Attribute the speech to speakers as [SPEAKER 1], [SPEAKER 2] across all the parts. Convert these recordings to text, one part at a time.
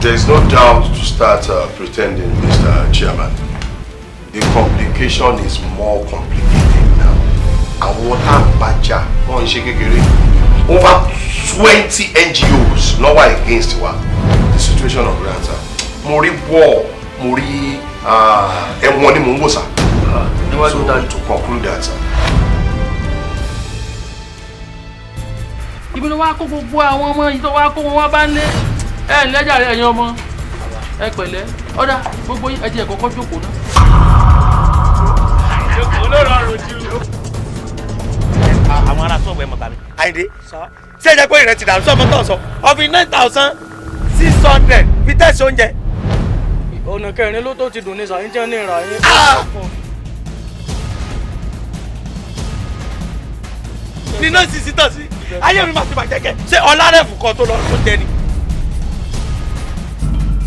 [SPEAKER 1] There's no doubt to start pretending, Mr. Chairman. The complication is more complicated now. Àwọn àbájá wọ́n ń ṣe kékeré. Over 20 NGOs now are against wa. The situation of grants. Mo rí war, mo rí ẹ̀wọ̀n ni mo ń wò sá. So to conclude that, sir.
[SPEAKER 2] Ibi ló wá kó gbogbo àwọn ọmọ yìí tó wá kó wọn wá bá lé. Ẹ ǹlẹ́ jàre ẹ̀yin ọmọ. Ẹ pẹ̀lẹ́. Ọ̀dà gbogbo yín ẹ jẹ́ kọ́kọ́ jókòó náà. Jókòó ló rọrùn jù. Àwọn ará sọ̀bù ẹ̀ mọ̀ tàbí.
[SPEAKER 3] Àyìndé ṣé ẹ jẹ́ pé ìrẹsì dàrú sọ́mọ́ tó sọ ọ̀fìn 9,600 fi tẹ̀sí oúnjẹ.
[SPEAKER 2] Ọ̀nà kẹrin ló tó ti dùn ní sàyín tí wọ́n ní ìrà yín.
[SPEAKER 3] Ní náà sì sí tọ̀ sí ayé mi máa ti bàjẹ́ kẹ́ ṣé ọlárẹ̀fù kan tó lọ tó jẹ ni.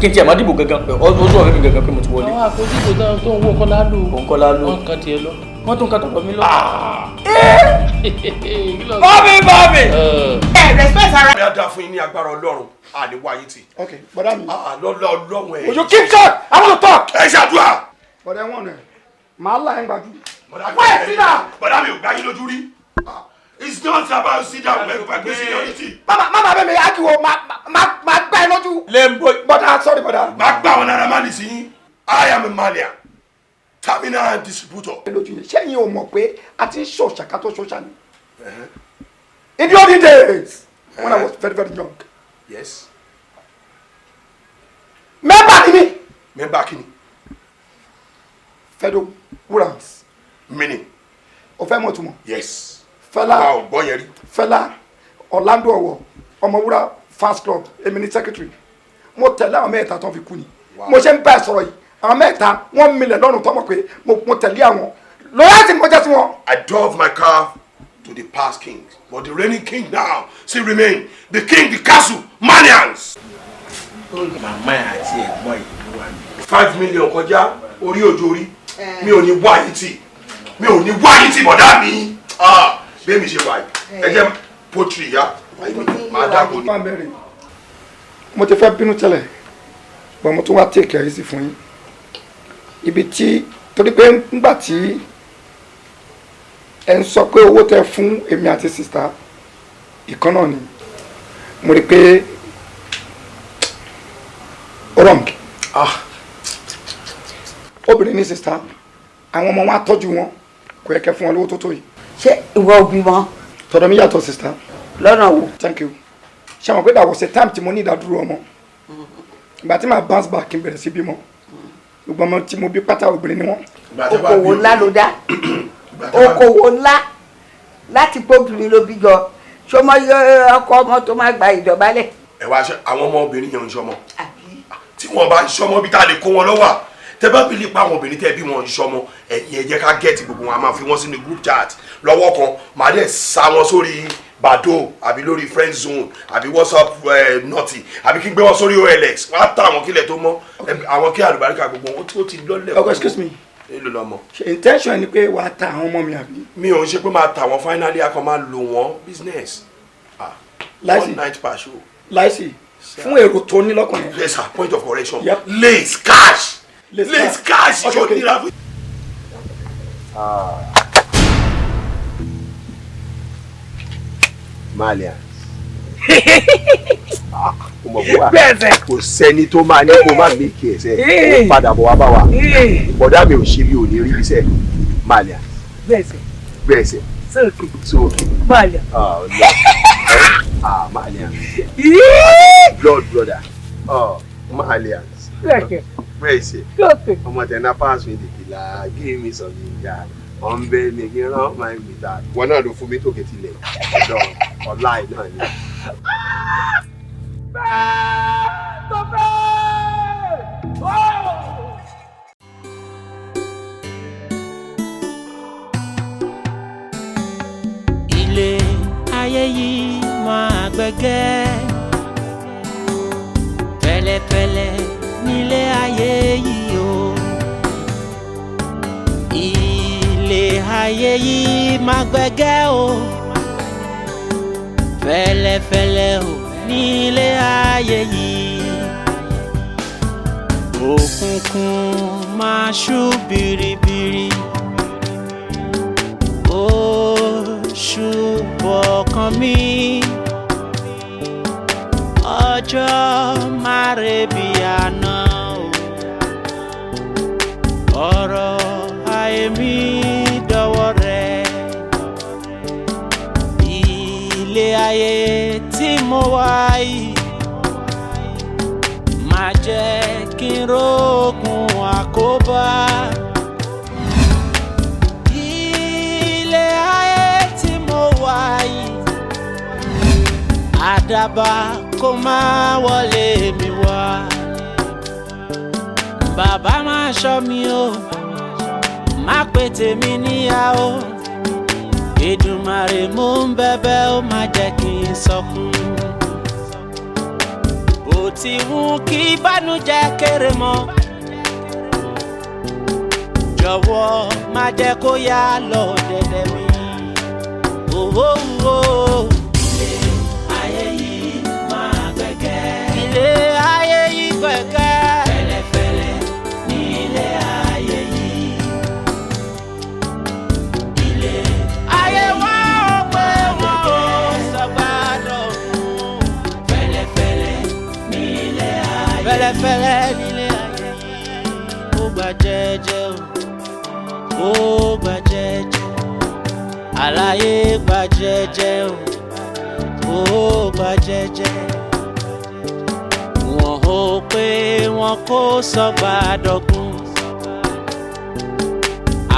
[SPEAKER 4] Kí n tiẹ̀ máa dìbò gangan ojú ọ̀rẹ́ mi gangan pé mo ti wọlé.
[SPEAKER 2] Àwọn àpótíkò tó ń wò kọ́lá lò.
[SPEAKER 4] Kọ́lá lò.
[SPEAKER 2] Wọ́n kan tiẹ̀ lọ.
[SPEAKER 4] Wọ́n tún kan tọ̀dọ̀ mi lọ.
[SPEAKER 3] Bọ́mì.
[SPEAKER 1] Respect ara. Bí a dá fún yín ní agbára Ọlọ́run, a ní wáyé tì.
[SPEAKER 5] Okay, bọ̀dá mi.
[SPEAKER 1] Lọ́lọ́ Ọlọ́run ẹ̀.
[SPEAKER 5] Will you keep short? I want to talk.
[SPEAKER 1] Ẹ ṣàdúrà.
[SPEAKER 5] Bọ̀dá wọn nẹ̀, màá là ẹ̀ gbàdú.
[SPEAKER 1] Wait, sit down. Bọ̀dá mi ò gbá yín lójú rí. It's not about sit down when we are security.
[SPEAKER 5] Mama bẹ́ẹ̀ mi ákìwò máa gbá ẹ lójú.
[SPEAKER 1] Lembo.
[SPEAKER 5] Bọ̀dá sorry bọ̀dá.
[SPEAKER 1] Máa gbá àwọn náírà máa nì sí yín. I am a Malian. Terminal distributor.
[SPEAKER 5] Ṣẹ́yìn ò mọ̀ pé a ti ń ṣòṣàká tó ṣòṣà ni. In the olden days, when I was very, very young.
[SPEAKER 1] Yes.
[SPEAKER 5] Member ni mi.
[SPEAKER 1] Member kini.
[SPEAKER 5] Fẹ́dọ̀ Wúrans.
[SPEAKER 1] Meaning.
[SPEAKER 5] O fẹ́ mọ̀ túmọ̀.
[SPEAKER 1] Yes.
[SPEAKER 5] Fẹ́lá.
[SPEAKER 1] Wow, gbọ́ yẹn rí.
[SPEAKER 5] Fẹ́lá Orlando Ọ̀wọ̀ Ọmọwúrà fans club èmi ni secretary. Mo tẹ̀lé àwọn mẹ́ta tó fi kú ni. Mo ṣe ń bá ẹ sọ̀rọ̀ yìí. Àwọn mẹ́ta wọ́n mílẹ̀ lọ́rùn tó mọ̀ pé mo tẹ̀lé àwọn. Lọ́yà tí mo jẹ́ sí wọn.
[SPEAKER 1] I drove my car to the past king, but the reigning king now still remain. The king, the castle, Malians.
[SPEAKER 3] Màmá àti ẹ̀gbọ́n ìlú wa ni.
[SPEAKER 1] 5 million kọjá orí òjò orí. Mi ò ní wáyé tì. Mi ò ní wáyé tì bọ̀dá mi. Bẹ́ẹ̀ mi ṣe wáyé. Ẹ jẹ́ poultry ya. Màá dàgbò ní.
[SPEAKER 5] Mo ti fẹ́ bínú tẹ́lẹ̀, but mo tún wá take care easy fún yín. Ibi tí torí pé ńgbà tí ẹ ń sọ pé owó tẹ fún èmi àti sista ìkan náà ni mo rí pé ó wrong. Obìnrin ní sista àwọn ọmọ wọn á tọ́jú wọn kò yẹ kẹ́ fún wọn lówó tó tó yìí.
[SPEAKER 6] Ṣé ìwọ òbí wọn?
[SPEAKER 5] Tọ̀dọ̀ mi yàtọ̀ sista.
[SPEAKER 6] Lọ́nà wo?
[SPEAKER 5] Thank you. Ṣé àwọn pé that was a time tí mo ní ìdádúró ọmọ ìgbà tí màá bounce back n bẹ̀rẹ̀ sí bímọ gbogbo ọmọ tí mo bí pátá obìnrin ni wọ́n.
[SPEAKER 6] Okòwò ńlá ló dá okòwò ńlá láti póbìnrin ló bí jọ ṣọmọ ọkọ ọmọ tó máa gba ìdọ̀bálẹ̀.
[SPEAKER 1] Ẹ wá ṣe àwọn ọmọ obìnrin yẹn ń ṣọmọ. Tí wọ́n bá ń ṣọmọ bí tá lè kó wọn lọ́wọ́ tẹ bá bìlì pa àwọn obìnrin tẹ bí wọn ń ṣọmọ ẹ̀yin ẹ jẹ́ ká gẹ̀ẹ́tì gbogbo wọn a máa fi wọ́n sínú group chat lọ́wọ́ kan màá dẹ̀ sá wọn sórí Bado àbí lórí friend zone àbí WhatsApp nọ́ọ̀tì àbí kí n gbé wọn sórí OLX wọ́n á ta àwọn kílẹ̀ tó mọ́ àwọn kí àlùbáríkà gbogbo wọn ó ti lọ́lẹ̀.
[SPEAKER 5] ọkọ excuse me.
[SPEAKER 1] èlò lọmọ.
[SPEAKER 5] ṣe intention ẹni pé wàá ta àwọn ọmọ mi àbí.
[SPEAKER 1] mi ò ń ṣe pé máa ta wọn finally a kan máa lò wọn business.
[SPEAKER 5] láìsí
[SPEAKER 1] 1 night per show.
[SPEAKER 5] láìsí fún èrò tó ní lọ́kàn yẹn.
[SPEAKER 1] yes sir point of correction.
[SPEAKER 5] Yep.
[SPEAKER 1] lace cash. lace cash.
[SPEAKER 5] Okay.
[SPEAKER 1] nira fún.
[SPEAKER 7] Malians. Bẹ́ẹ̀ kò sẹ́ni tó máa ní kó má mékì ẹsẹ̀ ó padà bọ̀ wá bá wa bọ̀dá mi ò ṣe bí òní rí iṣẹ́ Malians. Bẹ́ẹ̀ sẹ̀ sóòkè
[SPEAKER 6] Malians.
[SPEAKER 7] Malians. Blood brother. Malians. Bẹ́ẹ̀ sẹ̀ ọmọ tẹ̀ná pàṣẹ ìdìkìlá give me some ninja wọ́n bẹ́ mi kí n rán máa ń gbìta wọn náà ló fún mi tó kẹtì lẹ̀ ọ̀la ẹ̀ náà ni.
[SPEAKER 8] Ilé ayé yìí máa gbẹ̀gẹ́ pẹ̀lẹ́pẹ̀lẹ́ nílé ayé yìí o. Ilé ayé yìí máa gbẹ̀gẹ́ o fẹ́lẹ́fẹ́lẹ́ o nílé ayé yìí òkùnkùn máa ṣú biribiri oṣù bọ̀ọ̀kan mi ọjọ́ máa rebi àná ọ̀rọ̀ ayé mi dọwọ́ rẹ̀ ilé ayé tí mo wá yìí máa jẹ́ kí n rógun àkóbá. Ilé ayé tí mo wà yìí àdàbà kó máa wọlé mi wá. Bàbá máa ṣọ́ mi o, má pè tèmi níyàwó. Èdùmàrè mò ń bẹ̀bẹ̀ ó má jẹ́ kí n sọkún. Bó ti wù kí ìbànújẹ́ kéré mọ́, jọ̀wọ́ má jẹ́ kó yá lọ dẹ̀dẹ̀ mi. Ilé ayé yìí máa gbẹ̀gẹ́. Ilé ayé yìí gbẹ̀gẹ́. Fẹ́lẹ́fẹ́lẹ́ ní ilé ayé yìí. Ilé ayé wa ó pé wọn ò sọgbàdọ̀ fún. Fẹ́lẹ́fẹ́lẹ́ ní ilé ayé. Fẹ́lẹ́fẹ́lẹ́ ní ilé ayé yìí. Ó gbà jẹ́jẹ́ o, ó gbà jẹ́jẹ́. Àlàyé gbà jẹ́jẹ́ o, ó gbà jẹ́jẹ́. Wọ́n hó pé wọ́n kó sọ́gbà dọ̀gún.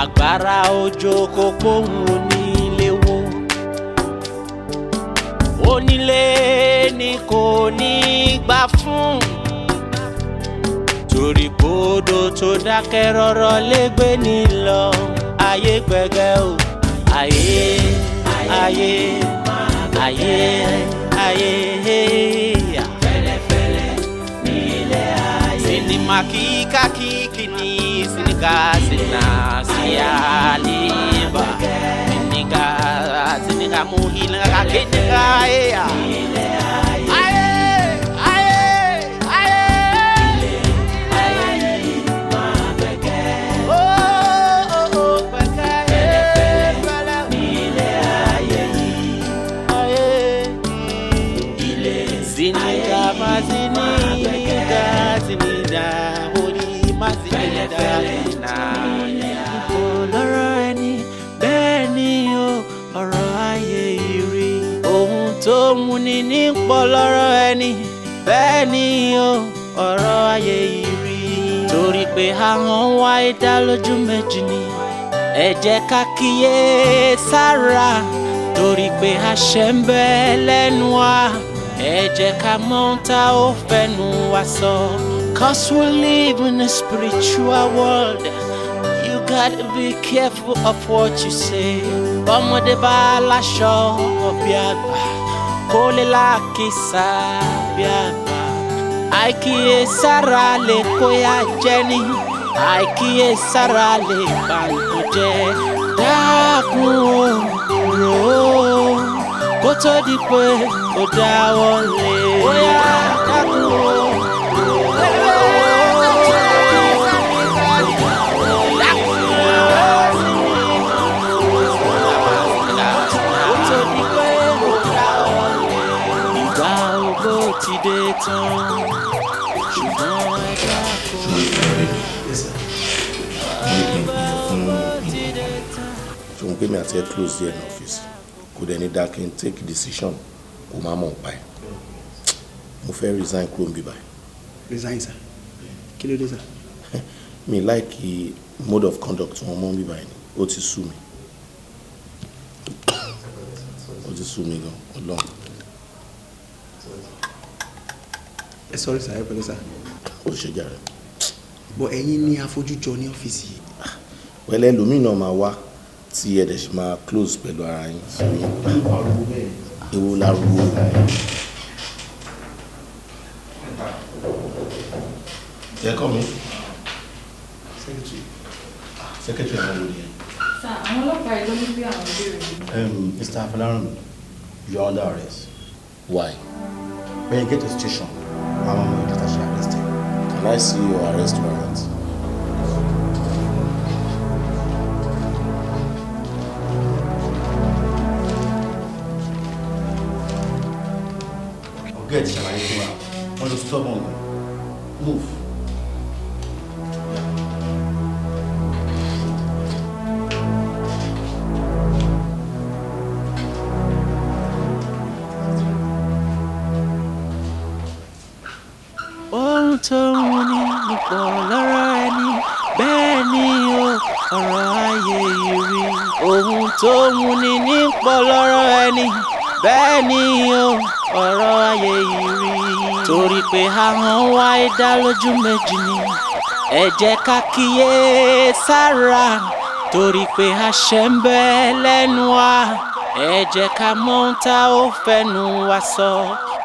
[SPEAKER 8] Àgbàrá òjò kò kóhun onílé wó. Onílé ni kò ní gbà fún. Torí kódò tó dákẹ́ rọ́rọ́ lé gbé ní lọ. Ayé gbẹ̀gẹ́ o. Ayé, ayé, ayé, ayé, fẹ́lẹ́fẹ́lẹ́ ní ilé ayé. Sinima kíkà kíkì ní sinika sina sialiba. Sinika muhila kakinika ya. Ilé ayé. Ayé, ayé, ayé. Ilé ayé máa gbẹ̀gẹ́. Oh, gbẹ̀gẹ́. Ziniga maziniga ziniga hori maziniga na ipò lọ́rọ̀ ẹni bẹ́ẹ̀ ni o ọ̀rọ̀ ayé ìrì ohun tó múni ní pọ̀ lọ́rọ̀ ẹni bẹ́ẹ̀ ni o ọ̀rọ̀ ayé ìrì torí pé àwọn wáyé dá lójú méjì ni ẹ jẹ́ ká kíyè sára torí pé àṣẹ ń bẹ lẹ́nu wa. Ẹ jẹ́ ká mọ̀ tá ó fẹ́nu wa sọ. 'Cause we live in a spiritual world. You gotta be careful of what you say. Bọ́mọdé bá láṣọ bí àgbà, kó lè lákìsà bí àgbà. Àìkíyèsára lè kóyà jẹ ní. Àìkíyèsára lè bà nǹkan jẹ́. Dákun o, rò ó. Kó tó di pé ó dáwọ́ lé. Bóyá dákun o. Kó tó di pé ó dáwọ́ lé. Ìgbà ògo ti dé tán. Ṣùgbọ́n ẹ dákun.
[SPEAKER 1] Ṣùgbọ́n pé mi àti ẹ close there ní ọ́fíìsì. Kò dẹ̀ ní dá kí n take decision kò má mọ̀ pa ẹ̀. Mo fẹ́ resign kúrò níbí báyìí.
[SPEAKER 9] Resign sir? Kí ló dé sir?
[SPEAKER 1] Mi like mode of conduct wọn mọ́ níbí báyìí ni. Ó ti sú mi. Ó ti sú mi gan. Ọlọ́run.
[SPEAKER 9] Ẹ sorry sir, ẹ pẹ̀lẹ́ sir.
[SPEAKER 1] Ó ṣe jàre.
[SPEAKER 9] Bọ̀ ẹ̀yin ní àfojújọ ní ọ́fíìsì yìí.
[SPEAKER 1] Wẹ́lẹ́ lómìnà máa wá tí ẹ̀dẹ̀ ṣe máa close pẹ̀lú ara yín. Ewu lárúgbó. Jẹ́ kọ́ mi. Secretary àwọn olóyè.
[SPEAKER 10] Sir, àwọn ọlọ́pàá yìí ló ní bí àwọn ìbéèrè yìí.
[SPEAKER 11] Mr. Afolaran, you're under arrest.
[SPEAKER 1] Why?
[SPEAKER 11] When you get to the station, I'm going to arrest you. Can I see your arrest warrant? Get ṣàlàyé fún wa. Wọ́n lọ stubborn. Move.
[SPEAKER 8] Ohun tó wù ní púpọ̀ lọ́rọ̀ ẹni bẹ́ẹ̀ ni o ọ̀rọ̀ ayé yìí rí. Ohun tó wù ní púpọ̀ lọ́rọ̀ ẹni bẹ́ẹ̀ ni o ọ̀rọ̀ ayé yìí rí. Torí pé ahọ́n wa dá lójú méjì ni ẹ jẹ́ ká kíyè sára. Torí pé àṣẹ ń bẹ lẹ́nu wa ẹ jẹ́ ká mọ ohun tá ó fẹ́nu wa sọ.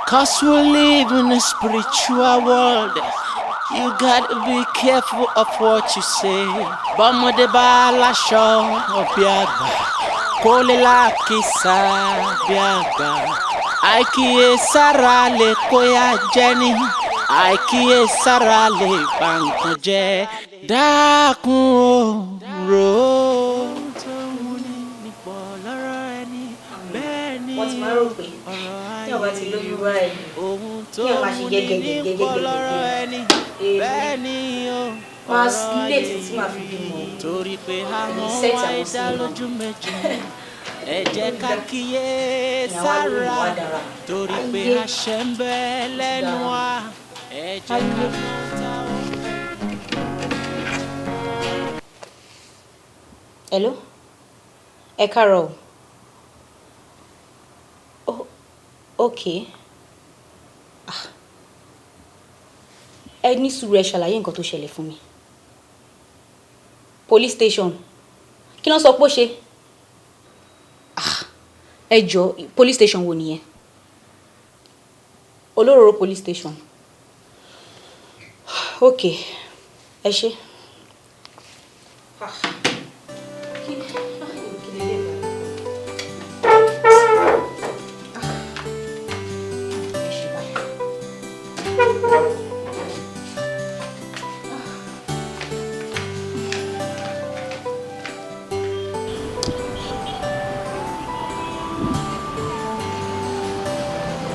[SPEAKER 8] 'Cause we live in a spiritual world. You gotta be careful of what you say. Bọ́mọdé bá láṣọ bí àgbà, kó lè lákìsà bí àgbà. Àìkíyèsára lè kóyà jẹni, àìkíyèsára lè bà nǹkan jẹ́. Dákun o, rò ó.
[SPEAKER 12] Wọ́n ti máa rò pé tí ọba ti lóyún báyìí kí ẹ máa ṣe gẹ́gẹ́gẹ́gẹ́gẹ́gẹ́ máa lè tí máa fi bímọ ẹni sẹ́ẹ̀tì àwọn sílẹ̀
[SPEAKER 8] ẹ jẹ́ ká kíyè sára torí pé àṣẹ ń bẹ lẹ́nu wa ẹ jẹ́ ká mọ̀ táwọn.
[SPEAKER 12] Hello? Ẹ káàárọ̀. Okay. Ẹ ní sùúrù ẹ ṣàlàyé nǹkan tó ṣẹlẹ̀ fún mi. Police station. Kí ló sọ pé ó ṣe? Ẹ jọ̀ọ́, police station wo nìyẹn? Olóró police station. Okay. Ẹ ṣé.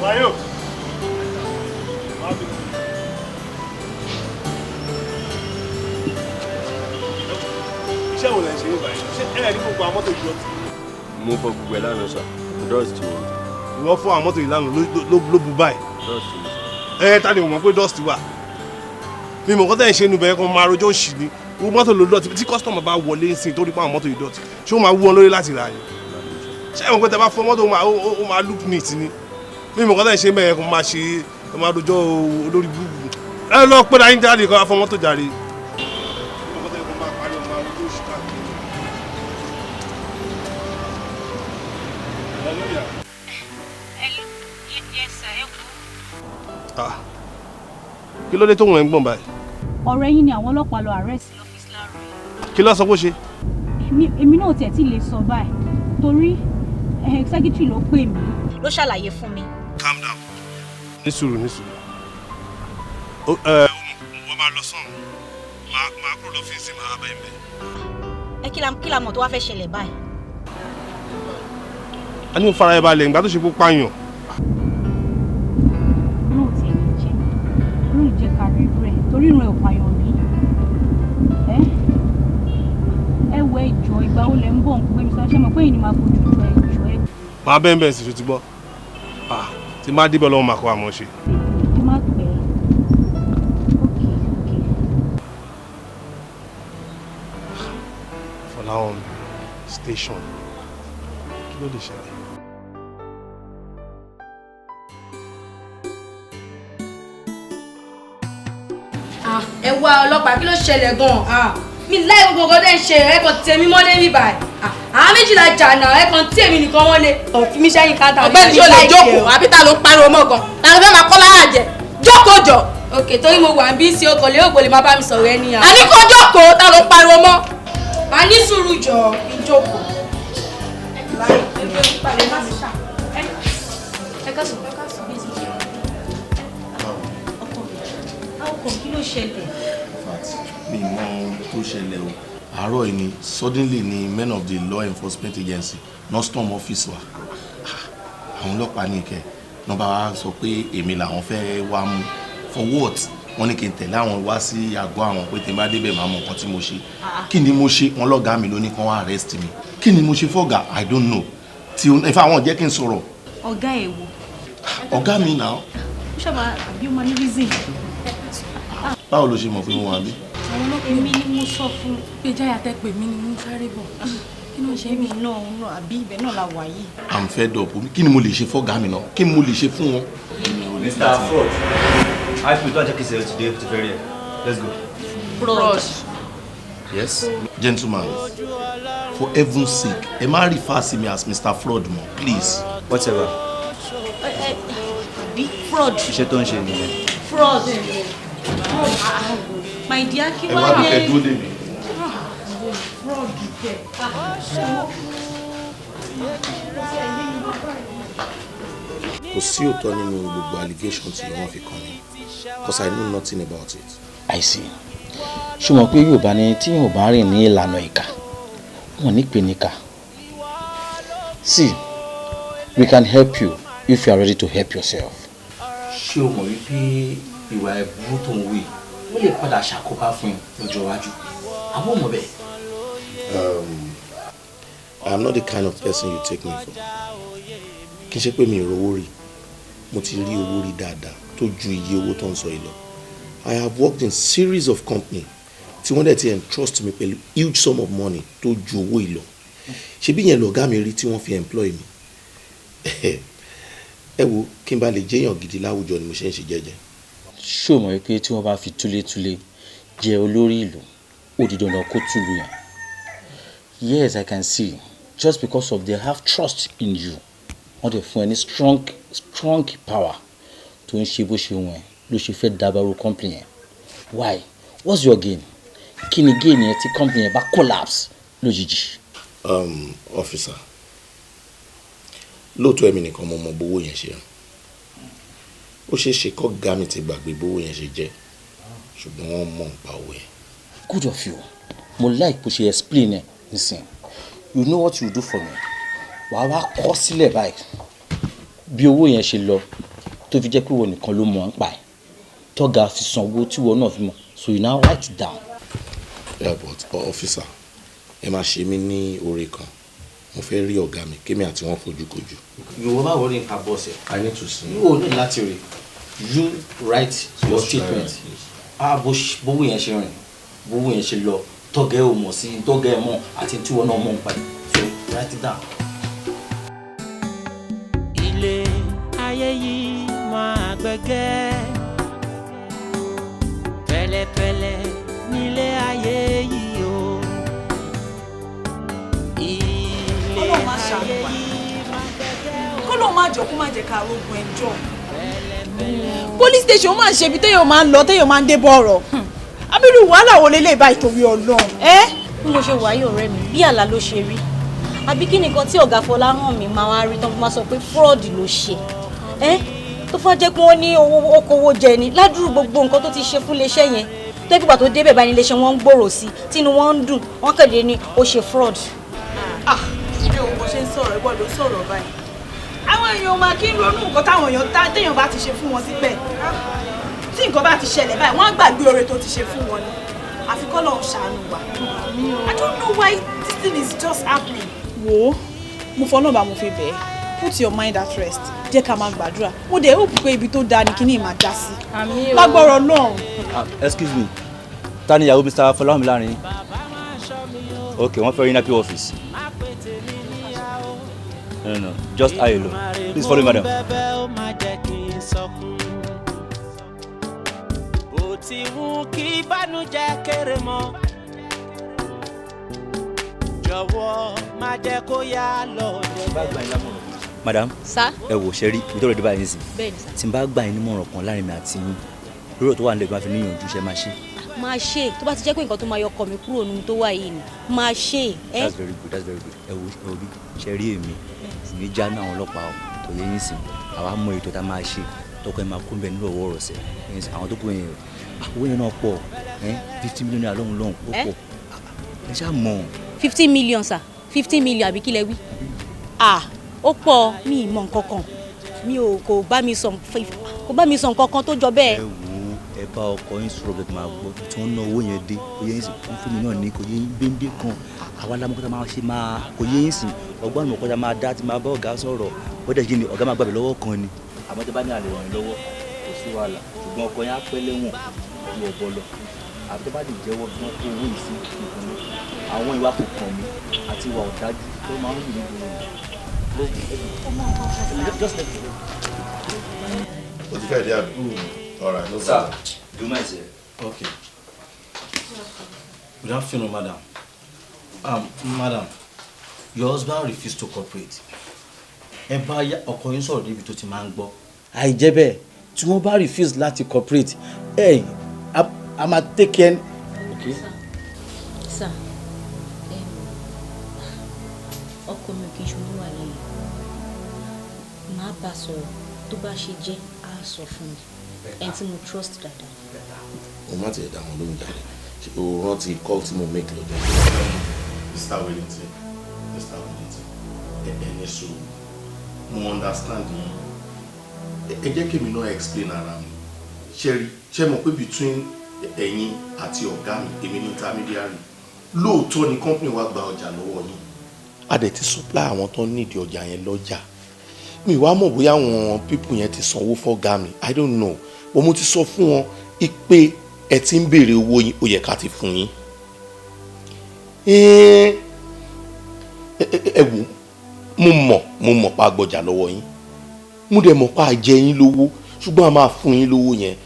[SPEAKER 13] Bayo. Iṣẹ́ wo lẹ ṣe ní báyìí? Ṣé ẹ rí gbogbo àwọn mọ́tò ìdọ̀tí?
[SPEAKER 7] Mo fọ gbogbo ẹ̀ lánàá sà. Dust wo?
[SPEAKER 13] Ìwọ fún àwọn mọ́tò ìlànà ló bu báyìí.
[SPEAKER 7] Dust wo?
[SPEAKER 13] Ta ni mo mọ̀ pé dust wà? Mi mọ̀ kọ́tà ẹ̀ ṣe inú bẹ̀rẹ̀ kan máa rojọ́ òṣì ni. Gbogbo mọ́tò ló dọ̀tí tí kọ́sítọ̀mù bá wọlé ń sìn torí pé àwọn mọ́tò ìdọ̀tí. Ṣé ó máa wú wọn lórí láti rà ni? Ṣé ẹ mọ̀ pé tẹ bá fọ mọ́tò ó máa look neat ni? Mi mọ̀ kọ́tà ẹ̀ ṣe bẹ̀rẹ̀ kan máa ṣe ẹ máa rojọ́ olórí búburú. Ẹ lọ pé dáyín jáde kan afọ mọ́tò jáde. Kí ló dé tó wọ̀n ẹ́ ń gbọ̀n báyìí?
[SPEAKER 14] Ọ̀rẹ́ yín ni àwọn ọlọ́pàá lọ arrest lọ́fíìsì láàárọ̀.
[SPEAKER 13] Kí ló sọ pé ó ṣe?
[SPEAKER 14] Èmi náà tiẹ̀ tí lè sọ báyìí torí secretary ló pè mí. Ló ṣàlàyé fún mi.
[SPEAKER 13] Calm down. Ní sùúrù. Wọ́n máa lọ sàn. Máa kúrò lọ́fíìsì máa bá ẹ̀ mẹ́.
[SPEAKER 14] Ẹ kí la mọ̀ tó wá fẹ́ ṣẹlẹ̀ báyìí.
[SPEAKER 13] A ní fara ẹ balẹ̀ ìgbà tó ṣe kó pààyàn.
[SPEAKER 14] Torí ìrìn ọ̀pàyàn rí ẹ wọ ìjọ ìgbà ó lẹ̀ ń bọ̀ ń pè mí sọ ṣé mo pé yìí ni máa fojú jọ ìjọ ẹ.
[SPEAKER 13] Máa bẹ́ẹ̀ sì ti gbọ́ tí má débẹ̀ lọ́wọ́ máa kọ́ àmọ́ ṣe.
[SPEAKER 14] Kí má pẹ́ okay.
[SPEAKER 13] Fọláhàn station kí ló lè ṣẹlẹ̀?
[SPEAKER 15] Ẹ wá ọlọ́pàá kí ló ṣẹlẹ̀ gan-an mi láì gbogbo nǹkan tẹ́ ń ṣe ẹ̀kọ́ tèmi mọ́lé mi báyìí àwọn méjìlá jàǹdà ẹ̀kọ́ tí èmi nìkan mọ́lé fi mí sẹ́yìn káńtà.
[SPEAKER 16] Ọ̀gbẹ́ni ṣó lè jókòó àbí ta ló ń pariwo mọ́ gan ta ló fẹ́ máa kọ́ láyà jẹ jókòó jọ.
[SPEAKER 15] òkè torí mo wà ń bí sí okòó lé ògbó lè má bá mi sọ̀rọ̀ ẹni àwọn.
[SPEAKER 16] àní kó jókòó ta ló ń pariwo mọ́.
[SPEAKER 15] a ní sùúrù jọ kí n jókòó.
[SPEAKER 14] ọkọ̀ kí ló ṣẹlẹ̀?
[SPEAKER 1] mi mọ tó ṣẹlẹ̀ o àárọ̀ yìí ni suddenly ni men of the law enforcement agency non storm office wa àwọn ọlọ́pàá ní ìkẹ́ nọ́mbà wa sọ pé èmi làwọn fẹ́ wá mú for what wọ́n ní kí n tẹ̀lé àwọn wá sí àgọ́ àwọn pé tí n bá débẹ̀ máa mọ nǹkan tí mo ṣe kí ni mo ṣe wọn lọ́gàá mi ló ní kán wá arrest mi kí ni mo ṣe fọ́gà I don't know tí ìfẹ́ àwọn jẹ́ kí n sọ̀rọ̀.
[SPEAKER 14] ọ̀gá ẹ̀ wo.
[SPEAKER 1] ọ̀gá mi náà.
[SPEAKER 14] ó ṣàbà àbí ó máa ní reason.
[SPEAKER 1] báwo ló ṣe mọ̀ pé mo wà bí.
[SPEAKER 14] àwọn ọlọ́pàá èmi ni mo sọ fún pé jáyà tẹ́ pè mí ni mo ń sáré bọ̀ kí ló ṣe mí náà ń rọ àbí ibẹ̀ náà la wà yìí.
[SPEAKER 1] I'm fed up kí ni mo lè ṣe fọ́gà mi náà kí ni mo lè ṣe fún wọn.
[SPEAKER 11] Mr. Fraud, I have to check his today to very let's go.
[SPEAKER 14] Fraud.
[SPEAKER 1] Yes. Gentlemen, for heaven's sake, ẹ má refer to me as Mr. Fraud mo, please.
[SPEAKER 11] Whatever.
[SPEAKER 14] Big fraud.
[SPEAKER 11] Iṣẹ́ tó ń ṣe nìyẹn.
[SPEAKER 14] Fraud. My dear, kí
[SPEAKER 1] wá dé. Ẹ wá bí kẹ́dúró dé mi.
[SPEAKER 14] Fraud kẹ̀.
[SPEAKER 1] Kò sí òótọ́ nínú gbogbo allegation tí wọ́n fi kàn mí, because I know nothing about it.
[SPEAKER 17] I see. Ṣùgbọ́n pé Yorùbá ní tí Yorùbá rìn ní ìlànà ìkà wọn ní pè níkà. See, we can help you if you are ready to help yourself. Ṣé o mọ̀ wípé ìwà ẹ̀bùrú tó ń wí ó lè padà ṣàkóbá fún lọ́jọ́ iwájú? Àbọ̀ mọ̀ bẹ́ẹ̀.
[SPEAKER 1] I am not the kind of person you take me for. Kì í ṣe pé mi ò rówó rí, mo ti rí owó rí dáadáa tó ju iye owó tó ń sọ yìí lọ. I have worked in series of companies tí wọ́n dẹ̀ ti entrust mi pẹ̀lú huge sum of money tó ju owó yìí lọ. Ṣebí yẹn lọ̀gá mi rí tí wọ́n fi employ mi. Ẹ wo kí n bá lè jẹ́yàn gidi láwùjọ ni mo ṣe ń ṣe jẹ́jẹ́.
[SPEAKER 17] Ṣé o mọ̀ wípé tí wọ́n bá fi túlétúlé jẹ olórí ìlú ó di dandan kó túlù yẹn? Yes, I can see. Just because of they have trust in you. Wọ́n dẹ̀ fún ẹ ní strong power tó ń ṣe bó ṣe wọ̀n ẹ́ ló ṣe fẹ́ dábàrú company yẹn. Why? What's your gain? Kí ni gain yẹn tí company yẹn bá collapse lójijì?
[SPEAKER 1] Officer, lóòótọ́ èmi nìkan mo mọ bówó yẹn ṣe. Ó ṣeé ṣe kó ga mi ti gbàgbé bówó yẹn ṣe jẹ́ ṣùgbọ́n wọ́n mọ̀ nípa owó yẹn.
[SPEAKER 17] Good of you. Mo like bó ṣe explain ẹ̀ nísìnyí. You know what you do for me. Wàá wá kọ sílẹ̀ báyìí bí owó yẹn ṣe lọ tó fi jẹ́ pé wọ́n nìkan ló mọ̀ ń pa ẹ̀ tọ́gà fi san owó tí wọ́n náà fi mọ̀, so you now write it down.
[SPEAKER 1] Yeah, but officer ẹ máa ṣe mí ní oore kan mo fẹ́ rí ọ̀gá mi kémi àti wọn fojú kojú.
[SPEAKER 17] Yorùbá bá wọlé nǹkan bọ́ọ̀sẹ̀.
[SPEAKER 1] I need to see.
[SPEAKER 17] You ò ní láti rí. You write your statement. Bówó yẹn ṣe rìn bówó yẹn ṣe lọ tọ́gà ẹ̀ ò mọ̀ sí tọ́gà ẹ̀ mọ̀ àti tí wọ́n náà mọ̀ ń pa ẹ̀, so write it down.
[SPEAKER 8] Ilé ayé yìí máa gbẹ̀gẹ́ pẹ̀lẹ́pẹ̀lẹ́ nílé ayé yìí o. Ilé ayé yìí máa gbẹ̀gẹ́ o.
[SPEAKER 16] Kó lóun má jọ kó má jẹ́ ká rogun ẹjọ́. Police station máa ń ṣe ibi téèyàn máa ń lọ téèyàn máa ń dé bọ̀rọ̀. Abirú wàhálà wo lélẹ̀ báyìí torí Ọlọ́run.
[SPEAKER 14] Bí mo ṣe wáyé ọ̀rẹ́ mi bí àlá ló ṣe rí àbí kí nìkan tí ọ̀gá Fọláhàn mi máa wá rí tán fún máa sọ pé fraud ló ṣe tó fọ́ jẹ́ pé wọ́n ní owó okòwò jẹ ni ládùúrú gbogbo nǹkan tó ti ṣe fún iléeṣẹ́ yẹn tó ẹgbẹ́ tó débẹ̀ bá ní iléeṣẹ́ wọn ń gbòòrò sí tínú wọn ń dùn wọ́n kéde ní ó ṣe fraud.
[SPEAKER 16] Ṣé o bó ṣe ń sọ̀rọ̀ ẹ̀gbọ́n ló sọ̀rọ̀ báyìí? Àwọn èèyàn máa kí ń ronú nǹkan táwọn èèyàn téèyàn bá ti ṣe fún wọn síbẹ̀. Tí nǹkan bá ti ṣẹlẹ̀ báyìí wọ́n á gbàgbé oore tó ti ṣe fún wọn ni. Àfi k'Ọlọ́run ṣàánú wa. I don't know why this thing is just happening. Wo mo fọ náà bá mo fi bẹ́ẹ̀ put your mind at rest jẹ́ ká máa gbàdúrà mo dẹ̀ hope pé ibi tó dáa ni kíní máa já sí. Lágbọ́rọ̀ náà.
[SPEAKER 11] Excuse me, ta ni ìyàwó Mr. Fọláhàn láàrin? Okay, wọ́n fẹ́ rí NAPI office. No, just I alone. Please follow madam.
[SPEAKER 8] Bó ti wù kí ìbànújẹ́ kéré mọ́ jọ̀wọ́ má jẹ́ kó yá lọ débẹ̀.
[SPEAKER 11] Madam.
[SPEAKER 14] Sá.
[SPEAKER 11] Ẹ wò ṣe rí ibi tó rẹ̀ dé báyìí nísìn.
[SPEAKER 14] Bẹ́ẹ̀ni sá.
[SPEAKER 11] Tí n bá gbà yín nímọ̀ràn kan láàrin mi àti yín lórí tó wà nílẹ̀ máa fi níyànjú ṣe máa ṣe.
[SPEAKER 14] Máa ṣe tó bá ti jẹ́ pé nǹkan tó máa yọ ọkọ mi kúrò nínú tó wà yìí ni máa ṣe.
[SPEAKER 11] That's very good, that's very good. Ẹ wo bí ṣe rí èmi ní já náà àwọn ọlọ́pàá tó yẹ yín sìn àwa mọ ètò tá a máa ṣe tọkọ ẹ máa kó bẹ nílò ọwọ́ ọ̀rọ̀ sẹ̀ àwọn tó kú yẹn owó yẹn náà pọ̀ 50 million naira lọ́hùn ó pọ̀ ẹ ṣáà mọ̀.
[SPEAKER 14] 50 million sir 50 million àbí kí lẹ wí. ó pọ̀ mi ì mọ̀ nǹkan kan mi ò kò bá mi sọ nǹkan kan tó jọ bẹ́ẹ̀.
[SPEAKER 11] ẹ wo ẹ bá ọkọ yín sọ̀rọ̀ bẹ́ẹ̀ tó máa gbọ́ tí wọ́n ná owó yẹn dé kò yẹ yín sì fún mi náà ní kò yẹ yín gbéńgbé kan àwa lámọ́kọ́tà máa ṣe máa kò yẹ yín sì ọgbọ́n àmọ́ kọ́tà máa dá ti máa bá ọ̀gá sọ̀rọ̀ ó dẹ̀ jí ni ọ̀gá máa gbàgbé lọ́wọ́ kan ni. àmọ́ tí bá ní àlè ràn yín lọ́wọ́ kò sí wàhálà ṣùgbọ́n ọkọ yẹn á pẹ́ lẹ́wọ̀n ju ọ̀bọ lọ àbí tó bá lè jẹ́wọ́ bí wọ́n kó owó yìí sí nǹkan náà àwọn ìwà kò kàn mí àti ìwà ọ̀dájú tó máa ń wù mí gbòòrò.
[SPEAKER 1] What if I did? All right, no
[SPEAKER 11] Sir,
[SPEAKER 1] problem.
[SPEAKER 11] do my sir.
[SPEAKER 18] Okay. Good afternoon, madam. Madam, your husband refused to cooperate. Ẹ bá ọkọ yín sọ̀rọ̀ débi tó ti máa ń gbọ́. Àìjẹ́ bẹ́ẹ̀, tí wọ́n bá refuse láti cooperate, a máa take care. Okay.
[SPEAKER 14] Sir, ọkọ mi kì í ṣubú wà lẹ́yìn. Màá bá sọ̀rọ̀ tó bá ṣe jẹ́ á sọ fún mi. Ẹni tí mo trust dáadáa.
[SPEAKER 1] O má ti ẹ̀dá wọn lóhùn jáde. O rántí call tí mo make lọ́jọ́.
[SPEAKER 13] Mr. Wellington, ẹni so mo understand yín. Ẹ jẹ́ kí mi náà explain ara mi. Ṣé mọ̀ pé between ẹ̀yin àti ọ̀gá mi, èmi ní intermediary. Lóòótọ́ ni company wa gba ọjà lọ́wọ́ yín. A dẹ̀ ti supply àwọn tó nídìí ọjà yẹn lọ́jà. Mi wá mọ̀ bóyá àwọn people yẹn ti sanwó fọ́gá mi, I don't know. But mo ti sọ fún wọn pé ẹ ti ń béèrè owó yín, ó yẹ ká ti fún yín. Ẹ wò, mo mọ̀ pa gbọ́jà lọ́wọ́ yín. Mo dẹ̀ mọ̀ pa jẹ yín lówó, ṣùgbọ́n a máa fún yín lówó yẹn.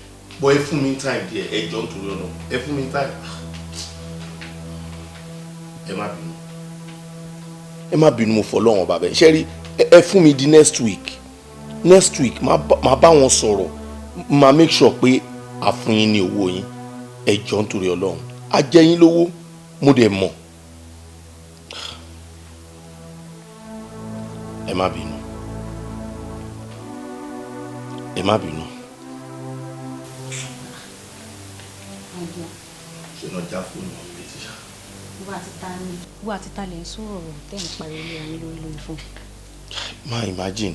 [SPEAKER 13] Bọ́ ẹ fún mi time díẹ̀, ẹ jọ ń torí ọ̀nà. Ẹ fún mi time. Ẹ má bínú mo fọlọ́run bàbá ẹ. Ṣé rí ẹ fún mi di next week máa bá wọn sọ̀rọ̀ máa make sure pé a fún yín ní owó yín ẹ jọ̀ọ́ nítorí Ọlọ́run a jẹ yín lówó mo dẹ̀ mọ̀ ẹ má bínú ṣe lọ já fóònù ọ̀hún létí ṣá.
[SPEAKER 14] wọ́n àti ta lè ń sọ̀rọ̀ tẹ́ ń pariwo lé ayé lórí fún.
[SPEAKER 13] máa imagine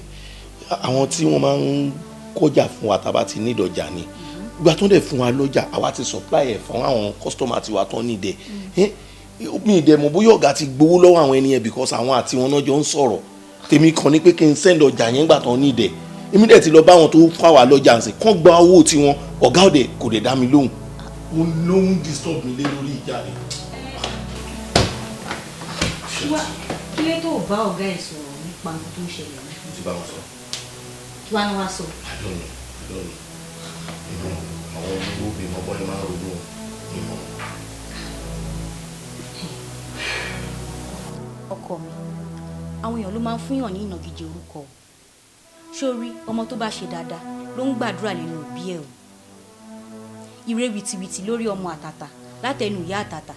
[SPEAKER 13] àwọn tí wọ́n máa ń kọjá fún wa tàbá ti ní ìdọ̀jà ni ìgbà tó ń dẹ̀ fún wa lọ́jà àwa ti supply ẹ̀ fún àwọn customer tiwa tó ní ìdẹ̀ mi ìdẹ̀ mọ̀ bóyá ọ̀gá ti gbowó lọ́wọ́ àwọn ẹni yẹn because àwọn àti wọn náà jọ ń sọ̀rọ̀ tèmi kan ní pé kí n send ọjà yẹn gbà tán ní ìdẹ̀ èmi dẹ̀ ti lọ bá wọn tó fà wá lọ́jà ǹsìn kán gba owó tiwọn ọ̀gá òde kò dẹ̀ dá mi lóhùn mo lóhùn disturb mi lé lórí ìjà rẹ̀.
[SPEAKER 14] kí ló tó bá ọ̀gá ẹ̀ sọ̀rọ̀ nípa nǹkan tó ń ṣẹlẹ̀ ní.
[SPEAKER 13] mo ti bá wọn sọ.
[SPEAKER 14] kí wàá ní wàá sọ.
[SPEAKER 13] àdónì àwọn olówó bíi ọgbọ́n ni máa ń ronú ìmọ̀.
[SPEAKER 14] ọkọ mi àwọn èèyàn ló máa ń fúnyàn ní ìnagijẹ orúkọ sórí ọmọ tó bá ṣe dáadáa ló ń gbàdúrà lẹ́nu òbí ẹ̀ o ire wìtìwìtì lórí ọmọ àtàtà látẹnu ìyá àtàtà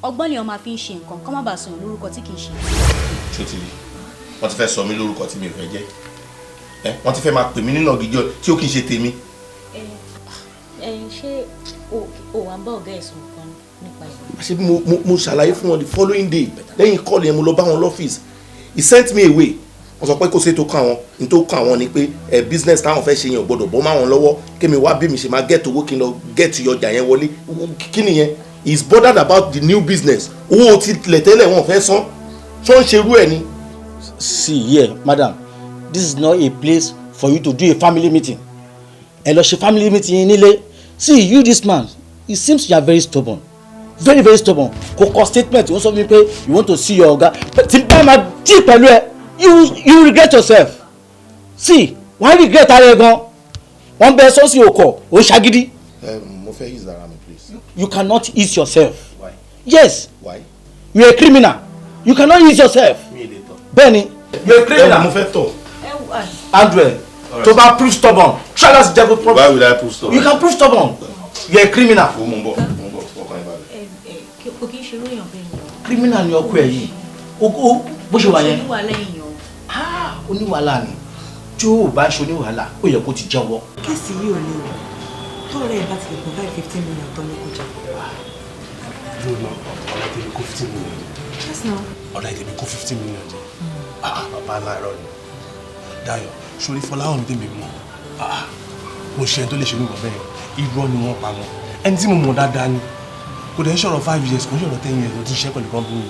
[SPEAKER 14] ọgbọ́n lèèyàn máa fi ń ṣe nǹkan kọ́ má bàa sọ̀yàn lórúkọ tí kì í ṣe.
[SPEAKER 13] ṣòtìlì wọ́n ti fẹ́ sọ mí lórúkọ tí mi ò fẹ́ jẹ́ wọ́n ti fẹ́ máa pè mí nínú ìnagijẹ tí ó kì í ṣe tèmi.
[SPEAKER 14] ṣé o wà ń bá ọ̀gá ẹ̀sùn kan nípa ẹ̀.
[SPEAKER 13] àṣé mo ṣàlàyé fún wọn the following day lẹ́yìn kọ́ọ̀lù yẹn mo lọ bá wọn lọ́fíìsì he sent me away wọ́n sọ pé kó ṣe tó kàn wọ́n ní tó kàn wọ́n ni pé business táwọn fẹ́ ṣe yẹn ò gbọ́dọ̀ bọ́ máwọn lọ́wọ́ kémi wá bí mi ṣe máa get owó kí n lọ get ọjà yẹn wọlé kí nìyẹn he is bothered about the new business owó ti tẹ̀lẹ̀ wọn fẹ́ san ṣó ń ṣerú ẹ̀ ni.
[SPEAKER 18] See here, madam, this is not a place for you to do a family meeting. Ẹ lọ ṣe family meeting nílé. See you, this man, it seems you are very stubborn, very very stubborn. Kò kọ statement wọ́n sọ fún mi pé you want to see your oga but tí bá máa dí pẹ̀lú ẹ you regret yourself. See wọ́n regret ara ẹ gan wọ́n bẹ sọ́ọ̀sì òkọ̀ ò ṣagídí.
[SPEAKER 13] mo fẹ́ ease ara mi please.
[SPEAKER 18] You cannot ease yourself.
[SPEAKER 13] Why?
[SPEAKER 18] Yes.
[SPEAKER 13] Why?
[SPEAKER 18] You are a criminal. You cannot ease yourself. Bẹ́ẹ̀ni you are a criminal.
[SPEAKER 13] mo fẹ́ tọ̀.
[SPEAKER 18] Andrew tó bá prove stubborn try láti jẹ́ kó prove.
[SPEAKER 13] Why would I prove stubborn?
[SPEAKER 18] You can prove stubborn. You are a criminal.
[SPEAKER 13] mo ń bọ̀ ọkàn ìbàdàn.
[SPEAKER 14] kò kí n ṣe lóyún ọ̀bẹ yẹn.
[SPEAKER 18] Criminal ni ọkọ ẹ yìí bó ṣe wà yẹn.
[SPEAKER 14] oníwàhálà èèyàn.
[SPEAKER 18] Oníwàhálà ni tí ó bá ṣe oníwàhálà ó yẹ kó ti jẹ́wọ́.
[SPEAKER 6] kéèsì yìí ò lè wọ
[SPEAKER 16] tọ́ọ̀rẹ́ ẹ̀ bá ti lè provide 15 million tó ní kó jẹ.
[SPEAKER 13] yóò ná ọ̀rẹ́ tèmi kó 15 million.
[SPEAKER 16] yes no.
[SPEAKER 13] ọ̀rẹ́ tèmi kó 15 million jẹ. bàbá aláìrọ̀ ni Dayọ̀ sórí Fọláhàn mi tèmi mọ̀ mo ṣe ẹni tó lè ṣe nígbà bẹ́ẹ̀ irọ́ ni wọ́n pa wọn ẹni tí mo mọ̀ dáadáa ni kò dẹ̀ ń ṣọ̀rọ̀ 5 years kò ń ṣọ̀rọ̀ 10 years ló ti ṣiṣẹ́ pẹ̀lú company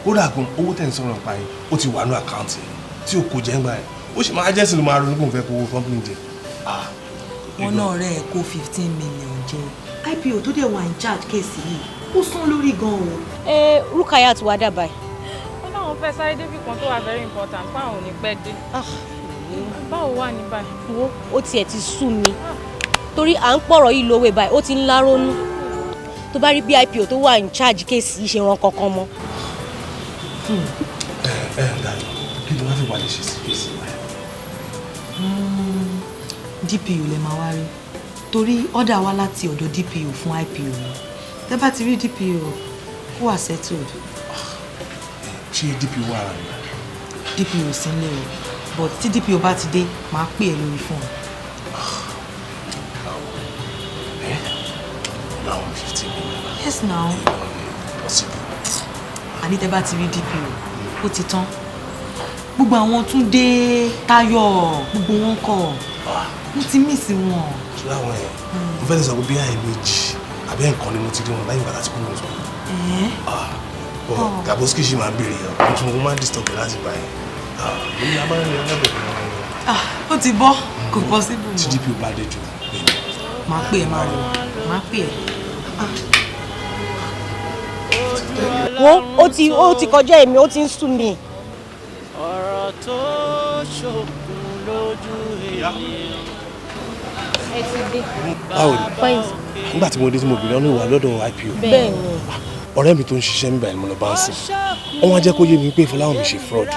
[SPEAKER 13] kódà gan owó tẹ̀ ń sọ̀rọ̀ pa yìí ó ti wà ní àkáǹtì tí o kò jẹ́ ńgbà yẹn ó sì máa jẹ́ sí ló máa ronú kó n fẹ́ kó owó company jẹ.
[SPEAKER 16] wọn náà rẹ̀ kó 15 million jẹ IPO tó dẹ̀ wà in charge kéèsì yìí ó sún lórí gan o.
[SPEAKER 14] Rukayat wá dábàá.
[SPEAKER 10] ó náà wọn fẹ́ sáré débi kan tó wà very important fáwọn ò ní pẹ́ dé. báwo wà ní báyìí.
[SPEAKER 14] wo ó tiẹ̀ ti sú mi torí à ń pọ̀rọ̀ yìí lówó báyìí ó ti ń lárónú tó bá rí bí IPO tó wà in charge kéèsì yìí ṣe ran kankan mọ́.
[SPEAKER 13] Dayọ̀ kí ló wá fi wà lè ṣe sí kéèsì báyìí.
[SPEAKER 16] DPO lè máa wá rí torí ọ̀dà wá láti ọ̀dọ̀ DPO fún IPO ni tẹ́ bá ti rí DPO ó wà settled.
[SPEAKER 13] ṣé DPO wà rà ní.
[SPEAKER 16] DPO sí ń lé o but tí DPO bá ti dé máa pè é lórí fóònù.
[SPEAKER 13] now 15 million.
[SPEAKER 16] yes now.
[SPEAKER 13] possible.
[SPEAKER 16] àní tẹ́ bá ti rí DPO ó ti tán gbogbo àwọn Túndé Táyọ̀ gbogbo wọn kọ mo ti miss wọn.
[SPEAKER 13] ṣùgbọ́n àwọn ẹ̀ mo fẹ́ lè sọ pé bí àyè méjì àbẹ́ nǹkan ni mo ti rí wọn láyé ìgbà láti kúrò ní sọ. Gaboski ṣì máa ń béèrè ẹ̀ mo tún mo máa ń disturb ẹ̀ láti gbà yẹn. èmi náà bá ń rìn ọ̀gá bẹ̀rẹ̀
[SPEAKER 16] ó ti bọ́ kò possible mọ́.
[SPEAKER 13] tí DPO bá dé jù.
[SPEAKER 16] máa pè é máa rẹ̀ máa pè é.
[SPEAKER 14] wo ó ti kọjá èmi ó ti ń sú mi.
[SPEAKER 8] ọ̀rọ̀ tó ṣòkun lójú ènìyàn.
[SPEAKER 14] ẹ ti dé.
[SPEAKER 13] báwo ni nígbà tí mo dé tí mo bìnrin ọ̀nà ìwà lọ́dọ̀ IPO.
[SPEAKER 14] bẹ́ẹ̀ ni.
[SPEAKER 13] ọ̀rẹ́ mi tó ń ṣiṣẹ́ nígbà yẹn mo lọ bá ń sìn wọ́n wá jẹ́ kó yé mi pé Fọláhàn mi ṣe fraud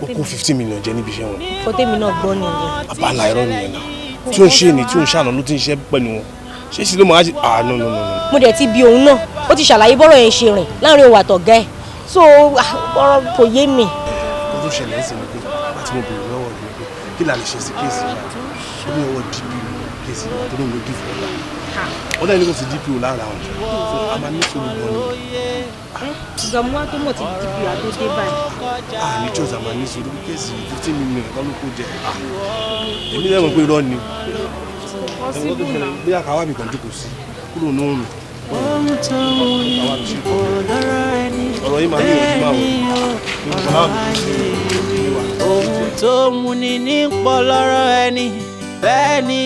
[SPEAKER 13] ó kó 15 million jẹ níbi iṣẹ́ wọn.
[SPEAKER 14] fọtẹ́mi náà gbọ́ nìyẹn.
[SPEAKER 13] bàbá aláìrọ́ nìyẹn náà tí ó ń ṣe ni tí ó ń ṣàná ló ti ń ṣe pẹ̀lú wọn ṣé sì ló máa ṣe no.
[SPEAKER 14] mo dẹ̀ ti bi òun náà ó ti ṣàlàyé bọ́rọ̀ yẹn ṣe rìn láàrin òun àtọ̀gá ẹ̀ so ọ̀rọ̀ kò yé mi.
[SPEAKER 13] ó tó ṣẹlẹ̀ ń sìn ní pé láti mo bèrè lọ́wọ́ mi pé kí la lè ṣe sí kéèsì náà ó ní ọwọ́ DPO kéèsì náà tó lóun ló dì fún ọ̀la ó dẹ̀ ní kò sí DPO lára wọn so a máa ní sórí gan ni.
[SPEAKER 14] ìgbà mo wá tó mọ̀ tí DPO àtó dé báyìí.
[SPEAKER 13] ní jọ́sà máa ní sórí kéèsì 15 million kọ́ ló kó jẹ èmi lẹ́mọ̀ pé irọ́ ni ẹ̀wọ́n tó ṣẹlẹ̀ bí àkàwá mi kàn jókòó sí kúrò ní òun
[SPEAKER 8] ohun tó wù ní ọ̀dọ́rọ̀ ẹni bẹ́ẹ̀ ni ọ̀rọ̀ ayé ohun tó wù ní ní pọ̀lọ́rọ̀ ẹni bẹ́ẹ̀ ni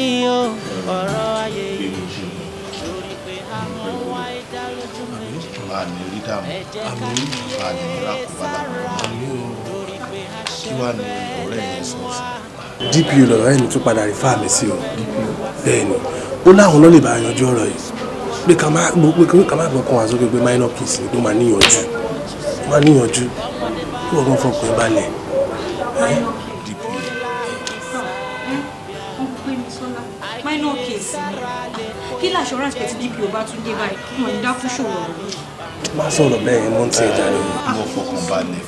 [SPEAKER 8] ọ̀rọ̀ ayé lórí pé àwọn wá ìdá lójú méjì
[SPEAKER 1] àmì àdìmọ́ra kò bá láwọn kí wàá ní ọ̀rẹ́ yẹn sọ sí.
[SPEAKER 13] DPO lọ̀rọ̀ ẹni tún padà rí fáàmì sí o bẹ́ẹ̀ ni ó láwọn náà lè bá yanjú ọ̀rọ̀ yìí pé ká má gbọ́kàn wá sókè pé minor case ni pé ó máa níyànjú kí wọ́n kàn fọkàn ẹ balẹ̀.
[SPEAKER 14] minor case kí ni assurance pé tí DPO bá tún dé báyìí wọn ní dákú ṣòro ọ̀rọ̀.
[SPEAKER 13] má sọ̀rọ̀ bẹ́ẹ̀ yẹn mọ́ ti ẹja rẹ̀.
[SPEAKER 1] mo fọkànbalẹ̀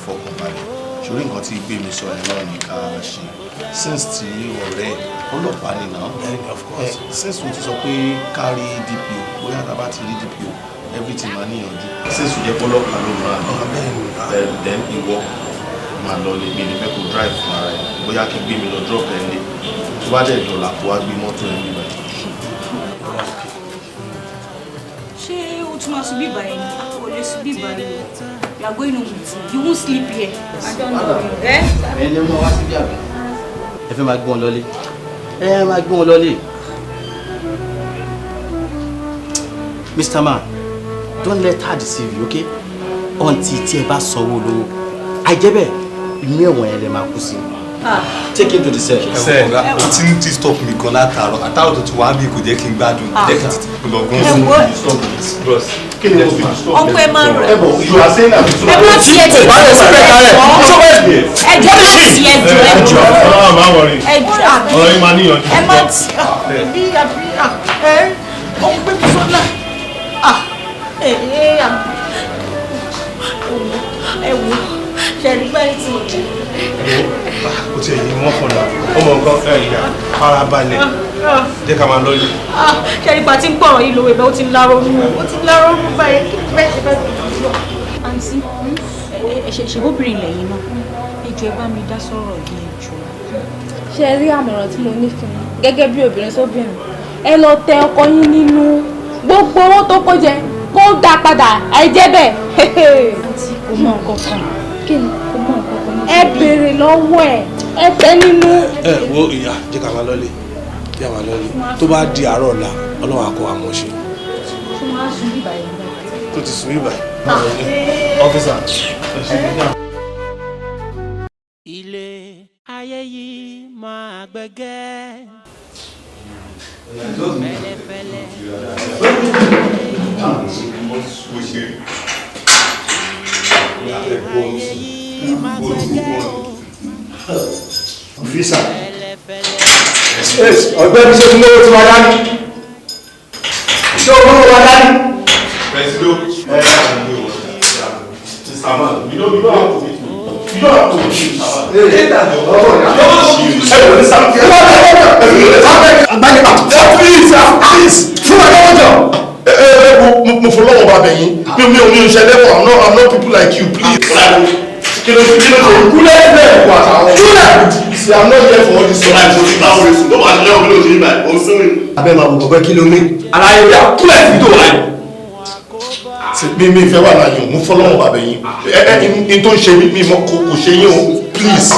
[SPEAKER 1] ṣorí nǹkan tí gbé mi sọ ẹ̀ náà ní ká ṣe since tí ọ̀rẹ́ ọlọ́pàá ni náà since o ti sọ pé kárí DPO bóyá tá a bá ti rí DPO everything máa níyànjú since o jẹ́ ọlọ́pàá ló máa then ìwọ máa lọ lè mi ní fẹ́ kó drive fún ara ẹ̀ bóyá kí gbé mi lọ drop ẹ̀ lé tó bá dẹ̀ dọ̀là kó wá gbé mọ́tò ẹ̀ nígbà yìí.
[SPEAKER 14] ṣé o tún máa sùn bíbá yẹn o lè sùn bíbá yẹn you are going home with me you won't sleep here I don't know you.
[SPEAKER 11] ẹni ọmọ wa síbí àgbẹ̀ ẹ fẹ́ máa gbé wọn lọlé máa gbé wọn lọlé. Mr. Man, don't let her deceive you, okay? Until tí ẹ bá sanwó lówó àìjẹ́bẹ̀ inú ẹ̀wọ̀n yẹn lè máa kú sí. Take him to the cell.
[SPEAKER 19] Sir, o ti ń disturb mi gan látàárọ̀ tó ti wá bí kò jẹ́ kí n gbádùn jẹ́ kí n tètè lọ gan. Bros, kí ni ẹ̀sùn máa stop?
[SPEAKER 14] ọkọ ẹ máa rẹ.
[SPEAKER 19] You are saying that.
[SPEAKER 14] ẹ má ti ẹ jù ẹjọ
[SPEAKER 13] máa wọrí ọ̀rọ̀ yìí máa níyànjú.
[SPEAKER 16] ẹ má ti ọ̀hún pé mi sọ́nà ẹ wò Ṣẹ̀rí pẹ́ẹ́lí tí mo jẹ.
[SPEAKER 13] Ó ti ẹ̀yìn wọ́n fọ̀nà. Ọmọ nǹkan ìyá farabalẹ̀. Jẹ́ ká máa lọ ilé.
[SPEAKER 16] Ṣẹ̀rí pa tí ń pọ̀rọ̀ yìí lówó ibẹ̀ ó ti ń láró nù. Ó ti ń láró nù báyìí kí bẹ́ẹ̀ ṣe fẹ́ lọ.
[SPEAKER 14] Àǹtí, ṣèbóbìnrin lẹ́yìn náà. Ẹ bá mi dá sọ̀rọ̀ yìí ẹjọ́.
[SPEAKER 10] Ṣé rí àmọ̀ràn tí mo ní fún yín gẹ́gẹ́ bí obìnrin sóbìnrin? Ẹ lọ tẹ ọkọ yín nínú gbogbo owó tó kó jẹ kó dá padà àìjẹ́ bẹ́ẹ̀.
[SPEAKER 14] Àǹtí kò mọ nǹkan kan.
[SPEAKER 10] Kí ni kò mọ nǹkan kan? Ẹ béèrè lọ́wọ́ ẹ tẹ nínú.
[SPEAKER 13] Ẹ wo ìyá jẹ́ ká máa lọ́lé. Jẹ́ máa lọ́lé. Tó bá di àárọ̀ ọ̀la, Ọlọ́run á kọ́ àmọ́ ṣe.
[SPEAKER 14] Fún wa sùn bíbá yìí.
[SPEAKER 13] Tó ti sùn bíbá yìí. Ọ́fíìsà, ẹ ṣe bí náà.
[SPEAKER 8] Ilé ayé yìí máa gbẹ̀gẹ́. Fẹ́lẹ́fẹ́lẹ́. Ayé yìí máa gbẹ̀gẹ́ o.
[SPEAKER 5] Ọ̀fíìsà. Ọ̀gbẹ́ni ṣe tún lówó tí wọ́n dání. Ṣé o lówó wa dání?
[SPEAKER 19] Presido. Mr. Man, you don't have to meet me. You don't have to meet me.
[SPEAKER 1] Mo fọlọ́wọ́ bá bẹ̀yìn mi ò ní oṣù ẹlẹ́wọ̀n I'm not people like you please. Kí ló ṣe kúlẹ̀ ẹgbẹ́ wà kúlẹ̀. See I'm not here for all this life mo ti bá wọn sùn ló máa lẹ́wọ̀n mi ló ṣe ní báyìí òun sún mi.
[SPEAKER 5] Abẹ́ máa wò bọ̀bẹ́ kí ló ní. Aláyé yà kúlẹ̀ sí tó wáyé.
[SPEAKER 1] Mi fẹ́ wà láyé o mo fọlọ́wọ́ bá bẹ̀yìn n tó ń ṣe mí kò ṣe yín o please.
[SPEAKER 5] Ẹ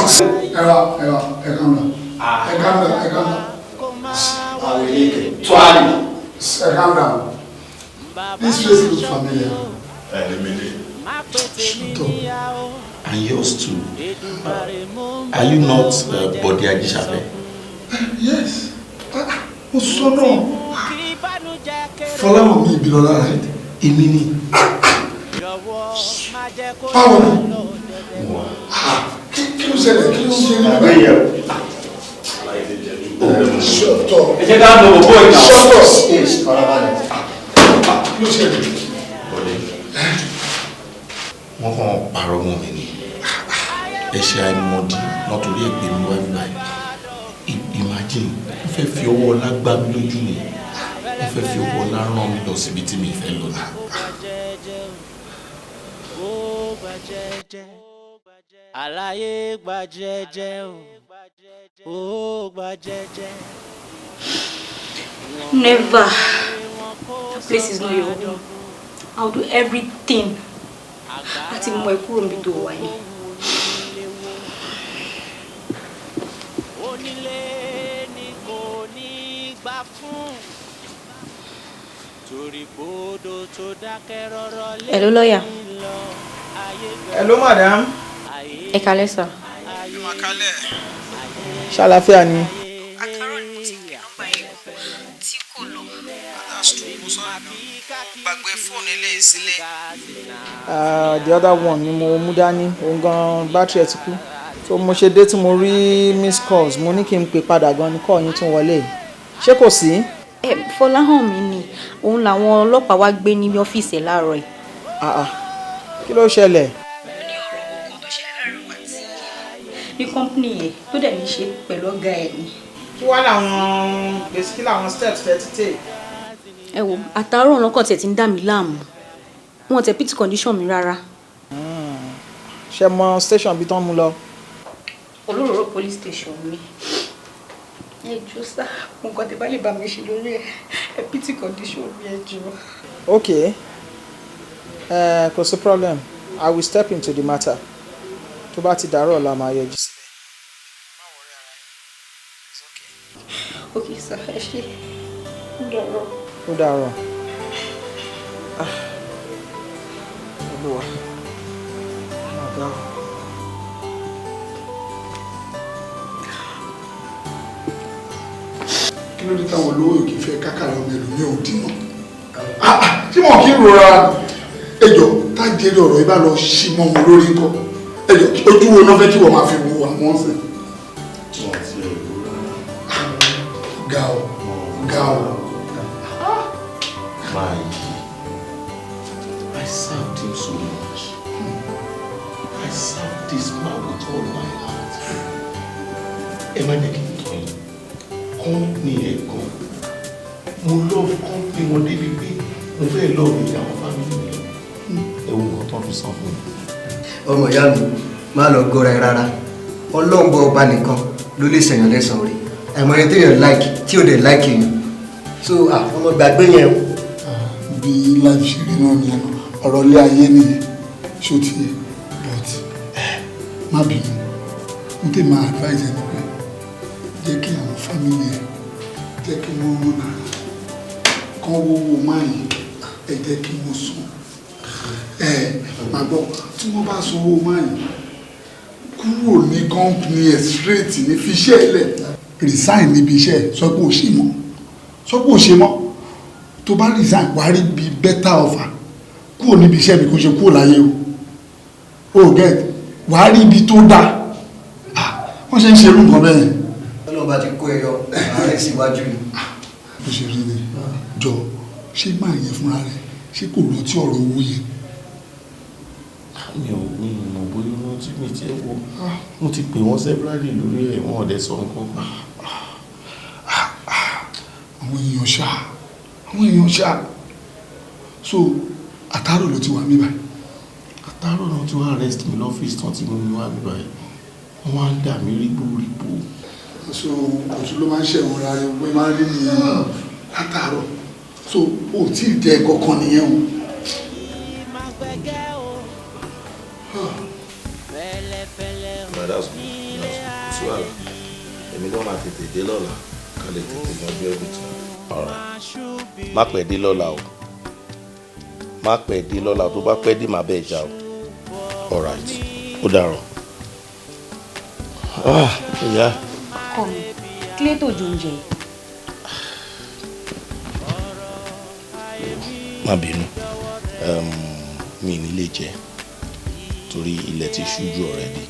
[SPEAKER 5] kàn mọ̀. Àwọn èyí tó a lè. Ẹ kàn mọ̀. This face looks familiar.
[SPEAKER 1] Shut up. And yours too. Are you not Bode Ajisafe?
[SPEAKER 5] Yes. Mo sọ náà. Fọláwọ̀ mi Ìbílọ́lá right?
[SPEAKER 1] Èmi ni.
[SPEAKER 5] Báwo ni? Kí ló ṣẹlẹ̀? Kí ló ń ṣe nígbà? Shut up.
[SPEAKER 18] Ẹ jẹ́ ká lọ bọ̀ bọ́ ìta.
[SPEAKER 5] Shut up. Farabalẹ̀. Kí ló ṣẹlẹ̀?
[SPEAKER 1] Wọ́n kàn parọ́ mọ́ mi ni. Ẹ̀ṣẹ̀ àìmọ̀dí lọ́tọ̀rí ẹ̀gbẹ́ mi wá nígbà yìí. Imagine, wọ́n fẹ́ fi ọwọ́ ọlá gbá mi lójú ni. Wọ́n fẹ́ fi ọwọ́ ọlá rán mi lọ síbi tí mi fẹ́ lọ.
[SPEAKER 8] Àlàyé gba jẹ́jẹ́ o, ó gba jẹ́jẹ́.
[SPEAKER 14] Never. That place is not your home. I'll do everything. Láti mú ẹ kúrò níbi tó wà yẹn.
[SPEAKER 8] Onílé ni kò ní gbà fún. Torí bòdò tó dákẹ́ rọ́rọ́ lé.
[SPEAKER 10] Hello, lawyer.
[SPEAKER 4] Hello, madam.
[SPEAKER 10] Ẹ kálẹ́ sir.
[SPEAKER 4] Má kálẹ̀. Ṣàlàáfíà ni.
[SPEAKER 14] Àtàrọ̀ ni mo ti pè nọ́mbà yẹn tí kò lọ.
[SPEAKER 4] That's true. Mo sọ gbàgbé fóònù ilé ìsílẹ̀. The other one ni mo mú dání òun gan bátìrì ẹ̀ ti kú. So mo ṣe dé tí mo rí miss calls mo ní kí n pè padà gan ni call yín tún wọlé. Ṣé kò sí?
[SPEAKER 14] Fọláhàn mi ni òun làwọn ọlọ́pàá wá gbé ní ọ́fíìsì ẹ̀ láàárọ̀ yìí.
[SPEAKER 4] Kí ló ṣẹlẹ̀?
[SPEAKER 14] Ní kọ́ńpìnì yẹn tó dẹ̀ ní ṣe pẹ̀lú ọ̀gá ẹ̀ ni.
[SPEAKER 4] Kí wá làwọn gbèsè kí làwọn steps tẹ́ ti take?
[SPEAKER 14] Ẹ wo àtàárọ̀ ọlọ́kàn tiẹ̀ ti ń dà mí láàmú wọn tẹ pity condition mi rárá.
[SPEAKER 4] Ṣé mọ station bí tán mú lọ?
[SPEAKER 14] Olóró police station mi. Ẹ jọ̀ọ́ sá nǹkan tẹ bá lè bá mi ṣe lórí ẹ pity condition mi ẹ jọ̀ọ́.
[SPEAKER 4] Okay. Kò sí problem. I will step into the matter. Tó bá ti dàárọ̀ ọ̀la máa yọjú síbẹ̀.
[SPEAKER 14] Okay sir, ẹ ṣé. Ó dàárọ̀.
[SPEAKER 4] Ó dàárọ̀. Olúwa. Ọ̀gá.
[SPEAKER 5] Kí ló dé táwọn olówó yìí kì í fẹ́ kákàrà ọmọ ẹlòmíì ò dín mọ́? Tí mo kí ń rọra ẹjọ́ tá a jẹ́rìí ọ̀rọ̀ yìí bá lọ ṣí mọ́ wọn lórí nǹkan. Ẹjọ́ ojú wo náà fẹ́ kí wọ́n máa fi wo àwọn ọ̀sẹ̀? Ga o, ga o.
[SPEAKER 1] I served him so much. I served this man with all my heart. Ẹ má jẹ́ kí n tọ́ yín. Company ẹ̀ gan. Mo love company wọn débi pé mo fẹ́ love ìyàwó family mi lọ. Ẹ wo nǹkan tó fi san fún mi.
[SPEAKER 20] Ọmọ ìyá mi má lọ gọ́ra ẹ rárá. Ọlọ́ngbọ ọba nìkan ló lè ṣèyàn lẹ́sàn-án rí. Àìmọ̀ ẹni téèyàn like tí ò dẹ̀ like yẹn. So ọmọ gbàgbé yẹn o.
[SPEAKER 21] Bí life ṣe rí náà nìyẹn ọ̀rọ̀ ilé ayé nìyẹn ṣó ti yẹ but má bínú n tẹ́ máa advise ẹni pé jẹ́ kí àwọn family ẹ̀ jẹ́ kí wọ́n rún náà kán wọ́wọ́ máa yìí ẹ jẹ́ kí wọ́n sùn máa gbọ́ tí wọ́n bá san owó máa yìí kúrò ní company ẹ̀ straight ní fi iṣẹ́ ẹ̀ lẹ̀ resign níbi iṣẹ́ sọ pé ò ṣe mọ́ sọ pé ò ṣe mọ́ tó bá resign wàá rí bí better offer kúrò níbi iṣẹ́ mi kò ṣe kúrò láyé o get wàá rí ibi tó dáa wọ́n ṣe ń ṣe irú nǹkan bẹ́ẹ̀.
[SPEAKER 20] ọlọ́ba ti kó ẹyọ ààrẹ síwájú ni.
[SPEAKER 21] bó ṣe rí ni jọ ṣé máa yẹ fúnra rẹ ṣé kò rántí ọ̀rọ̀ owó yẹn.
[SPEAKER 1] mi ò mọ̀ bóyá rántí mi tiẹ̀ wo mo ti pè wọ́n severally lórí ẹ̀ wọ́n ọ̀dẹ̀ sọ nǹkan kan.
[SPEAKER 21] àwọn èèyàn ṣá so àtàrò ló ti wà mí báyìí.
[SPEAKER 1] àtàrò náà tí wọ́n arrest mi lọ́fíìsì tán tí mo ní wá mí báyìí wọ́n á dà mí rígbórígbó.
[SPEAKER 21] so òtún ló máa ń ṣẹ̀wọ̀n ra rẹ̀ pé máa ń rí nìyẹn látàárọ̀ so ò tí ì jẹ́ kankan nìyẹn o.
[SPEAKER 1] èmi gan máa tètè dé lọ́la ká lè tètè yanjú ẹbí tí. má pẹ́ dé lọ́la o má pẹ́ dé lọ́la tó bá pẹ́ dé má bẹ́ẹ̀ já o all right ó dàrọ̀. ìyá.
[SPEAKER 14] ọkọ mi kílé tó jò ń jẹ.
[SPEAKER 1] má bínú mi ní lè jẹ torí ilẹ̀ ti ṣújú already.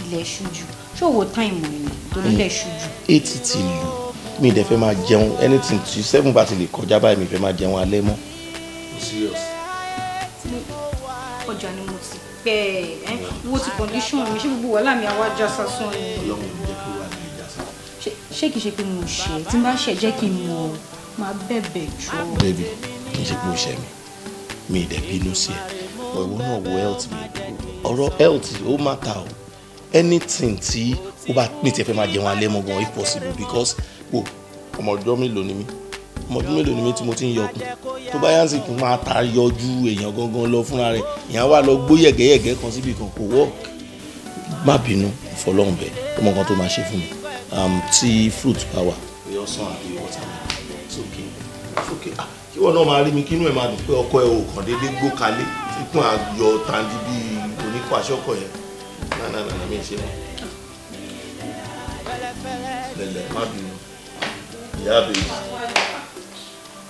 [SPEAKER 14] ilẹ̀ ṣújú ṣòwò táìmù ni torí ilẹ̀ ṣújú.
[SPEAKER 1] 8 ti lù mi dẹ̀ fẹ́ máa jẹun anything tí 7 bá ti lè kọjá báyìí mi fẹ́ máa jẹun alẹ́ mọ́. serious.
[SPEAKER 14] ọjà ni mo ti pẹ́ ẹ́ wo ti condition mi ṣé gbogbo wàhálà mi àwa já sásán ni.
[SPEAKER 1] ọlọ́run ló jẹ́ kí wàá lè já sásán.
[SPEAKER 14] ṣé kìí ṣe pé mo ṣe tí n bá ṣe jẹ́ kí n mọ̀ máa bẹ̀bẹ̀ jù.
[SPEAKER 1] baby kì í ṣe pé o ṣe mi dẹ̀ bínú sí ẹ but ìwọ náà wo health mi ọ̀rọ̀ health ó matter o anything tí ó bá pín tí ẹ fẹ́ máa jẹun alẹ́ mọ́ gan if possible because wo ọmọ ọjọ́ mélòó ni mí tí mo ti ń yọkùn tó bá yá sí kí n máa ta yọjú èèyàn gangan lọ fúnra rẹ̀ èèyàn wà lọ gbó yẹ̀gẹ́yẹ̀gẹ́ kan síbi kan kò wọ́ má bínú ìfọlọ́hún bẹ́ẹ̀ ọmọ kan tó máa ṣe fún mi tí fruit bá wà ọsàn àbí watermelon sókè kí wọn náà máa rí mi kínú ẹ máa dùn pé ọkọ ẹ ò kàn déédéé gbó kalẹ̀ kíkún àyọ tàǹdí bíi oníkó aṣọ́kọ̀ yẹn náà mi ṣe wọn. lẹ́lẹ̀ má bínú ìyá bèbí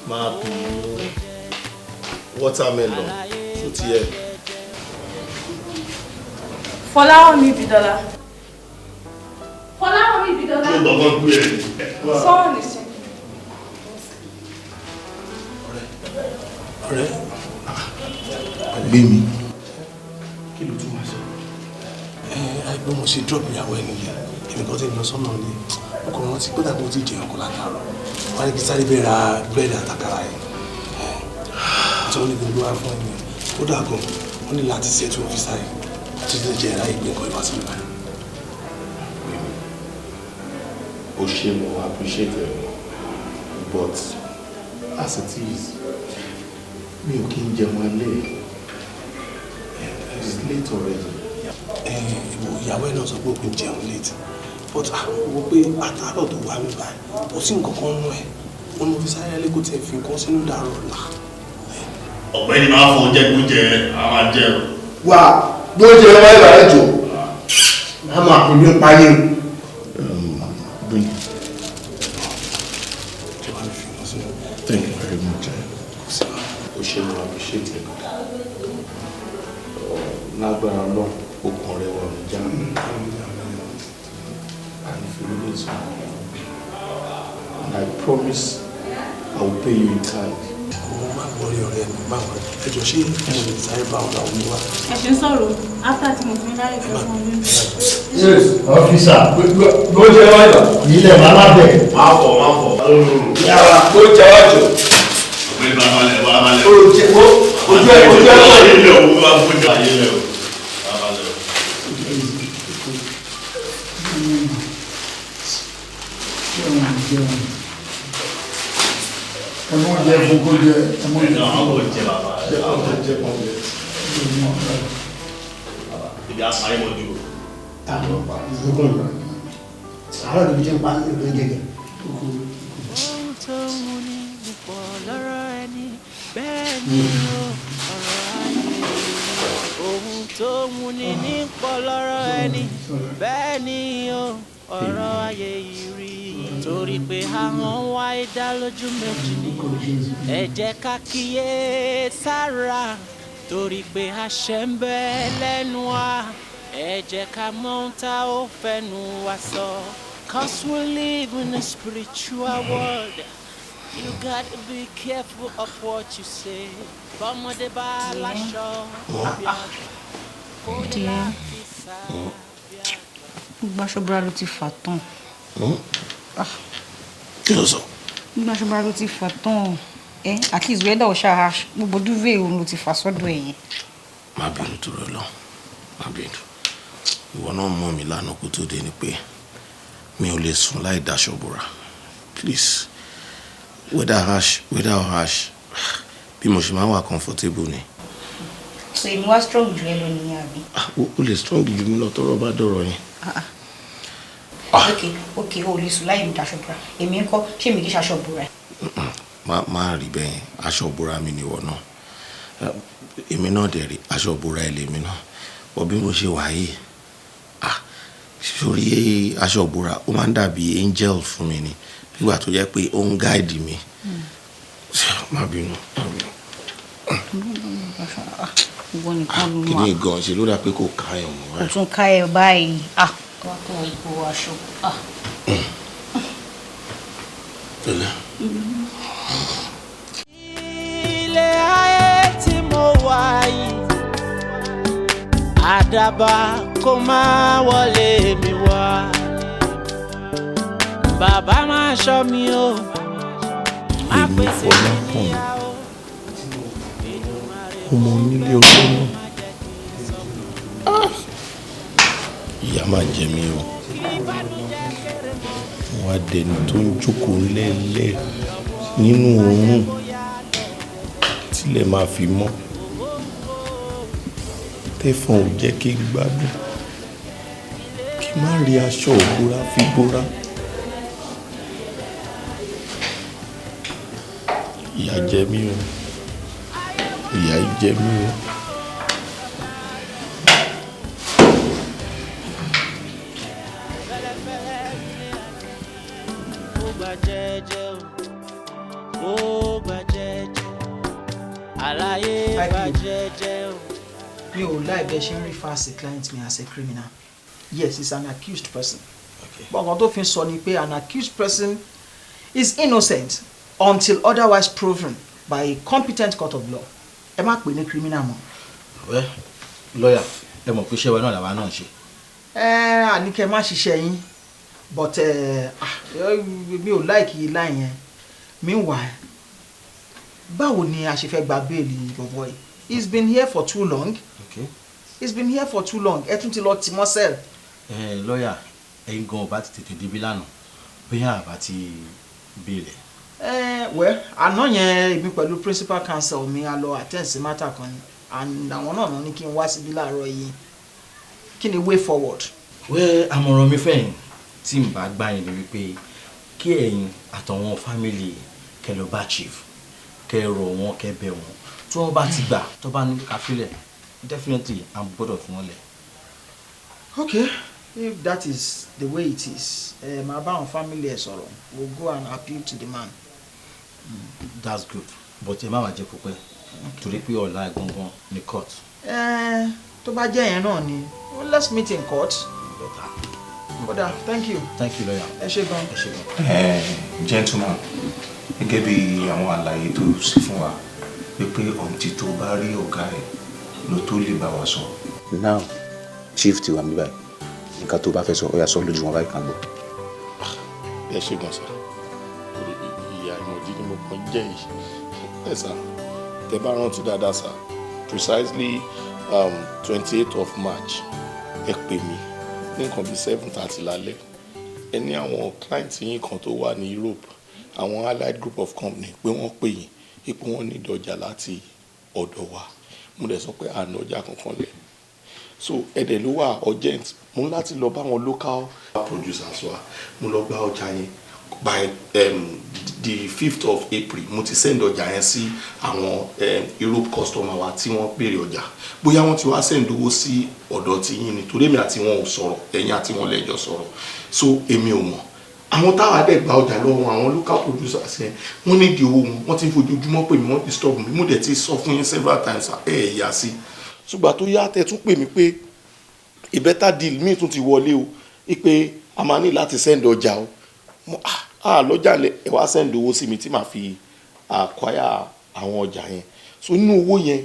[SPEAKER 1] má bínú watermelon tó ti yẹ.
[SPEAKER 10] Fọláwọ́ mi bí dọ́là. Fọláwọ́ mi bí dọ́là.
[SPEAKER 1] tó gbọ́ngàn gbé ẹ̀.
[SPEAKER 10] Sọ́ọ̀ ní sí.
[SPEAKER 1] ọ̀rẹ́ gbé mi kí ló tún máa ṣe.
[SPEAKER 22] àìgbọ́n mo ṣe drop ìyàwó ẹni yẹn èmi kan tí ń lọ sọ́nà ni ọkọ̀ wọn ti pé tàbí ó ti jẹun ọkọ̀ látàárọ̀ wọn ní kí sáré bẹ́ẹ̀ ra búrẹ́dì àtàkàrà yẹn tí wọ́n ní gbogbo wa fún ẹni ó dàgbọ́ wọ́n ní láti ṣètò ọ́fíìsà yìí tí ó jẹ́ ẹ̀rá ìgbẹ́ nǹkan ìwà sílẹ̀ báyìí.
[SPEAKER 1] o ṣe mo appreciate it but as it is mi ò kí ń jẹun alẹ́ it's late already.
[SPEAKER 22] ìyàwó ẹ̀ náà sọ pé ó kì í jẹun late but wo pé àtàrọ̀ tó wà mí báyìí kò sí nǹkan kan nú ẹ̀ wọn ní ọ́fíìsà ayẹyẹ kò tẹ̀ fi nǹkan sínú dàrọ̀ ọ̀la.
[SPEAKER 1] ọ̀gbẹ́ni máa fọ jẹkújẹ a máa jẹ o.
[SPEAKER 20] wà bó jẹ wáyé bàrẹ jò a máa kò ní parí o.
[SPEAKER 1] Thank you very much. O ṣe mo appreciate it. Lágbára lọ okùn rẹ wà ní jáàmù. And if you really so, and I promise I will pay you in kind.
[SPEAKER 22] má wọrí ọ̀rẹ́ mi má wọrí ẹjọ́ ṣé mo lè sáré bá wọn láwọn wá.
[SPEAKER 10] ẹ ṣe ń sọ̀rọ̀ after tí mo fi láyè fẹ́ fún ọdún.
[SPEAKER 2] yes ọfíìsà ló jẹ wájà ilẹ̀ màmá bẹ̀. máa fọ̀ yàrá ló jẹ wájà. ọ̀gbẹ́ni bàbá lẹ̀ wà á lẹ̀. ojú ẹ̀ ayé lẹ̀ o wà fún mi ayé lẹ̀ o.
[SPEAKER 21] ẹmọ jẹ gbogbo jẹ ẹmọ jẹ
[SPEAKER 2] bàbá jẹ kọ̀ọ̀bẹ. ibi àṣàyè mọ̀ dúró.
[SPEAKER 20] àárọ̀ níbi tí ń pa ní ìlú jẹjẹ.
[SPEAKER 8] ohun tó ń mú ní púpọ̀ lọ́rọ̀ ẹni bẹ́ẹ̀ ni ọ̀rọ̀ ayé ohun tó ń mú ní púpọ̀ lọ́rọ̀ ẹni bẹ́ẹ̀ ni ọ̀rọ̀ ayé yìí rí torí pé àwọn wá ìdá lójú méjì ni ẹ jẹ́ ká kíyè sára torí pé àṣẹ ń bẹ lẹ́nu wa ẹ jẹ́ ká mọ̀ ohun tá ó fẹ́nu wa sọ. 'Cause we live in a spiritual world. You gotta be careful of what you say. Bọ́mọdé bá láṣọ bí àgbà kó ní láti sá.
[SPEAKER 14] Gbogbo aṣọ́bùrà ló ti fà tán.
[SPEAKER 22] Kí ló sọ?
[SPEAKER 14] Gbogbo aṣọ́bùrà ló ti fà tán. At least wẹ́dà ọ̀ṣà gbogbo dúvé òun ló ti fà sọ́dọ̀ ẹ̀yìn.
[SPEAKER 22] Má bínú tó rẹ lọ, má bínú. Ìwọ náà mọ̀ mí lánàá kó tó dé ni pé mi ò lè sùn láì daṣọ bora. Please, whether harsh bí mo ṣe máa wà comfortable ni.
[SPEAKER 14] So èmi wá strong jù ẹ lọ nìyẹn àbí?
[SPEAKER 22] O lè strong jù mí lọ tọ́rọ̀ bá dọ̀rọ̀ yẹn.
[SPEAKER 14] Okay, o lè sùn láì daṣọ bora. Èmi ń kọ́ ṣé mi kì í ṣaṣọ bora?
[SPEAKER 22] Má rí bẹ́ẹ̀ yẹn, aṣọ bora mi ni ìwọ náà. Èmi náà dẹ̀ rí aṣọ bora ẹ̀ lèmi náà. Bọ́ bí mo ṣe wà yìí, sórí aṣọ bora ó máa ń dàbí angel fún mi ni nígbà tó jẹ́ pé ó ń guide mi. Má bínú.
[SPEAKER 14] Ìwọ nìkan ló
[SPEAKER 22] kí ni gan ṣe ló dà pé kò ká ẹ̀ mọ́
[SPEAKER 14] kò tún ká ẹ báyìí. Wá kó ipò aṣọ.
[SPEAKER 22] Tẹ́lẹ̀.
[SPEAKER 8] Ilé ayé tí mo wà yìí àdàbà kó má wọlé mi wá bàbá máa ṣọ́ mi o má pèsè mi níyàwó.
[SPEAKER 22] Ọmọ onílé olóyún ìyá máa jẹ mí o wọ́n á dẹni tó ń jókòó lẹ́ẹ̀lẹ́ nínú oorun tílẹ̀ máa fi mọ́ tẹ́fọ̀n ò jẹ́ kí n gbádùn kí n má rí aṣọ òbúra fi bóra. Ìyà jẹ mí o ìyà jẹ mí o.
[SPEAKER 4] Mi ò láì bẹ́ẹ̀ ṣe ń refer sí client mi as a criminal. Yes, he's an accused person. But nǹkan tó fi sọ ni pé an accused person is innocent until otherwise proven by a competent court of law. Ẹ má pè ní criminal mọ́.
[SPEAKER 18] Well, lawyer, ẹ mọ̀ pé iṣẹ́ wa náà làwa náà ń ṣe.
[SPEAKER 4] Àníkẹ́ má ṣiṣẹ́ yín but mi ò like yìí láì yẹn. Meanwhile, báwo ni a ṣe fẹ́ gba béèlì bọ̀bọ̀ yìí? He's been here for too long.
[SPEAKER 18] Okay.
[SPEAKER 4] He's been here for too long. Ẹ tún ti lọ tì mọ́ cell.
[SPEAKER 18] Lawyer, ẹ̀yin gan ọba ti tètè débi lánàá bóyá àbá ti béèlè.
[SPEAKER 4] Well, àná yẹn èmi pẹ̀lú principal counsel mi a lọ attend sí matter kan ni and àwọn náà ní kí n wá síbí láàárọ̀ yìí. Kí ni way forward?
[SPEAKER 18] Well, àmọ̀ràn mi fẹ́yìn tí n bá gbá yín ni wípé kí ẹ̀yin àtàwọn family kẹ́ lọ bá chief kẹ́ rọ̀ wọ́n kẹ́ bẹ̀ wọ́n tí wọ́n bá ti gbà tó bá ní káfílẹ̀ definitely I'm gbọ́dọ̀ fún wọn lẹ̀.
[SPEAKER 4] Okay, if that is the way it is, màá bá àwọn family ẹ̀ sọ̀rọ̀. We'll go and appeal to the man.
[SPEAKER 18] That's good, but ẹ má wàá jẹ́ púpẹ́ torí pé ọ̀la gangan ní court.
[SPEAKER 4] Tó bá jẹ́ yẹn náà ni let's meet in court. Kódà, thank you.
[SPEAKER 18] Thank you, lawyer.
[SPEAKER 4] Ẹ ṣé gan.
[SPEAKER 22] Gentleman,
[SPEAKER 19] gẹ́gẹ́ bí àwọn àlàyé tó ṣe fún wa pé ọ̀ǹtí tó bá rí ọ̀gá ẹ̀ ló tó lè bá wa sọ.
[SPEAKER 17] now chief ti wà mí báyìí nǹkan tó bá fẹ́ sọ ó yá sọ lójú wọn báyìí kan gbọ́.
[SPEAKER 22] ẹ ṣe gan sa ìyá ìmọ̀dí ni mo kàn jẹ́ yìí ẹ sá tẹ bá rántí dáadáa sá precisely 28th of March ẹ pè mí ní nǹkan bíi 7:30 lálẹ́ ẹ ní àwọn client yín kan tó wà ní Europe àwọn allied group of company pé wọ́n pè yín ipò wọn ní ìdọ̀jà láti ọ̀dọ̀ wa mo dẹ̀ sọ pé àná ọjà kankan lẹ̀ so ẹ̀dẹ̀ ló wà urgent mo ń láti lọ bá àwọn local producers wa mo lọ gba ọjà yẹn by the 5th of April mo ti send ọjà yẹn sí àwọn Europe customer wa tí wọ́n béèrè ọjà bóyá wọ́n ti wá send owó sí ọ̀dọ̀ tí yín ni torí èmi àti wọn ò sọ̀rọ̀ ẹ̀yin àti wọn lẹ́jọ́ sọ̀rọ̀ so èmi ò mọ̀ àwọn táwa dẹ̀ gba ọjà lọ́wọ́ àwọn local producers yẹn wọ́n ní di owó wọn ti fojoojúmọ́ pè mí wọ́n disturb mi mo dẹ̀ ti sọ fún yín several times yà sí ṣùgbọ́n tó yá tẹ̀ tún pè mí pé a better deal míì tún ti wọlé o pé a máa ní láti send ọjà o lọ́jà ẹ wá send owó sí mi tí màá fi acquire àwọn ọjà yẹn so nínú owó yẹn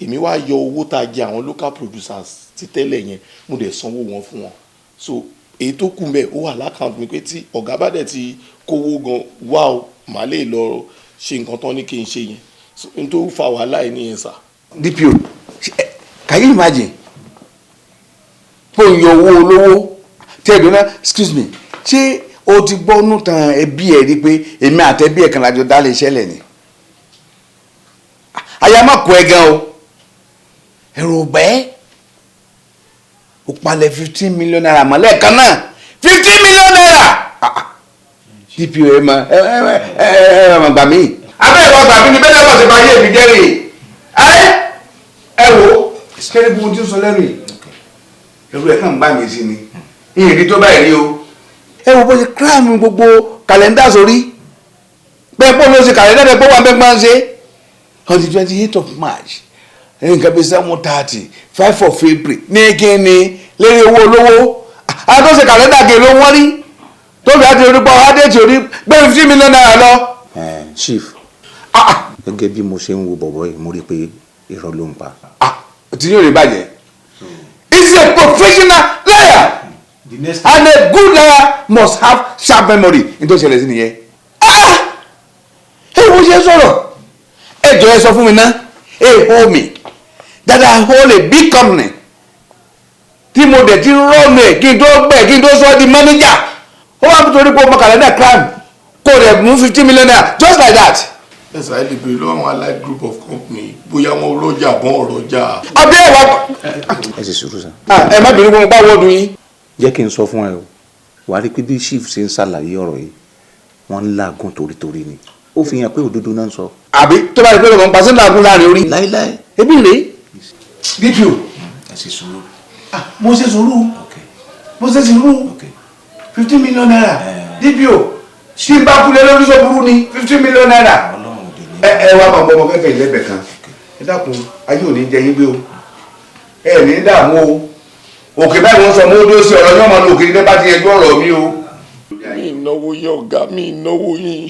[SPEAKER 22] èmi wá yọ owó tá a jẹ àwọn local producers ti tẹ́lẹ̀ yẹn mo dẹ̀ sanwó wọn fún wọn so èyí tó kù mbẹ ó wà lákàntì mi pé tí ọ̀gá bá dẹ̀ ti kówó gan wá o màá lè lọ ṣe nǹkan tán ní kí n ṣe yẹn so n tó fa wàhálà yìí nìyẹn sà.
[SPEAKER 3] DPO can you imagine kó n yọ owó olówó tí ẹ̀dùn náà excuse me ṣé o ti gbọ́ nù tán ẹbí ẹ̀ rí pé èmi àtẹ̀bí ẹ̀ kan lájọ dá lè ṣẹlẹ̀ ni àyà má kó ẹ gan o ẹ̀rù bẹ́ẹ̀ o palẹ̀ 15 million naira mọ́ lẹ́ẹ̀kan náà 15 million naira DPO ẹ ma gbà mí. abẹ́ ìwọ gbà mí ni bẹ́ẹ̀ lọ́wọ́ ti máa yé mi jẹ́rìí ẹ wo kẹ́rẹ́ bí mo ti sọ lẹ́nu yìí ẹ̀rù ẹ̀ kàn ń bá mi sí ni ìrìn tó báyìí rí o. ẹ wo bó ṣe kíráàmù gbogbo kàlẹ́ndà sórí bẹ́ẹ̀ pọ́ ló ṣe kàlẹ́ndà bẹ́ẹ̀ pọ́ wà bẹ́ẹ̀ máa ń ṣe on the 28th of March nǹkan bíi 7:30 5 of April ní kíni lérí owó olówó àwọn tó ṣe kàlẹ́ndà gé ló wọ́n rí tó fi àti orí pọ́ adé tí orí gbé 15 million naira lọ.
[SPEAKER 17] chief gẹ́gẹ́ bí mo ṣe ń wo bọ̀bọ̀ yìí mo rí i pé irọ́ ló ń pa.
[SPEAKER 3] tí yóò rí bàjẹ́ he is a professional liar and a good liar must have sharp memory nítorí ṣẹlẹ̀ sí nìyẹn. ẹ wo ṣe sọ̀rọ̀ ẹ jọ ẹ sọ fún mi ná hold me that I hold a big company tí mo dẹ̀ ti rọ́ọ̀nù ẹ̀ kí n tó gbẹ̀ kí n tó sọ ọ́ di manager ó wà nítorí pé ọmọ kàlẹ́ndà crime kò rẹ̀ mú 15 million naira just like that.
[SPEAKER 22] ẹ sáré lè béèrè lọ́wọ́ àwọn allied group of company bóyá wọn rọjà bọ́n ọ̀rọ̀jà.
[SPEAKER 3] abẹ́ ẹ̀ wá.
[SPEAKER 17] ẹ sì sùúrù sá.
[SPEAKER 3] ẹ má bínú pé mo bá wọ́ọ̀dù yín.
[SPEAKER 17] jẹ́ kí n sọ fún ẹ o wà á rí pé bí chief ṣe ń ṣàlàyé ọ̀rọ̀ yìí wọ́n ń làágùn torítorí ni ó fi hàn pé òdodo náà ń sọ. àbí tó bá rí pé ọmọ pàṣẹ làágùn láàrin orí. láíláí ebi rèé. DPO
[SPEAKER 19] ẹ ṣe sùúrù.
[SPEAKER 3] mo ṣe sùúrù 15 million naira DPO tí n bá kulẹ̀ lórí sọ burú ni 15 million naira. ẹ wá máa bọ ọmọ kẹfẹ ìlẹ́bẹ̀ kan ẹ dákun ayé ò ní jẹ yín gbé o ẹ ní dààmú o òkè báyìí wọ́n sọ mọ́ odó sí ọ̀rọ̀ yóò máa lo òkè ní bá ti ẹjọ́ ọ̀rọ̀ mi o.
[SPEAKER 22] mi ìnáwó yín ọ̀gá mi ìnáwó yín.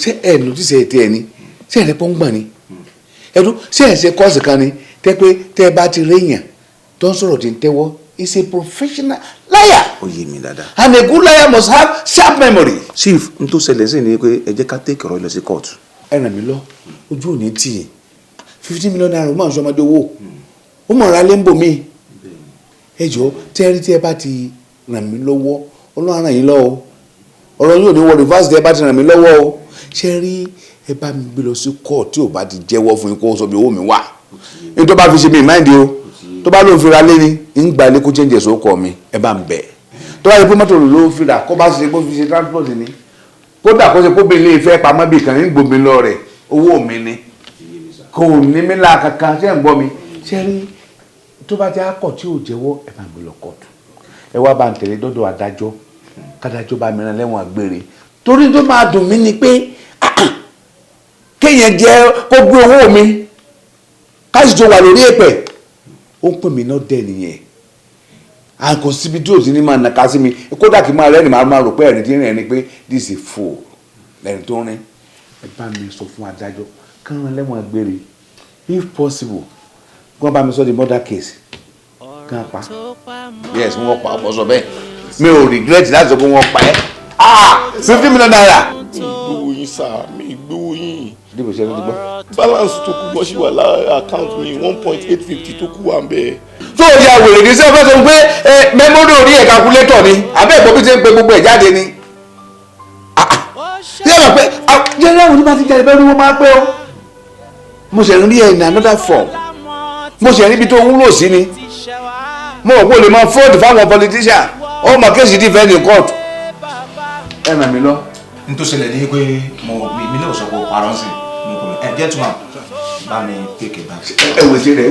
[SPEAKER 3] ṣé ẹ nùtísẹ̀ ètè ẹ ni ṣé ẹ rẹ pọ́n gbọ̀n ni ẹdún ṣé ẹ ṣe kọ́ọ̀sì kan ni tẹ́ pé tẹ́ ẹ bá ti réyàn tó ń sọ̀rọ̀ tí ń tẹ́wọ́ is a professional liar.
[SPEAKER 17] ó yé mi dáadáa.
[SPEAKER 3] and a good liar must have sharp memory.
[SPEAKER 17] chief n tó ṣẹlẹ̀ sí ni pé ẹ jẹ́ ká tẹ́kì ọ̀rọ̀ lọ sí kóòtù.
[SPEAKER 3] ẹ ràn mí lọ ojú ò ní tì í 15 million naira ó máa ń sọ ọmọdé owó ó mọ̀ ra lẹ́ńbò mi ẹ jọ tẹ́rí tí ẹ bá ti ràn mí lọ́wọ́ ọlọ́run ràn yín lọ́wọ́ ọ̀rọ̀ yóò ní wọ reverse tí ẹ bá ti ràn mí lọ́wọ́ o ṣe rí ẹ bá mi gbé lọ sí court tí ò bá ti jẹ́wọ́ fún yín kó sọ bí owó mi wà ní tó bá fi ṣe mi mind o tó bá lóun fi ra lé ní ń gba ilé kó change ẹ̀sọ́ kọ mi ẹ bá ń bẹ̀ tó bá yẹ pé mọ́tò ló fi rà kó bá ṣe kó fi ṣe transport ni kódà kó ṣe kó bí ilé ìfẹ́ pamọ́ bì kan ń gbòmí lọ rẹ̀ owó mi ni kò ní mí la kankan ṣé ń gbọ́ mi ṣe rí tó bá jẹ́ akọ̀ tí ò jẹ́wọ́ ẹ bá mi lọ kóòtù ẹ wá bá ń tẹ̀lé dọ́dọ̀ adájọ́ kádájọ́ bá mi rán lẹ́wọ̀n àgbèrè torí tó máa dùn mí ni pé kéèyàn jẹ́ kó gbé owó mi káṣí tó wà lórí èpè ó ń pè mí náà dẹ̀ nìyẹn à kò síbi tí ò sí ní máa nàka sí mi kódà kí n máa rẹ́rìn máa rò pé ẹ̀rín tí ń rìn ẹni pé this is fool lẹ́yìn tó ń rìn ẹ bá mi sọ fún adájọ́ kán rán lẹ́wọ̀n gbére if possible kí wọ́n bá mi sọ di murder case kán pa yes wọ́n pa ọ̀pọ̀ sọ bẹ́ẹ̀ mi ò regret láti sọ pé wọ́n pa ẹ́ 50 million naira.
[SPEAKER 2] ìgbówó yín sáà mi ìgbówó yín.
[SPEAKER 3] dìbò ṣe ló ti gbọ́.
[SPEAKER 2] balance tó kù bọ́ sí wà lára account mi 1.850 tó kù wà ń bẹ́ẹ̀.
[SPEAKER 3] tó o yà wèrè ní sẹ́fẹ́ sọ pé mẹ́mórì orí ẹ̀ calculator ni àbẹ́ ìgbọ́ bí ṣe ń pe gbogbo ẹ̀ jáde ni. yẹ́n pé jẹ́rẹ́ àwọn onímọ̀ àti jáde bẹ́ẹ̀ ni wọ́n máa pẹ́ o. mo ṣe ń rí ẹ̀ in another form mo ṣe ń rí ibi tó wúlò sí ni mo rò pé o lè mọ fóòdù fáwọn politician ó mọ kéèsì defend in court ẹ ràn mí lọ.
[SPEAKER 9] n tó ṣẹlẹ̀ ní pé mi lè sọ pé o parọ́ sí ẹ gentleman bá mi take it back.
[SPEAKER 3] ẹ wò tí rẹ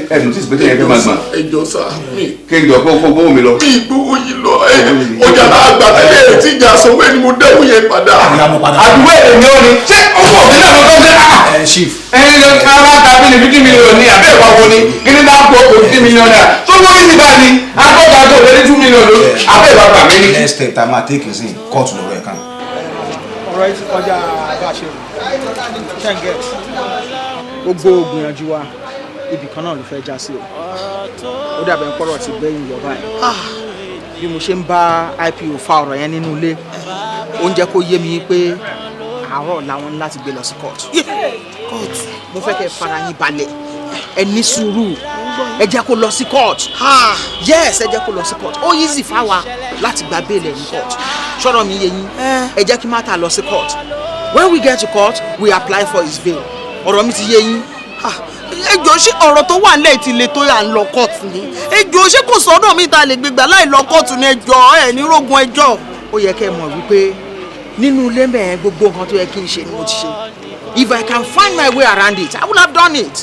[SPEAKER 3] ẹ notice pé tẹ̀yẹ fẹ́ máa gbọ̀n.
[SPEAKER 2] ẹjọ sá mi.
[SPEAKER 3] kí n jọ kó gbówó mi lọ.
[SPEAKER 2] mi ìgbówó yìí lọ ọjà náà gbà tẹ́lẹ̀ tí ìjà sanwó ẹni mo dẹ́wọ́ yẹn padà.
[SPEAKER 3] àdúgbò èmi ò ní ṣé ọkọ mi náà ló tó ṣe.
[SPEAKER 9] chief.
[SPEAKER 3] ẹni ló ká bá ta bí ní 50 million ní abẹ́ ìwà wo ni kí ni náà kó 50 million náà tó wọ́n yìí bá ní akọ́ta tó lé ní 2 million ló abẹ́ ìwà bà mí ní.
[SPEAKER 9] next step tá a máa take sí kóòtù lọ́rọ̀ ẹ̀ kan.
[SPEAKER 4] ọ̀rọ̀ yìí ti kọjá bá a ṣe rò ṣẹ́ǹgẹ̀t gbogbo gbìyànjú wa ibì kan náà ló fẹ́ já sí o ó dàbẹ̀ ń pọ̀rọ̀ ti gbẹ̀yìn yọ̀ báyìí bí mo ṣe ń bá IPO fa ọ̀rọ̀ yẹn nínú ilé ó ń jẹ́ kó yé mi pé àárọ̀ làwọn ní láti gbé lọ sí court mo fẹ́ kẹ́ fara yín balẹ̀ ẹ ní sùúrù ẹ jẹ́ kó lọ sí court yes ẹ jẹ́ kó lọ sí court ó easy fáwa láti gba bẹ́ẹ̀lì ní court ṣọ́rọ̀ mi yé yín ẹ jẹ́ kí mátà lọ sí court when we get to court we apply for his bail ọ̀rọ̀ mi ti yé yín.
[SPEAKER 16] ejò ṣé ọ̀rọ̀ tó wà nílẹ̀ ti le tó yà ń lọ kóòtù ni ejò ṣé kò sọ́dọ̀ mi ta lè gbégbá láì lọ kóòtù ni ẹjọ́ ẹ̀ ní rógun ẹjọ́.
[SPEAKER 4] ó yẹ kẹ́ ẹ mọ̀ wípé nínú ilé mẹ́ẹ̀ gbogbo nǹkan tó yẹ kí n ṣe ni mo ti ṣe if I can find my way around it I would have done it.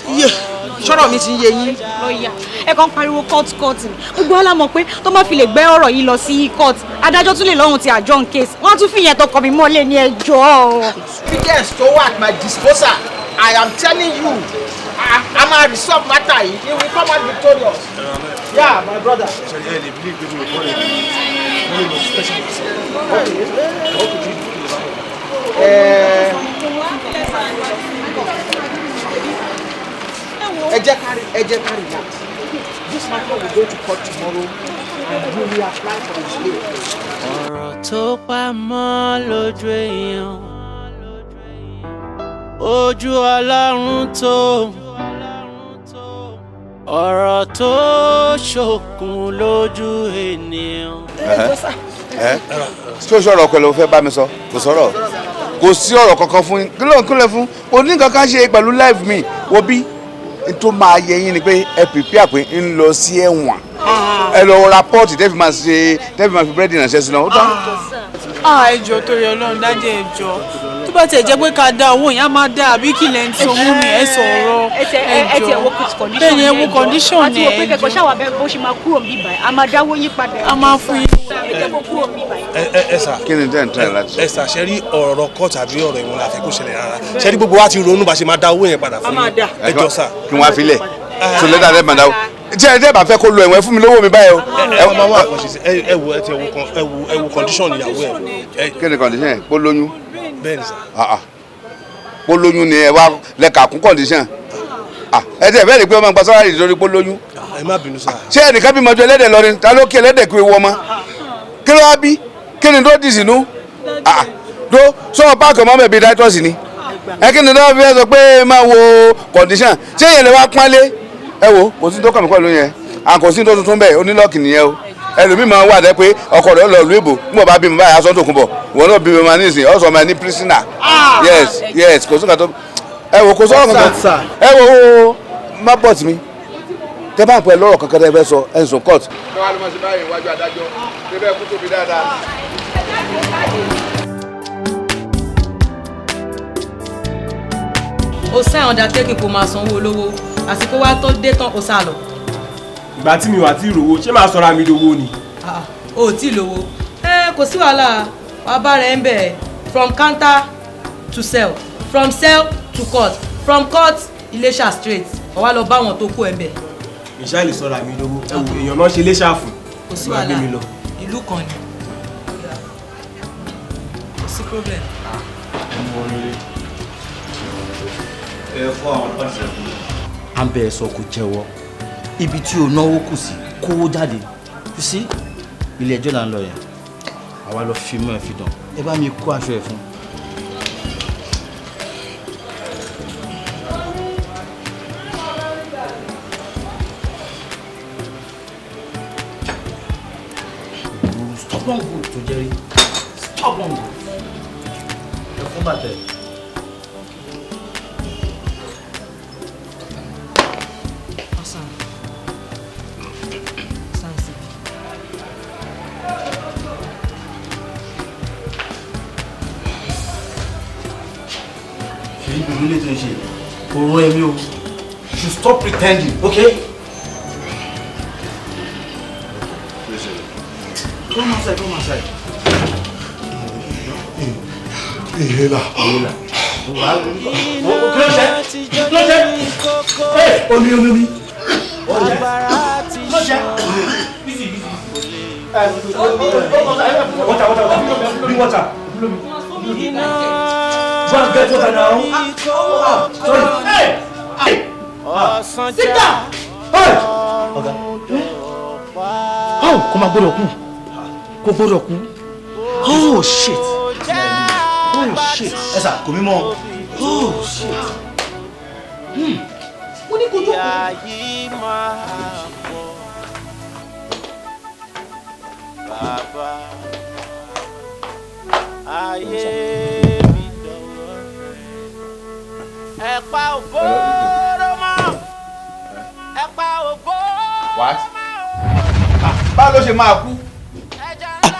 [SPEAKER 4] ṣọ́rọ̀ mi ti yé yín.
[SPEAKER 14] lọ́ọ̀yà ẹ kàn pariwo court ni gbogbo ọlá mọ̀ pé tó má fi lè gbé ọ̀rọ̀ yìí lọ sí court adájọ́ tún lè lọ́hùn ti adjourn case wọ́n tún fìyẹn tọkọ mi mọ́lẹ̀ ní ẹjọ́.
[SPEAKER 4] evidence tó wà at my disposal I am telling you I'm a resolve matter yìí he will come out victorious. Yeah, my brother. ẹ jẹ́ ká relax. This matter will go to court tomorrow and we will apply for his bail.
[SPEAKER 8] ọ̀rọ̀ tó pamọ́ lójú èèyàn ojú Ọlọ́run tó ọ̀rọ̀ tó ṣókùn lójú ènìyàn.
[SPEAKER 3] tí o sọ̀rọ̀ pẹ̀lú o fẹ́ bá mi sọ kò sọ̀rọ̀ kò sí ọ̀rọ̀ kankan fún yín kí ló ń kúnlẹ̀ fún o ní kankan ṣe pẹ̀lú live mi wo bí tó máa yẹ yín ni pé ẹ prepare pé ń lọ sí ẹ̀wọ̀n ẹ lọ ra pọ́ọ̀tì tẹ́fì máa fi búrẹ́dì ránṣẹ́ sí náà ó tán.
[SPEAKER 16] ẹjọ́ torí Ọlọ́run dájẹ́ ẹjọ́ tó bá tiẹ̀ jẹ́ pé ká dá owó yẹn á máa dá àbí kí lẹ́ ń tí owó mi ẹ̀ sọ̀rọ̀
[SPEAKER 14] ẹjọ́
[SPEAKER 16] bẹ́ẹ̀ ni ẹ wo condition
[SPEAKER 14] àti
[SPEAKER 16] ẹ̀
[SPEAKER 14] òpin kẹ̀kọ́ ṣàwà bẹ́ẹ̀ bó ṣe máa kúrò níbí báyìí a máa dáwó yín padà.
[SPEAKER 16] a máa fún yín.
[SPEAKER 14] ẹjẹ́ kó kúrò níbí báyìí.
[SPEAKER 13] ẹ sà
[SPEAKER 3] kí ni tẹ́ ń tẹ́ láti sọ.
[SPEAKER 13] ẹ sà ṣe rí ọ̀rọ̀ kọ́ọ̀tù àbí ọ̀rọ̀ ìwọ̀n la fẹ́ kó ṣẹlẹ̀ rárá ṣe rí gbogbo wa ti ronú bá ṣe máa dá owó yẹn padà fún yín ẹ jọ sà.
[SPEAKER 3] kí wọ́n á filẹ̀ so lẹ́tà tẹ́ máa dáwọ́ tí ẹ bá fẹ́ kó lo ẹ̀wọ̀n fún mi lówó mi báyìí o.
[SPEAKER 13] ẹ máa wá àkànṣe ẹ wo condition ìyàwó ẹ.
[SPEAKER 3] kí ni condition ẹ kó lóyún.
[SPEAKER 13] bẹ́ẹ̀ ni sà.
[SPEAKER 3] kó lóyún ni ẹ wá lẹ́ka kún condition ẹ tẹ bẹ́ẹ̀ ni pé ọmọ nǹkan sọ́ra yìí lórí kó lóyún.
[SPEAKER 13] ẹ má bínú sà.
[SPEAKER 3] ṣé ẹnìkan bí mọ́jú ẹlẹ́dẹ̀ lọ ni ta ló kí ẹlẹ́dẹ̀ kú ewu ọmọ kí ló wá bí kí ni tó dì sínú tó sọ páàkì ọmọ bẹ̀bí dáítọ́sì ni ẹ kí ni tó fi ẹ sọ pé máa wo condition ṣé ìyẹn lè wá pánlé ẹ wo kò sí tó kàn mí pẹ̀lú yẹn kò sí tó tuntun bẹ́ẹ̀ onílọ́ọ̀kì nìyẹn o ẹlòmíì máa wà dẹ́ pé ọkọ rẹ̀ lọ lu ìbò nígbà bá bímọ báyìí aṣọ tó kún bọ̀ wọn náà bímọ máa ní ìsìn ọ̀sán máa ní prisoner yes kò sí nǹkan tó ẹ wo kò sọ̀rọ̀ kankan ẹ wo má bọ̀ tì mí tẹ bá ń pẹ́ lọ́rọ̀ kankan tẹ́ fẹ́ sọ ẹ̀ ń sùn court. ẹ wá ló máa ṣe báyìí iwájú adájọ́ ṣé bẹ́ẹ̀ kú tóbi dáadáa.
[SPEAKER 12] ó sáyẹn undertaking kó máa sanwó olówó àsìkò wa tó dé tán ó sá lọ.
[SPEAKER 23] ìgbà tí mi wà tí ìrówó ṣé máa sọra mi lówó ni.
[SPEAKER 12] o ò tí ì lówó kò sí wàhálà wàá bá rẹ̀ ń bẹ̀ from counter to cell from cell to court from court Iléṣà straight wàá lọ bá wọn tó kó ẹ̀ bẹ̀.
[SPEAKER 23] ìṣá lè sọ̀rọ̀ àmì lówó èèyàn náà ṣe lé ṣáàfù
[SPEAKER 12] kò sí
[SPEAKER 23] máa gbé mi lọ.
[SPEAKER 12] ìlú kan ni kò sí problem.
[SPEAKER 18] à ń bẹ ẹ sọ kò jẹ́wọ́ ibi tí o náwó kù sí kówó jáde you see ilé ẹjọ́ là ń lọ yẹn àwa lọ fi mú ẹ fi dàn ẹ bá mi kó aṣọ ẹ fún. stubborn good tó jẹ́rí stubborn good ẹ fún bàtẹ́. Ilé tó ń ṣe òun ẹ̀mí o you stop pretending okay. Come outside, come outside.
[SPEAKER 21] Ìhélà.
[SPEAKER 18] Ìhélà. Omi. Water. Go and get water now. Sorry. Hey! Sit down! Hey! Okay. Oh, come on, gbọ́dọ̀ kú. Oh, shit. Esa, kò mí mọ́. Oh, shit. Mo ní kó jókòó.
[SPEAKER 8] Bàbá ayé mi dọ̀wọ́ rẹ̀. Ẹ̀pà ògbóró mọ́. Ẹ̀pà ògbóró.
[SPEAKER 3] What? Báwo ló ṣe máa kú?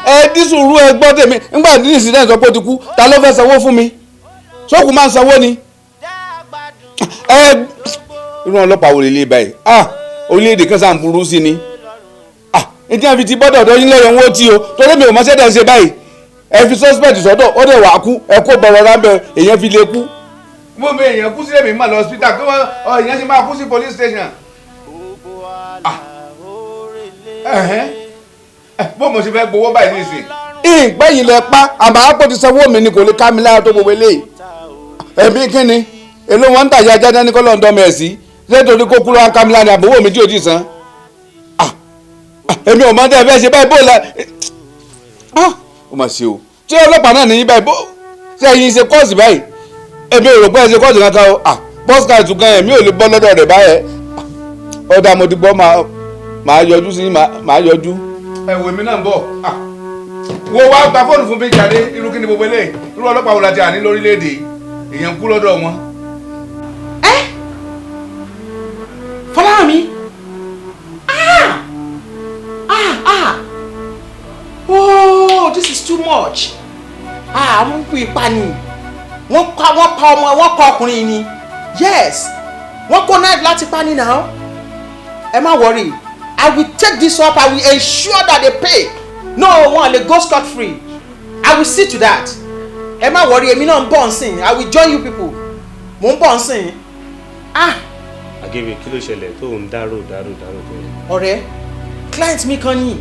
[SPEAKER 3] Ẹ dín sùúrù ẹ gbọ́ tèmi nígbà tí incident sọ pé ó ti kú ta ló fẹ́ sanwó fún mi sókù máa ń sanwó ni. Irú ọlọ́pàá wò lè lè báyìí orílẹ̀-èdè kan sáà ń burú sí ni. Ìdí àfi ti bọ́dọ̀ ọ̀dọ́ yín lẹ́yìn owó tí o torí mi ò mọ̀ ṣẹ́dẹ̀ ṣe báyìí ẹ fi suspect sọ́dọ̀ ó dẹ̀ wà kú ẹ kó bọ̀rọ̀ ráńbẹ́ èèyàn fi lè kú. Mo bẹ èèyàn kú sílẹ̀ mi máa lọ hospital kí wọ́n èèyàn ti máa kú sí police station. Bó mo ṣe fẹ́ gbowó báyìí nísìn. Ìgbẹ́yìn lẹ pa àmọ́ àpò ti sanwó mi ni kò lè ká mi lára tó gbogbo eléyìí. Ẹ̀mí kí ni èló wọn ń tàjà ajá dání kọ́ lọ́ndọ́ mẹ́ẹ̀sì ṣé torí kó kúrò ká mi lára àbówó mi tí ò ti san. Èmi ò mọ̀ tẹ́ ẹ fẹ́ ṣe báyìí bó la ó mà ṣe o ṣé ọlọ́pàá náà nìyí báyìí bó ṣé ẹ̀yin ṣe kọ́ọ̀sì báyìí èmi ò rò pé ẹ ṣe kọ́ọ̀sì kankan o bọ́ọ̀sì káà tún kan ẹ̀mí ò lè bọ́ lọ́dọ̀ rẹ̀ báyẹn ọ̀dà mo ti gbọ́ máa yọjú sí máa yọjú. Ẹ wo èmi náà ń bọ̀ wo wá gba fóònù fún mi jáde irú kí ni gbogbo eléyìí irú ọlọ́pàá wo la ti àní lórílẹ̀‐èdè èèyàn kú lọ́dọ̀ wọn.
[SPEAKER 6] Fọlámi oh this is too much wọ́n kú ipa ni wọ́n pa ọkùnrin ni yes wọ́n kó knife láti pa ni now ẹ má worry I will take this up I will ensure that they pay no one le go scot free I will see to that ẹ má worry èmi náà ń bọ̀ nsìn I will join you people mo ń bọ̀ nsìn
[SPEAKER 23] Àgèbè kí ló ṣẹlẹ̀ tó ń dárò tó yẹ.
[SPEAKER 6] ọ̀rẹ́ client mi kan ní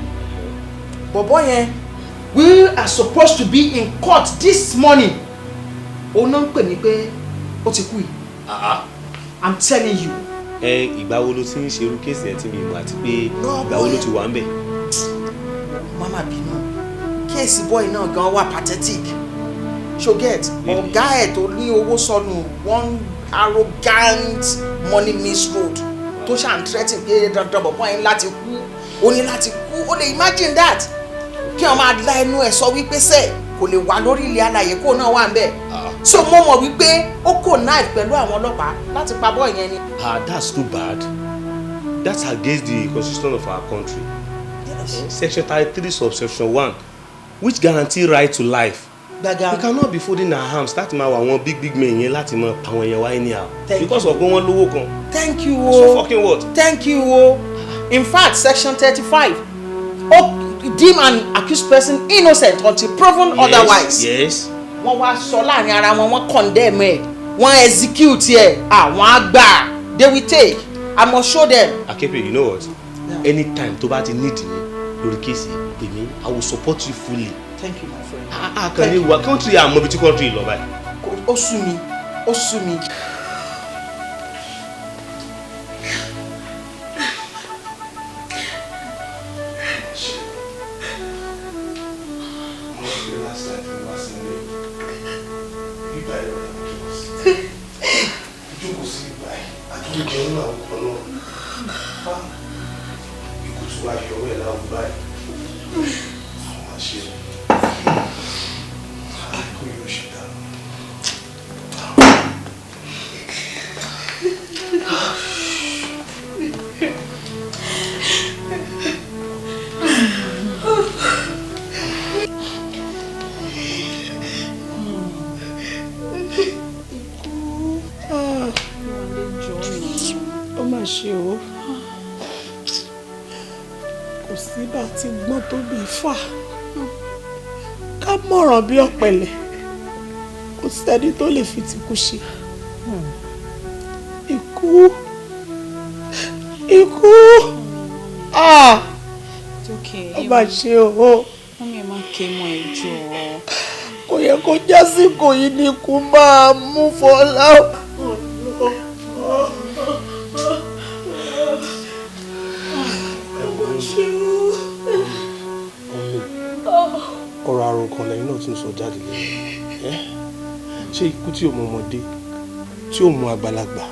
[SPEAKER 6] bọ̀bọ̀ yẹn we are supposed to be in court this morning òun náà ń pè mí pé ó ti kú yìí I'm telling you.
[SPEAKER 23] Ìgbà wo ló ti ń ṣerú kéèsì ẹ tí mi mọ̀ àti pé ìgbà wo ló ti wà ń bẹ̀.
[SPEAKER 6] Mama bínú kéèsì boy náà gan wà pathetic so get ọ̀gá ẹ̀ tó ní owó sọnù one arrogant money misroad tó ṣàn threaten pé dandan bọ̀bọ̀ yẹn láti kú ó ní láti kú ó lè imagine that kí wọ́n máa la ẹnu ẹ̀ sọ wípé sẹ́ẹ̀ kò lè wà lórí ilé alàyè kó náà wà ń bẹ̀ so mo mọ̀ wípé ó kò knife pẹ̀lú àwọn ọlọ́pàá láti pa boy yẹn ni.
[SPEAKER 23] That's too bad. That's against the constitution of our country.
[SPEAKER 6] Yes.
[SPEAKER 23] Section 33 subsection 1 which guarantee right to life. We cannot be folding our arms láti máa wà àwọn big men yẹn láti máa pa àwọn yẹn wá anyhow because of pé wọ́n lówó kan.
[SPEAKER 6] Thank you o.
[SPEAKER 23] So fucking what?
[SPEAKER 6] Thank you o. In fact section 35 deem an accused person innocent until proven otherwise.
[SPEAKER 23] Yes.
[SPEAKER 6] Wọ́n wá sọ láàrin ara wọn wọ́n condemn ẹ̀ wọ́n execute ẹ̀ àwọn àgbà they will take I must show them.
[SPEAKER 23] Akepe, you know what? Yeah. Anytime tó bá ti need me lórí case èmi, I will support you fully.
[SPEAKER 6] Thank you, my friend.
[SPEAKER 23] Can you work country and mobile country lọ báyìí?
[SPEAKER 6] Ó sú mi. Ó sú mi.
[SPEAKER 16] Ká mọ̀ràn bí ọ̀pẹ̀lẹ̀ kò sẹ́ni tó lè fi tìkú ṣe. Ikú ó bá ṣe o.
[SPEAKER 7] Mọ́mí ẹ máa ké mọ́ ẹjọ́.
[SPEAKER 16] Kò yẹ kó jásìkò yìí ni ikú máa mú Fọlá.
[SPEAKER 22] Ọ̀rọ̀ àrùn kan lẹ́yìn náà tún sọ jáde lẹ́yìn. Ṣé ikú tí ò mọ ọmọdé tí ò mọ àgbàlagbà?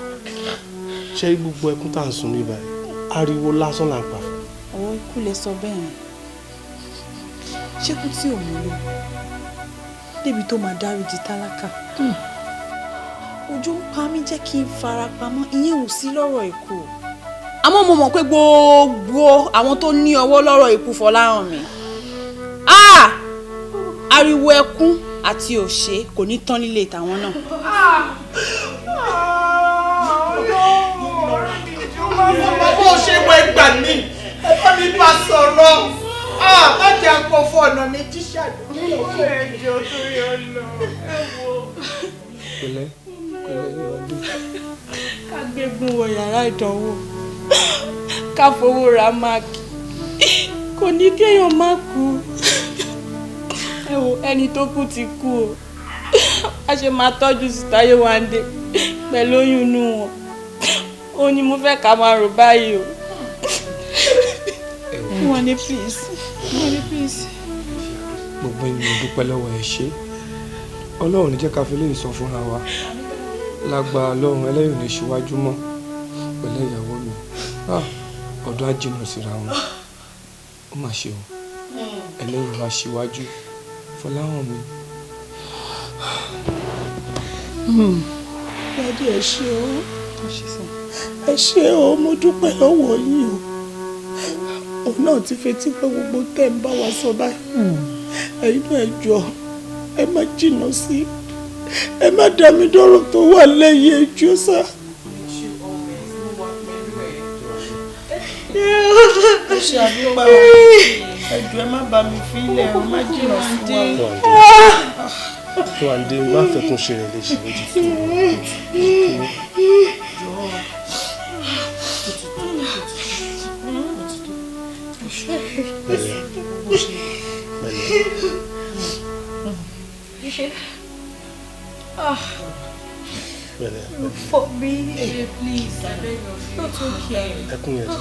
[SPEAKER 22] Ṣé gbogbo ẹkún tá à ń sun ní báyìí ariwo lásán là ń pa?
[SPEAKER 7] Ọ̀rọ̀ ikú lè sọ bẹ́ẹ̀ ni. Ṣé ikú tí ò mú lò débi tó máa dáríjì tálákà? Ojú ń pa mí jẹ́ kí n fara pamọ́, ìyẹn ò sí lọ́rọ̀ ikú.
[SPEAKER 6] Àmọ́ mo mọ̀ pé gbogbo àwọn tó ní ọwọ́ lọ́rọ̀ ikú Fọláhànmí. Ariwo ẹkún àti òṣè kò ní tán nílé tàwọn náà.
[SPEAKER 16] Bó ṣe wọ ẹgbà ní ẹ̀fọ́ mi bá sọ̀rọ̀. Má jẹ́ àpọ̀fọ́ ọ̀nà méjì ṣàdúrà. Ẹjọ́ tó yọ lọ.
[SPEAKER 22] Pẹ̀lẹ́ ní ọdún.
[SPEAKER 7] Ká gbégun wọ yàrá ìdánwò. Ká fowó ra máàkì. Kò ní kéèyàn má kú. Ẹ wo ẹni tó kú ti kú o. A ṣe máa tọ́jú Sítáyé Wándé pẹ̀lú oyún inú wọn. Ó ní mo fẹ́ ká máa rò báyìí o. Wándé please. Wándé please.
[SPEAKER 22] Gbogbo ẹni mo dúpẹ́ lọ́wọ́ ẹ ṣé. Ọlọ́run ní jẹ́ ká fi léyìn sọ fúnra wa. Lágbára Ọlọ́run ẹlẹ́yìn ní ṣíwájú mọ́ pẹ̀lẹ́ ìyàwó mi. Ọ̀dọ́ á jìnnà síra wọn. Ó mà ṣe o. Ẹlẹ́yìn wá ṣíwájú. Fọláhànmí.
[SPEAKER 16] Dádì ẹ ṣé o. Ẹ ṣé o, mo dúpẹ́ lọ́wọ́ yín o. Òun náà ti fetí pé gbogbo tẹ́ ń bá wa sọ báyìí. Ẹ̀yin náà ẹ jọ̀ọ́, ẹ má jìnnà sí. Ẹ má dá mi dọ́rọ̀ tó wà lẹ́yìn ẹjọ́ sá. Ẹ ṣe àdúpẹ́ o. Ẹjọ́ ẹ má bá mi fi ilẹ̀ ẹ má jìnnà sí wa.
[SPEAKER 22] Wándé má fẹ́ kún ṣe rẹ̀ léṣe lójú tó
[SPEAKER 7] For me, please, I beg of you. Not okay.
[SPEAKER 22] Ẹkún yẹn ti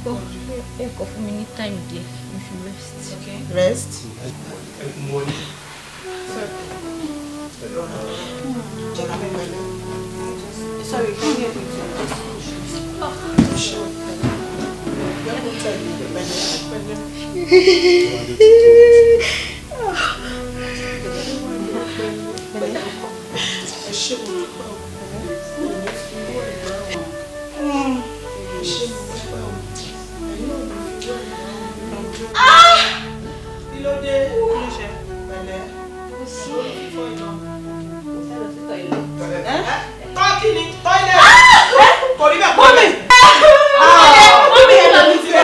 [SPEAKER 22] pọ̀ jù.
[SPEAKER 7] Ẹ kọ fún mi ní time díẹ̀. You should rest. Okay?
[SPEAKER 16] Rest?
[SPEAKER 7] Sorry, can you help me?
[SPEAKER 16] Sure. Let me tell you the benefit.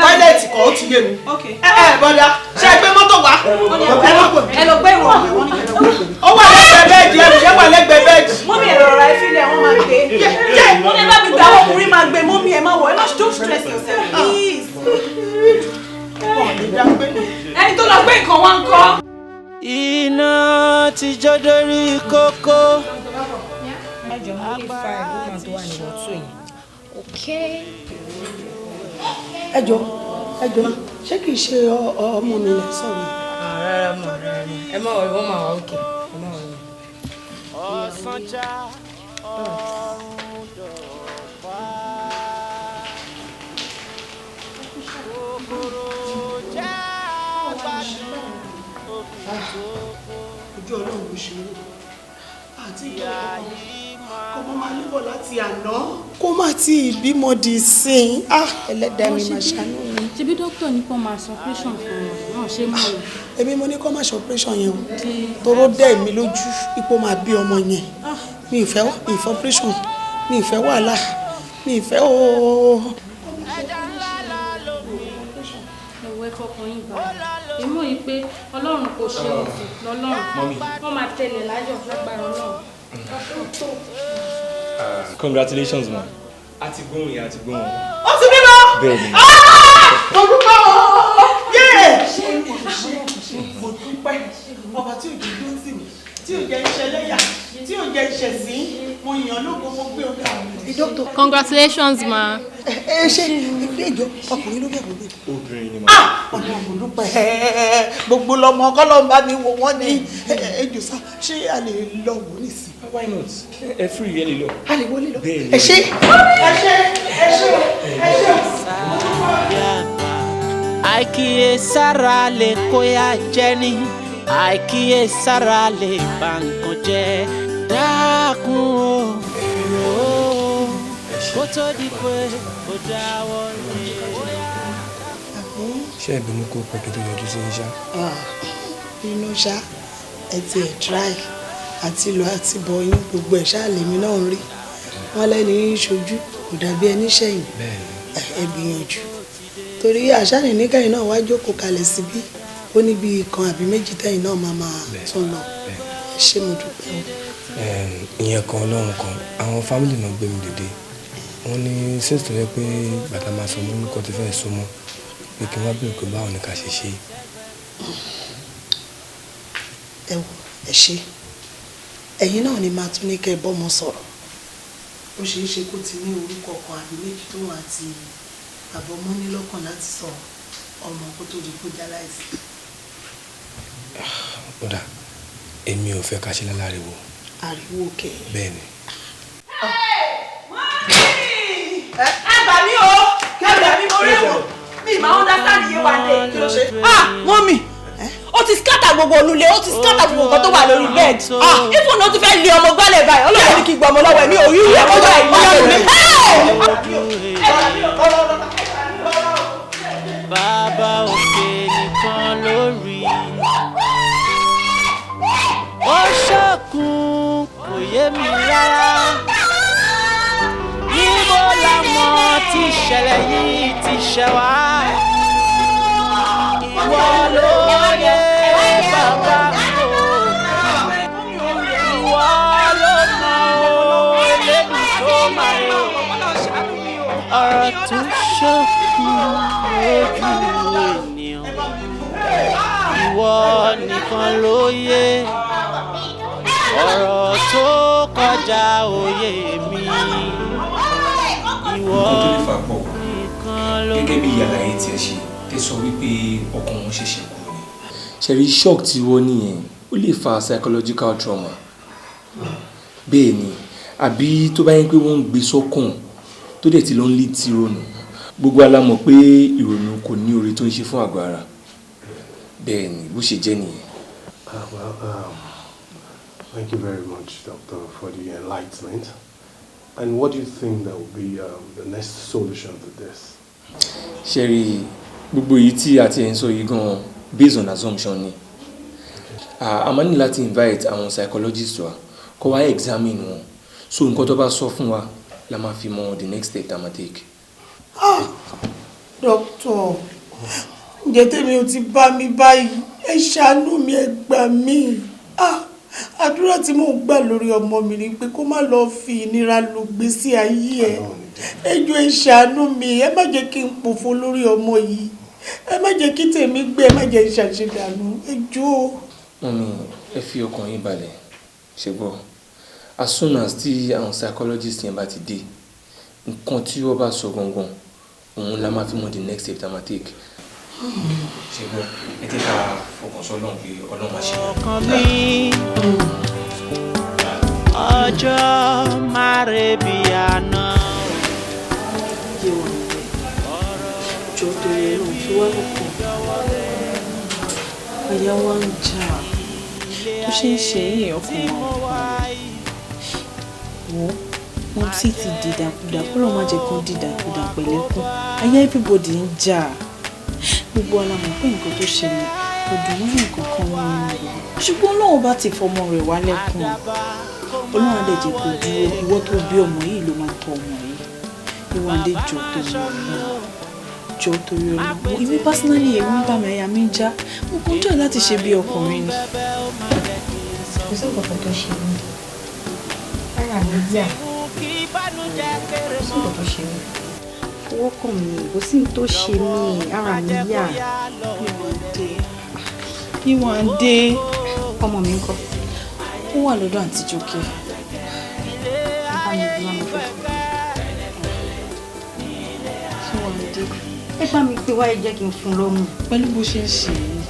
[SPEAKER 16] Tọ́ílẹ̀tì kan ó ti yé mi. Bọ́dá, ṣe gbé mọ́tò wá.
[SPEAKER 7] Ẹ lọ gbé ìwọ̀n.
[SPEAKER 16] Ó wà lẹ́gbẹ̀ẹ́ bẹ́ẹ̀dì, ẹrù yẹn wà lẹ́gbẹ̀ẹ́ bẹ́ẹ̀dì.
[SPEAKER 7] Mọ́mí ẹ̀rọ ọ̀rọ̀ ẹ fílẹ̀ wọ́n máa gbé.
[SPEAKER 16] Wọ́n lè bá mi gbà ọkùnrin máa gbé mọ́mí ẹ̀ máa wọ̀ ẹ́ má don't stress yourself please. Ẹni tó lọ gbé nǹkan wá ń kọ́.
[SPEAKER 8] Iná ti jó dórí kókó.
[SPEAKER 14] Ẹjọ́ mo lè fa ìgbóhùn tó wà ní wọ́tò yìí. Okay.
[SPEAKER 5] Ẹjọ́ ṣé kìí ṣe ọmọ mi lẹ sọ̀rọ̀?
[SPEAKER 14] Rárá mọ̀ ẹ má wọ̀ wọ́n máa wà òkè ẹ má wọ̀.
[SPEAKER 8] Ọ̀sánjá ọ̀dọ̀ wá. Kòkòrò jẹ́ àgbàdùn òbí tó kó.
[SPEAKER 5] Ojú Ọlọ́run ló ṣe é. Àti ìyá kọ́mọ máa lébọ̀ láti àná. Kó má tí ì bímọ di sin. Ẹlẹ́dàá mi máa ṣàánú mi.
[SPEAKER 10] Ṣebí dókítà ní kó máa sọ operation fún wọn ṣé mọ̀ ọ́.
[SPEAKER 5] Èmi mo ní kó má ṣe operation yẹn o. Toró dẹ́ mi lójú ipò máa bí ọmọ yẹn. Mi ì fẹ́ operation. Mi ì fẹ́ wàhálà. Mi ì fẹ́ ooo.
[SPEAKER 10] Ẹ̀wọ̀ ẹ̀fọ́ kan yín bá èmi ò yí pé Ọlọ́run kò ṣe òfin lọ́lọ́run wọ́n máa tẹ̀lé láyọ̀ lágbára Ọlọ́run.
[SPEAKER 11] Congratulations ma. A ti gbóhùn yẹn, a ti gbóhùn.
[SPEAKER 16] Ó ti bímọ.
[SPEAKER 11] Bẹ́ẹ̀ni.
[SPEAKER 16] Olùkọ́ yéè.
[SPEAKER 5] Mo dúpẹ́ ọba tí ò jẹ́ dúró sí mi tí ò jẹ́ iṣẹ́ lẹ́yà tí ò jẹ́ iṣẹ́ sí mo yàn lóko mo gbé ọ̀gá mi.
[SPEAKER 10] Congratulations ma.
[SPEAKER 5] Ṣé ilé ìjọ ọkùnrin ló bẹ̀rù mi?
[SPEAKER 11] Obìnrin ni ma.
[SPEAKER 5] Ọ̀nà mo dúpẹ́ gbogbo lọmọ kọ́lọ́mbà mi wò wọ́n ní ejò sá ṣé a lè lọ wò nísìnyí.
[SPEAKER 11] Why not? Ẹ free yẹn lè lọ.
[SPEAKER 5] A lè wọlé lọ.
[SPEAKER 11] Bẹ́ẹ̀ni.
[SPEAKER 5] Ẹ ṣé.
[SPEAKER 8] Àìkíyèsára lè kóyà jẹ ní, àìkíyèsára lè bà nǹkan jẹ́. Dákun o, kó tó di pé ó dáwọ́ lé.
[SPEAKER 22] Ṣé ìbínú kó pẹ́ kí tó yọjú sí iṣá?
[SPEAKER 5] Inú ṣá ẹ ti ẹ̀ try àti lọ àti bọ̀ yín gbogbo ẹ̀ ṣáà lèmi náà ń rí. Wọ́n lẹ́ni ṣojú kò dàbí ẹni ṣẹ̀yìn. Ẹ gbìyànjú. Torí àṣàyàn níkẹyìn náà wá jókòó kalẹ̀ síbí ó ní bíi kan àbí méjì tẹ́yìn náà máa tún lọ. Ẹ ṣé mo dúpẹ́ o.
[SPEAKER 22] Ìyẹn kan Ọlọ́run kan àwọn fámìlì náà gbé mi dìde. Wọ́n ní since tó yẹ pé bàtà máa sọ mọ́ orúkọ ti fẹ́ so mọ́ pé kí wọ́n bèrè pé báwo ni ká ṣe ṣe.
[SPEAKER 5] Ẹ wò ẹ ṣé ẹ̀yin náà ni máa tún ní kẹ́ ẹ bọ́mọ sọ̀rọ̀. Ó ṣeé ṣe kó ti ní orúkọ kan àbí méjì tó wà àti bàbá ọmọ ní lọ́kàn láti sọ ọmọ kó tó di kó jáláìsí.
[SPEAKER 22] Ọ̀dà èmi ò fẹ́ ká ṣe láláriwo.
[SPEAKER 5] Ariwo kẹ.
[SPEAKER 22] Bẹ́ẹ̀ni.
[SPEAKER 16] Ẹ gbà mí o, ẹ gbà mí mo rí ẹ̀wọ̀n. Mi máa understand iye wa dé kí ló ṣe.
[SPEAKER 14] Mọ́mì ó ti scatter gbogbo olúlé ó ti scatter gbogbo nǹkan tó wà lórí bed. Ifun ló ti fẹ́ lé ọmọ gbálẹ̀ báyìí Ọlọ́run ní kí gbọ́ ọmọ lọ́wọ́ ẹ̀mí òrí rí ẹ̀kọ́ báyìí
[SPEAKER 8] Bàbá òkè nìkan lórí. Ó ṣọ̀kùn kò yé mi rárá. Níbo làwọn tí ìṣẹ̀lẹ̀ yìí ti ṣẹ̀ wá? Ìwọ ló yẹ bàbá mi o. Ìwọ ló mọ eléyìí tó máa yọ. Ọ̀rọ̀ tó ṣókùn lójú ènìyàn. Ìwọ nìkan ló yẹ. Ọ̀rọ̀ tó kọjá òye mi. Ìwọ nìkan ló yẹ.
[SPEAKER 22] Gẹ́gẹ́ bí àlàyé tí ẹ ṣe tẹ sọ wípé ọkàn wọn ṣẹ̀ṣẹ̀ kú ni.
[SPEAKER 11] Ṣẹ̀rí shock tí wọ́n nìyẹn ó lè fa psychological trauma. Bẹ́ẹ̀ ni àbí tó bá yẹn pé wọ́n ń gbé sọ́kàn tó dẹ̀ ti lọ ń lé tí ronú gbogbo alámọ̀ pé ìrònú kò ní oore tó ń ṣe fún àgọ́ ara. Bẹ́ẹ̀ ni bó ṣe jẹ́ nìyẹn.
[SPEAKER 13] Thank you very much, Doctor, for the enlightenment. And what do you think that will be the next solution to this?
[SPEAKER 11] Ṣẹ̀rí gbogbo èyí tí a ti ń sọ yìí gan based on assumption ni. A máa ní láti invite àwọn psychologists wa kó wá examine wọn so nǹkan tó bá sọ fún wa la máa fi mọ the next step tá a máa take.
[SPEAKER 5] Doctor ǹjẹ́ tèmi ò ti bá mi báyìí ẹ ṣàánú mi ẹ gbà mí àdúrà tí mò ń gbà lórí ọmọ mi ni pé kó má lọ fi ìnira lò gbésí ayé ẹ. Ẹ jọ̀ọ́ ẹ ṣàánú mi, ẹ má jẹ́ kí n pòfo lórí ọmọ yìí, ẹ má jẹ́ kí tèmi gbé, ẹ má jẹ́ ìṣàṣedànù, ẹ jọ̀ọ́.
[SPEAKER 11] Mọ́mí, ẹ fi ọkàn yín balẹ̀, ṣùgbọ́n as soon as tí àwọn psychologist yẹn bá ti dé, nǹkan tí wọ́n bá sọ gangan òun la máa fi mọ the next step tá a máa take. ṣùgbọ́n ẹ ti ká fọkàn sọ lọ́hùn pé ọlọ́run máa ṣe.
[SPEAKER 8] ọkàn mi ọjọ́ máa rẹ̀ bí àná.
[SPEAKER 5] Jọ tó yẹ lọ fi wá lọ́kàn. Àyà wa ń jà. Tó ṣe ń ṣe yìí ọkàn wa. Wọ́n sì ti dìdàkudà kó lọ́ọ́ má jẹ́ kó dìdàkudà pẹ̀lẹ́kùn. Àyà everybody ń jà. Gbogbo alamọ̀ pé nǹkan tó ṣẹlẹ̀ kò dùn mọ́ nǹkan kan wọn nínú rẹ̀. Ṣùgbọ́n Ọlọ́run bá ti fọmọ rẹ̀ wá lẹ́kùn. Ọlọ́run á lè jẹ́ kó dúró. Ìwọ tó bí ọmọ yìí ló máa tọ́ ọmọ yìí. Ìwọ adé jọ tó lọ náà. Jọ torí Ọlọ́run. Èmi personally èmi ń bá mi àyà mi ń já. Mo kàn jẹ́ láti ṣe bí ọkùnrin ni.
[SPEAKER 1] Kò sí nǹkan tó ṣe mí. Ara mi yà. Kò sí nǹkan tó ṣe mí. Owó kàn mí, kò sí nǹkan tó ṣe mí. Ara mi yà.
[SPEAKER 5] Ìwọ̀nde.
[SPEAKER 1] Ọmọ mi ń kọ́.
[SPEAKER 5] Ó wà lọ́dọ̀ àǹtí Jókè.
[SPEAKER 1] Ẹ bá mi pé wáyé jẹ́ kí n fún lọ́mú.
[SPEAKER 5] Pẹ̀lú bó ṣe ń ṣe yìí.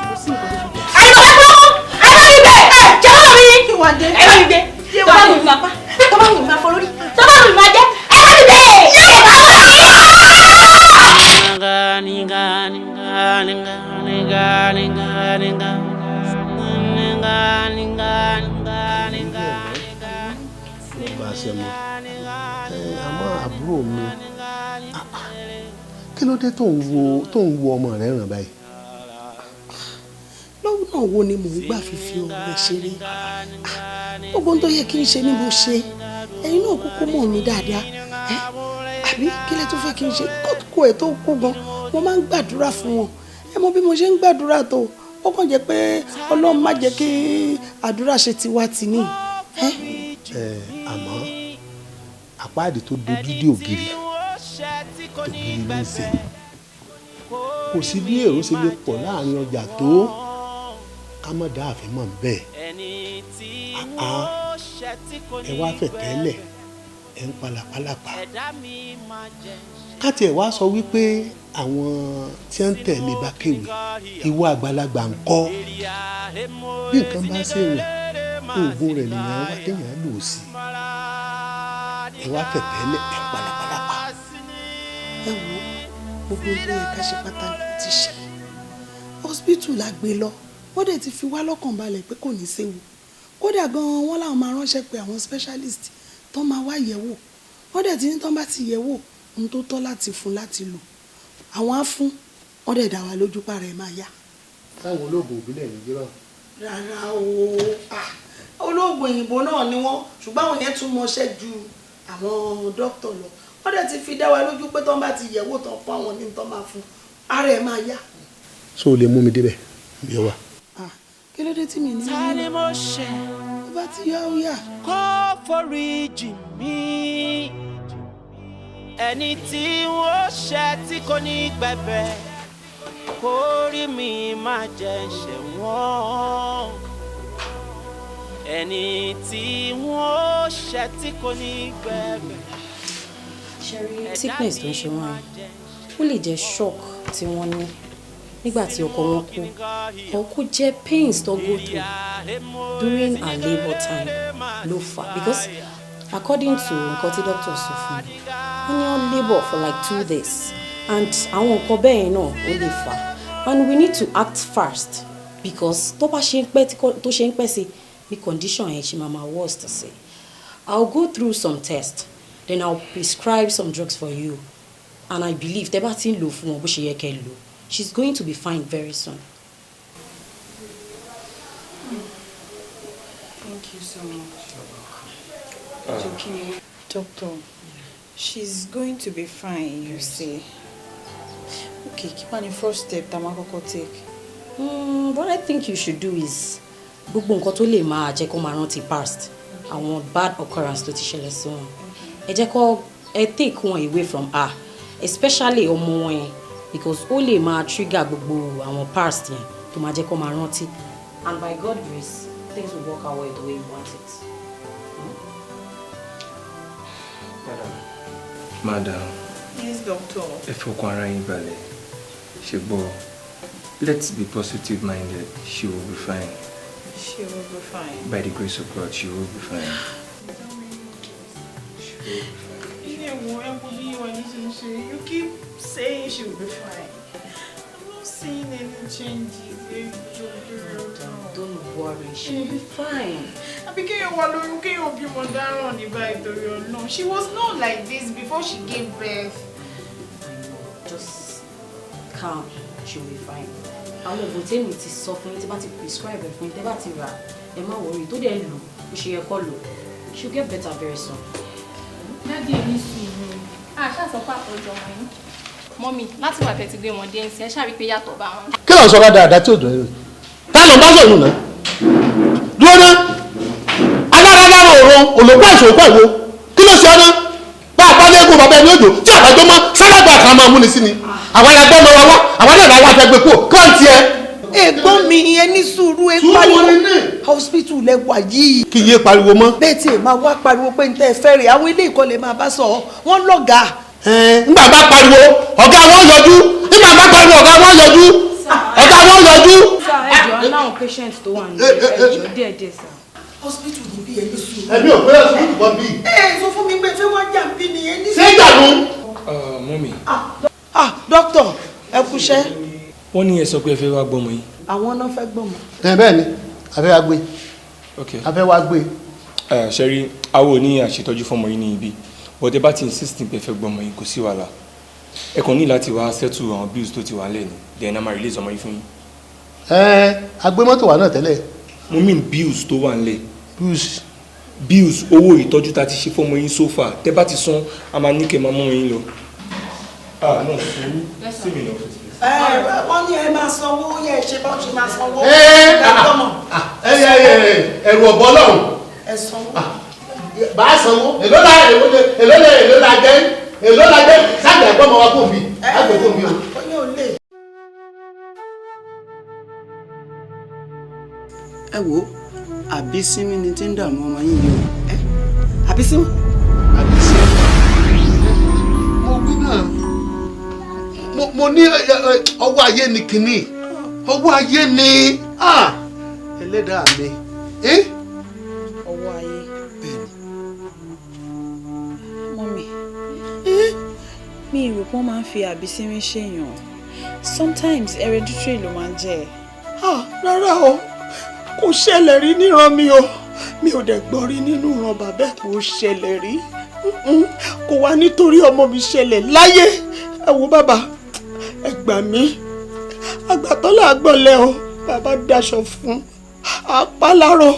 [SPEAKER 1] Kò sí nǹkan tó ṣe mí.
[SPEAKER 14] Ìwọ̀nde. Ẹ bá mi gbé. Tó bá mi máa pa. Tó bá mi máa fọ lórí. Tó bá mi máa jẹ́. Ẹ bá mi gbé. Yóò bá wà.
[SPEAKER 22] Àmọ́ àbúrò mi kí ló dé tó ń wo ọmọ rẹ̀ ràn báyìí.
[SPEAKER 5] Lọ́nà wo ni mò ń gbà fífi ọ̀rọ̀ rẹ̀ ṣeré? Gbogbo ohun tó yẹ kí n ṣe ni mo ṣe. Ẹ̀yin náà kúkú mọ̀ mí dáadáa. Àbí kí lẹ tó fẹ́ kí n ṣe? Kókó ẹ̀ tó kú gan, mo máa ń gbàdúrà fún wọn. Ẹ mọ bí mo ṣe ń gbàdúrà tó. Ó kàn jẹ́ pé Ọlọ́run má jẹ́ kí àdúrà ṣe tiwa tì ní.
[SPEAKER 22] Àmọ́ àpáàdì tó dojú dé ògiri ògiri ló ń ṣe. Kò sí bí èrò ṣe lè pọ̀ láàrin ọjà tó ká má dá àfimọ́ bẹ́ẹ̀. Ẹ wá fẹ̀tẹ́lẹ̀ ẹ ń palàpalàpà. Ká tiẹ̀ wá sọ wípé àwọn tí ń tẹ̀lé bá kéwì ìwọ àgbàlagbà ń kọ́. Bí nǹkan bá ṣèyàn oògùn rẹ̀ nìyẹn wá téèyàn lò sí. Ẹ wá fẹ̀tẹ́lẹ̀ ẹ ń palàpalàpà.
[SPEAKER 5] Ẹ wo gbogbo ilé ẹ̀ka ṣe pàtàkì ti ṣe. Hospital la gbé lọ. Wọ́n dẹ̀ ti fi wá lọ́kàn balẹ̀ pé kò ní séwu. Kódà gan-an wọ́n láwọn máa ránṣẹ́ pé àwọn specialist tó máa wá yẹ̀wò. Wọ́n dẹ̀ ti ní tán bá ti yẹ̀wò ohun tó tọ́ láti fún láti lò. Àwọn á fún, wọ́n dẹ̀ dá wa lójú para ẹ̀ máa yá.
[SPEAKER 22] Táwọn olóògùn ìbílẹ̀ ní jírọ̀.
[SPEAKER 5] Rárá o, olóògùn òyìnbó náà ni wọ́n, ṣùgbọ́n àwọn yẹn tún mọṣẹ́ ju àwọn dókítà lọ. Wọ́n dẹ̀ ti fi dá wa lójú pé tán bá ti yẹ̀wò tán fún àwọn ní tán máa fún, ara ẹ̀ máa yá.
[SPEAKER 22] So o lè mú mi débẹ̀ bí ẹ wà.
[SPEAKER 5] Kí ló dé tí mi ní
[SPEAKER 8] Ta ni mo ṣe?
[SPEAKER 5] Ó bá ti yá ó yá.
[SPEAKER 8] Kó foríjì mí. Ẹni tí wọ́n ṣẹ̀ tí kò ní gbẹ̀bẹ̀. Kó rí mi má jẹ́ ṣẹ̀wọ̀n. Ẹni tí wọ́n ṣẹ̀ tí kò ní gbẹ̀bẹ̀.
[SPEAKER 1] Sickness tó ń ṣe wọ́n yìí ó lè jẹ́ shock tí wọ́n ní nígbà tí ọkọ wọn kú or kó jẹ́ pains tó go through during her labour time ló fà because according to nǹkan tí doctor sọ fún mi wọ́n ní wọ́n labour for like 2 days and àwọn nǹkan bẹ́ẹ̀ náà ó lè fà and we need to act fast because tó bá ṣe ń pẹ́ tó ṣe ń pẹ́ sí bí condition yẹn ṣe máa ma worse to say. I'll go through some tests then I'll prescribe some drugs for you and I believe tẹ́ bá ti ń lò fún wọn bó ṣe yẹ kẹ́ lò she's going to be fine very soon.
[SPEAKER 5] Thank you so much. Doctor, she's going to be fine, you say. Okay, keep on the first step that Makoko take.
[SPEAKER 1] What I think you should do is gbogbo nǹkan tó lè máa jẹ́ kó máa rántí past àwọn bad occurrence tó ti ṣẹlẹ̀ sí wọn ẹ jẹ́ kó ẹ take wọn away from her especially ọmọ wọn yẹn because ó lè máa trigger gbogbo àwọn past yẹn tó máa jẹ́ kó máa rántí and by God grace things will work out the way you want it.
[SPEAKER 11] Madam.
[SPEAKER 16] Yes, doctor.
[SPEAKER 11] Ẹ fọkàn ara yín balẹ̀. Ṣùgbọ́n let's be positive minded. She will be fine.
[SPEAKER 16] She will be fine.
[SPEAKER 11] By the grace of God, she will be fine.
[SPEAKER 16] You keep saying she will be fine. I'm not seeing any changes.
[SPEAKER 1] Don't worry, she will be fine.
[SPEAKER 16] She was not like this before she gave birth.
[SPEAKER 1] I know. Just calm. She will be fine. Àwọn ògùn tèmi ti sọ fún yín tí bá ti prescribe ẹ̀ fún yín tẹ́ bá ti rà ẹ má worry tó dẹ̀ lò ó ṣe yẹ kó lò she'll get better very soon.
[SPEAKER 10] Daddy mi sùúrù ṣàṣọpọ̀ àpọ̀jọ wọn yín mọ́mí láti wà tẹ́tí gbé wọn dé ń sẹ́ ṣàrí pé yàtọ̀ bá wọn.
[SPEAKER 22] Kí ló ń sọ dáadáa tí ò dùn ẹ́ ta ló ń bá sọ̀rọ̀ náà dúró ná aláradára òrùn olùkọ́ ìṣòkò ìwo kí ló ṣe ọ́ ná bá a bá lẹ́gùn bàbá ẹni òjò tí àbájọ mọ́ sálágbà kan máa múni sí ni àwọn alágbọ́n mọ́ wa wá àwọn náà làwọn afẹ́gbẹ́ kú kí wọ́n ti ẹ.
[SPEAKER 6] Ẹ̀gbọ́n mi ẹni sùúrù ẹ pariwo hospital lẹ wà yìí.
[SPEAKER 22] Kì í yé pariwo mọ́.
[SPEAKER 6] Bẹ́ẹ̀ tí ẹ máa wá pariwo pé n tẹ́ ẹ fẹ́ rè àwọn ilé ìkọlẹ̀ máa bá sọ wọ́n lọ́gàá.
[SPEAKER 22] Nígbà bá pariwo ọ̀gá wọn yọjú nígbà bá pariwo ọ̀gá wọn yọjú ọ̀gá wọn yọjú.
[SPEAKER 7] ẹjọ́ náà patient tó wà ní ẹjọ́ díẹ̀ sá.
[SPEAKER 6] Hospital ní bí ẹni sùúrù.
[SPEAKER 22] Ẹbí ò pé hospital kan bí.
[SPEAKER 6] Sọ fún mi pé fẹ́ wá jà bí ni ẹni.
[SPEAKER 22] Ṣé ìjànú.
[SPEAKER 11] Mọ́mí.
[SPEAKER 6] Dókítà ẹ kúṣẹ́.
[SPEAKER 11] Wọ́n ní ẹ sọ pé ẹ fẹ́ wá gbọ́mọ yín.
[SPEAKER 6] Àwọn náà fẹ́ gbọ́mọ.
[SPEAKER 22] Bẹ́ẹ̀ ni a fẹ́ wá gbé. A fẹ́ wá gbé.
[SPEAKER 11] Ṣẹ́rí àwọn ò ní àṣetọ́jú fọmọ yín ní ibi but ẹ bá ti insist pé ẹ fẹ́ gbọ́mọ yín kò sí wàhálà ẹ kàn ní láti wá settle àwọn bills tó ti wà lẹ́nu then a máa release ọmọ yín fún yín.
[SPEAKER 22] A gbé mọ́tò wa náà tẹ́lẹ̀.
[SPEAKER 11] Mo mean bills tó wà nílẹ̀. Bills owó ìtọ́jú tá a ti ṣe fọmọ yín so far tẹ́ bá ti san a máa ní kẹ́ máa mú yín lọ. Náà sùúrù sí mi náà.
[SPEAKER 6] Wọ́n ní ẹ máa sanwó yẹ ṣe bá ṣe máa sanwó.
[SPEAKER 22] Ẹ̀rù ọ̀bọ lọ́rùn.
[SPEAKER 6] Ẹ sanwó.
[SPEAKER 22] Bá a sanwó èló la jẹ́ sáàdì ẹ̀gbọ́n ọmọ wa kò bí àgbẹ̀ kò bí o.
[SPEAKER 15] Ẹ wo àbísímí ni tí ń dààmú ọmọ yín yìí o. Àbísímí.
[SPEAKER 22] Mo wí náà mo ní ọwọ́ ayé ni kìíní ọwọ́ ayé ni ẹlẹ́dàá mi.
[SPEAKER 6] Ọwọ́ ayé. Mọ́mí mi rò pé wọ́n máa ń fi àbísímí ṣèyàn sometimes hereditary ló máa ń jẹ́. Rárá o kò ṣẹlẹ̀ rí níran mi o mi ò dẹ̀ gbọ́ rí nínú ìran bàbá ẹ̀ kò ṣẹlẹ̀ rí kò wá nítorí ọmọ mi ṣẹlẹ̀ láyé ẹ wo bàbá ẹ gbà mí àgbàtọ́lá àgbọ̀lẹ̀ o bàbá daṣọ fún apálárọ̀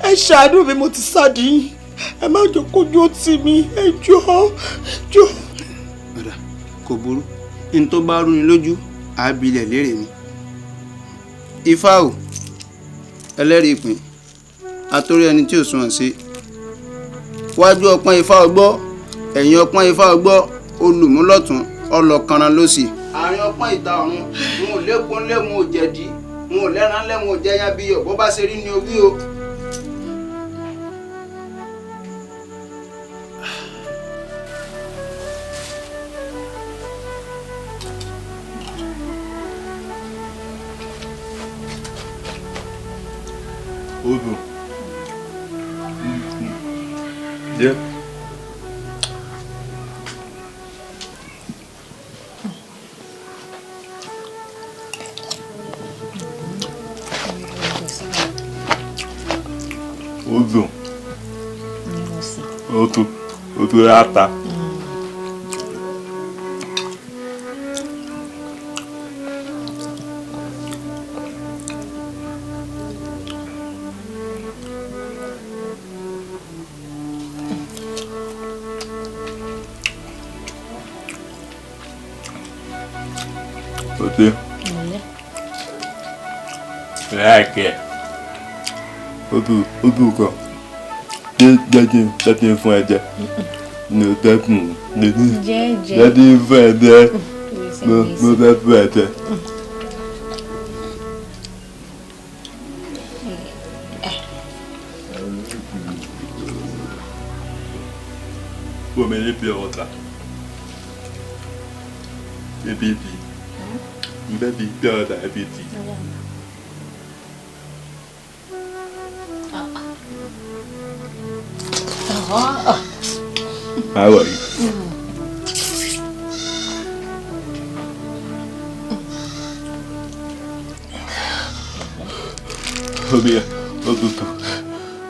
[SPEAKER 6] ẹ ṣàánú mi mo ti sáàdì ẹ má jọ kójú ó tì mí ẹ jọ̀ọ́.
[SPEAKER 15] Ọ̀dà kò burú ní tó bá rú ni lójú àbílẹ̀ lérè ni. Ifá o ẹlẹ́rìí ìpín àtórí ẹni tí ò sunwọ̀n sí wájú ọpọ́n Ifá ọgbọ́ ẹ̀yìn ọpọ́n Ifá ọgbọ́ olùmúlọ̀tún ọlọ́kanran lósì. Àárín ọpọ́n ìta ọ̀run wọn ò lékun lé wọn ò jẹ̀dí wọn ò lẹ́ran lé wọn ò jẹ́yàn bí yọ̀ bó bá ṣe rí ni o wí o.
[SPEAKER 22] Odò. Jẹ́. Odò. Odò ata. Like it.
[SPEAKER 17] Ojú kan. Jẹ́ kí n fún ẹ jẹ. Ní o tẹ́kùn. Jẹ́ kí n fún ẹ jẹ. Mo fẹ́ fún ẹ jẹ. Fún mi ní pure water. Baby. Baby, pure water, baby. How are you?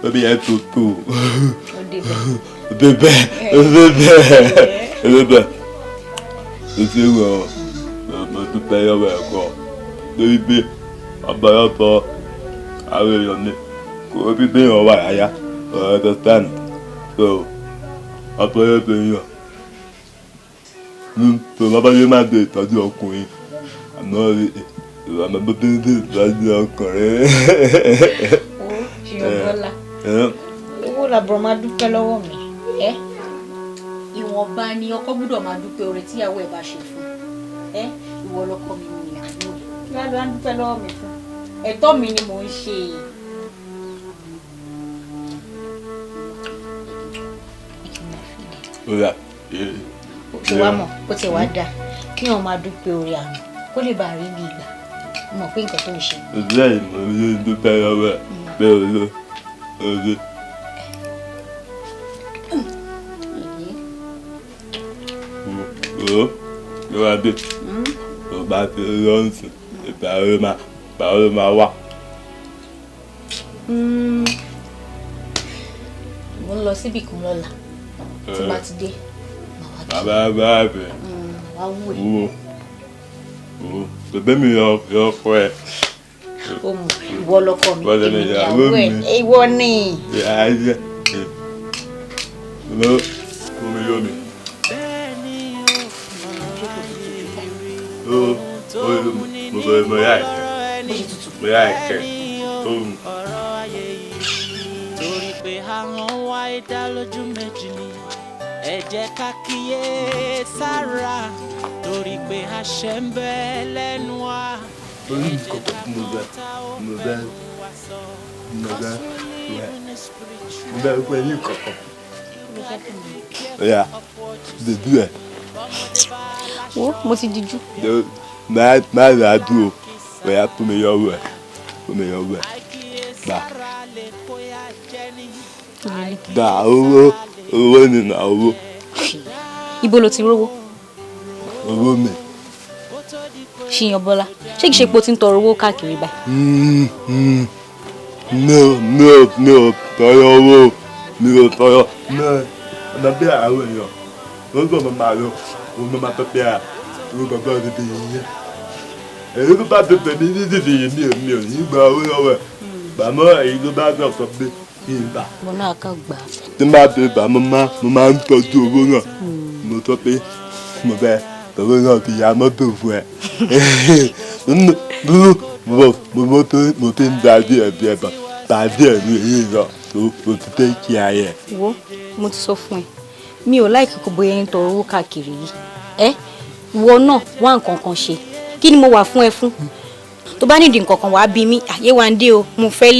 [SPEAKER 17] Baby, I tutu. Bébé. Ìṣe wọn mo dúpẹ́ lọ́wọ́ ẹ̀kọ́ lórí pé ọ̀pọ̀lọpọ̀ àwọn èèyàn ní kò rí bí èèyàn wà yáyá understand so ọ̀pọ̀lọpọ̀ èèyàn tó bá yé má dé ìtọ́jú ọkùnrin àná ìlànà tó dé ìtọ́jú ọkùnrin.
[SPEAKER 14] Ṣìyànbọ́lá owó làbúrò máa dúpẹ́ lọ́wọ́ mi ìwọ̀nba ni ọkọ gbọ́dọ̀ máa dúpẹ́ oore tíyàwó ẹ̀ bá ṣe fún ìwọ lọkọ mi ní ìyàwó kí wàá lọ á dúpẹ́ lọ́wọ́ mi fún ẹ̀tọ́ mi ni mò ń ṣe. ṣé wàá mọ̀ ó ti wá dáa kí wọ́n máa dúpẹ́ oore àná kó lè bá a rí bí ìgbà mọ̀ pé nǹkan tó ń ṣe.
[SPEAKER 17] bẹ́ẹ̀ ni mo ní dúpẹ́ lọ́wọ́ ẹ̀ bẹ́ẹ̀ ló ló. Ló wá dé tó bá ti lọ́ǹsì ìgbà ló máa wá.
[SPEAKER 14] Mo ń lọ síbì kan lọ́la tí bá ti dé
[SPEAKER 17] bàbá bẹ̀
[SPEAKER 14] wá wù ẹ́.
[SPEAKER 17] Bẹ̀bẹ̀ mi yọ fún ẹ.
[SPEAKER 14] Ó mọ̀ ìwọ lọkọ mi èmi ìyàwó ẹ̀ ìwọ ni.
[SPEAKER 17] Omi yóò mi. Mo yá ẹ̀kẹ́ tó mú.
[SPEAKER 8] Torí pé àwọn wáyé dá lójú méjì ni ẹ jẹ́ ká kíyè sára torí pé àṣẹ ń bẹ lẹ́nu wa.
[SPEAKER 17] Orí kọ̀kọ́ mo bẹ pẹ́ ní kọ̀kọ́. Oya, dèdú ẹ̀.
[SPEAKER 14] Wo mo ti dijú.
[SPEAKER 17] Máa rà á dúró, oya fún mi yọ̀wọ̀ ẹ̀, gbà owó nínú owó.
[SPEAKER 14] Ibo lo ti rówó?
[SPEAKER 17] Owó mi.
[SPEAKER 14] Ṣìyànbọ́lá ṣé kìí ṣe pé o ti ń tọrọ owó káàkiri báyìí?
[SPEAKER 17] Mi ò tọrọ owó ọ̀nà bí àwọn èèyàn ló ń gbọ́ máa lọ òun máa tọ́pẹ́ à owó bàbá mi bí yìí èyí tó bá tẹ̀tẹ̀ ní nídìí yìí mi ò ní gba owó lọ́wọ́ ẹ̀ bàmọ́ èyí tó bá gbọ́ sọ pé kí n bà.
[SPEAKER 14] Mo náà kàn gbà.
[SPEAKER 17] Tí n bá fi bà mo máa ń tọ́jú owó náà mo sọ pé mo fẹ́ owó náà fi ya mọ́tò fún ẹ. Mo ti ń da díẹ̀ díẹ̀ bá díẹ̀ ní èyí lọ tó o ti tẹ́ kí ayẹ.
[SPEAKER 14] Wo mo ti sọ fún ẹ mi ò láìkí kó bóyá ń tọrọ owó káàkiri yìí ìwọ náà wá nǹkan kan ṣe kí ni mo wà fún ẹ fún tó bá nídìí nǹkan kan wàá bí mi àyè wa ń dé o mo fẹ́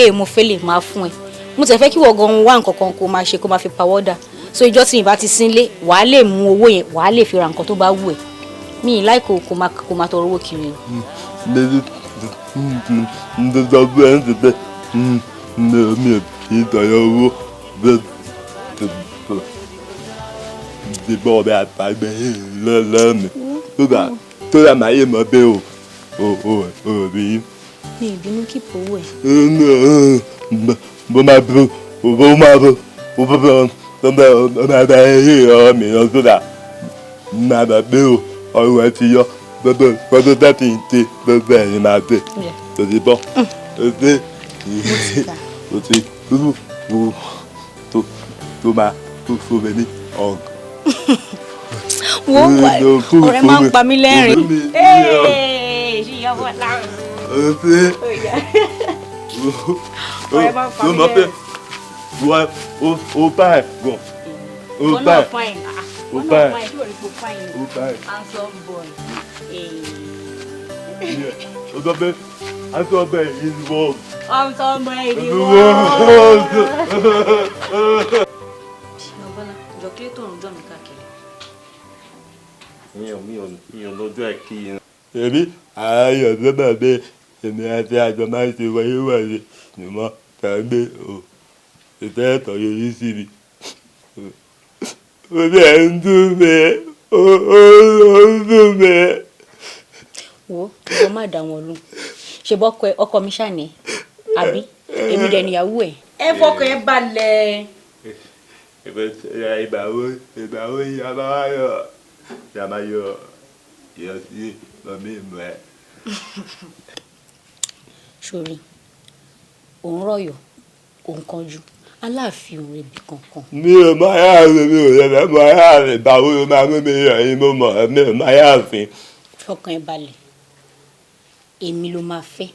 [SPEAKER 14] lè máa fún ẹ mo tẹ̀ fẹ́ kí wọ́n gan wá nǹkan kan kó máa ṣe kó máa fi pàwọ́dà so ìjọ́ tí mi bá ti sínlé wàá lè mú owó yẹn wàá lè fi ra nǹkan tó bá wù ẹ́ mi ì láìkó kó máa tọrọ owó kiri o.
[SPEAKER 17] Ndọ́gbọ́ ẹ̀ ń tẹ̀tẹ̀ mi ò kì í tọrọ owó bẹ́ẹ̀ ti bọ́ ọbẹ̀ àtàgbẹ̀ lọ́ọ̀mì tó dà máa yé mọ́ bẹ́ẹ̀ o rí.
[SPEAKER 14] Mi ì bínú kí owó ẹ̀.
[SPEAKER 17] Bó máa bá eré ọ̀rọ̀ mi lọ sódà máa bà pé ọrùn ẹ ti yọ gbọ́dọ̀ tẹ́tí ń tẹ gbogbo ẹ̀yìn máa tẹ tó ti bọ́ tó máa fún mi ní ọ̀gùn.
[SPEAKER 14] Wo ọ̀rẹ́ máa ń pa mí lẹ́rìn. Ṣìyànbọ́lá.
[SPEAKER 17] Ó mọ̀ pé ó bá ẹ̀ gan. Ó bá ẹ̀. Ó bá ẹ̀. Ó bá ẹ̀.
[SPEAKER 14] Handsome boy.
[SPEAKER 17] Ó sọ pé handsome boy is wrong.
[SPEAKER 14] Handsome boy is
[SPEAKER 17] wrong.
[SPEAKER 14] Bọ́lá, jọ kí ló tó ń jọ mi káàkiri?
[SPEAKER 17] Mi ò lọ́jọ́ ẹ̀ kí n. Èmi ayọ̀ tó bá bẹ́ẹ̀ èmi àti àjọ máa ń ṣe wáyéwáyé ni mo tàgbé ìfẹ́ ẹ̀tọ́ yìí sí mi. Ó bẹ̀ ń dùn mí, ó ń dùn mí.
[SPEAKER 14] Wo ìwọ má dá wọn lù ṣe bọ́ ọkọ mi ṣàní àbí èmi dẹ̀ níyàwó ẹ̀. Ẹ fọkàn ẹ balẹ̀.
[SPEAKER 17] ìgbàwo ìyá máa yọ ìyá máa yọ ìyọ sí mọ̀mí ìmọ̀ ẹ̀.
[SPEAKER 14] Sori òun rọ̀yọ̀ òun kanjú aláàfin òun rebi kankan.
[SPEAKER 17] Mi ò máa yáàfin mi ò lẹ́fẹ̀ẹ́ máa yáàfin ìgbàwo ló máa mú mi yàn yín mo mọ̀ mi ò máa yáàfin.
[SPEAKER 14] Fọkàn ẹ balẹ̀ èmi ló máa fẹ́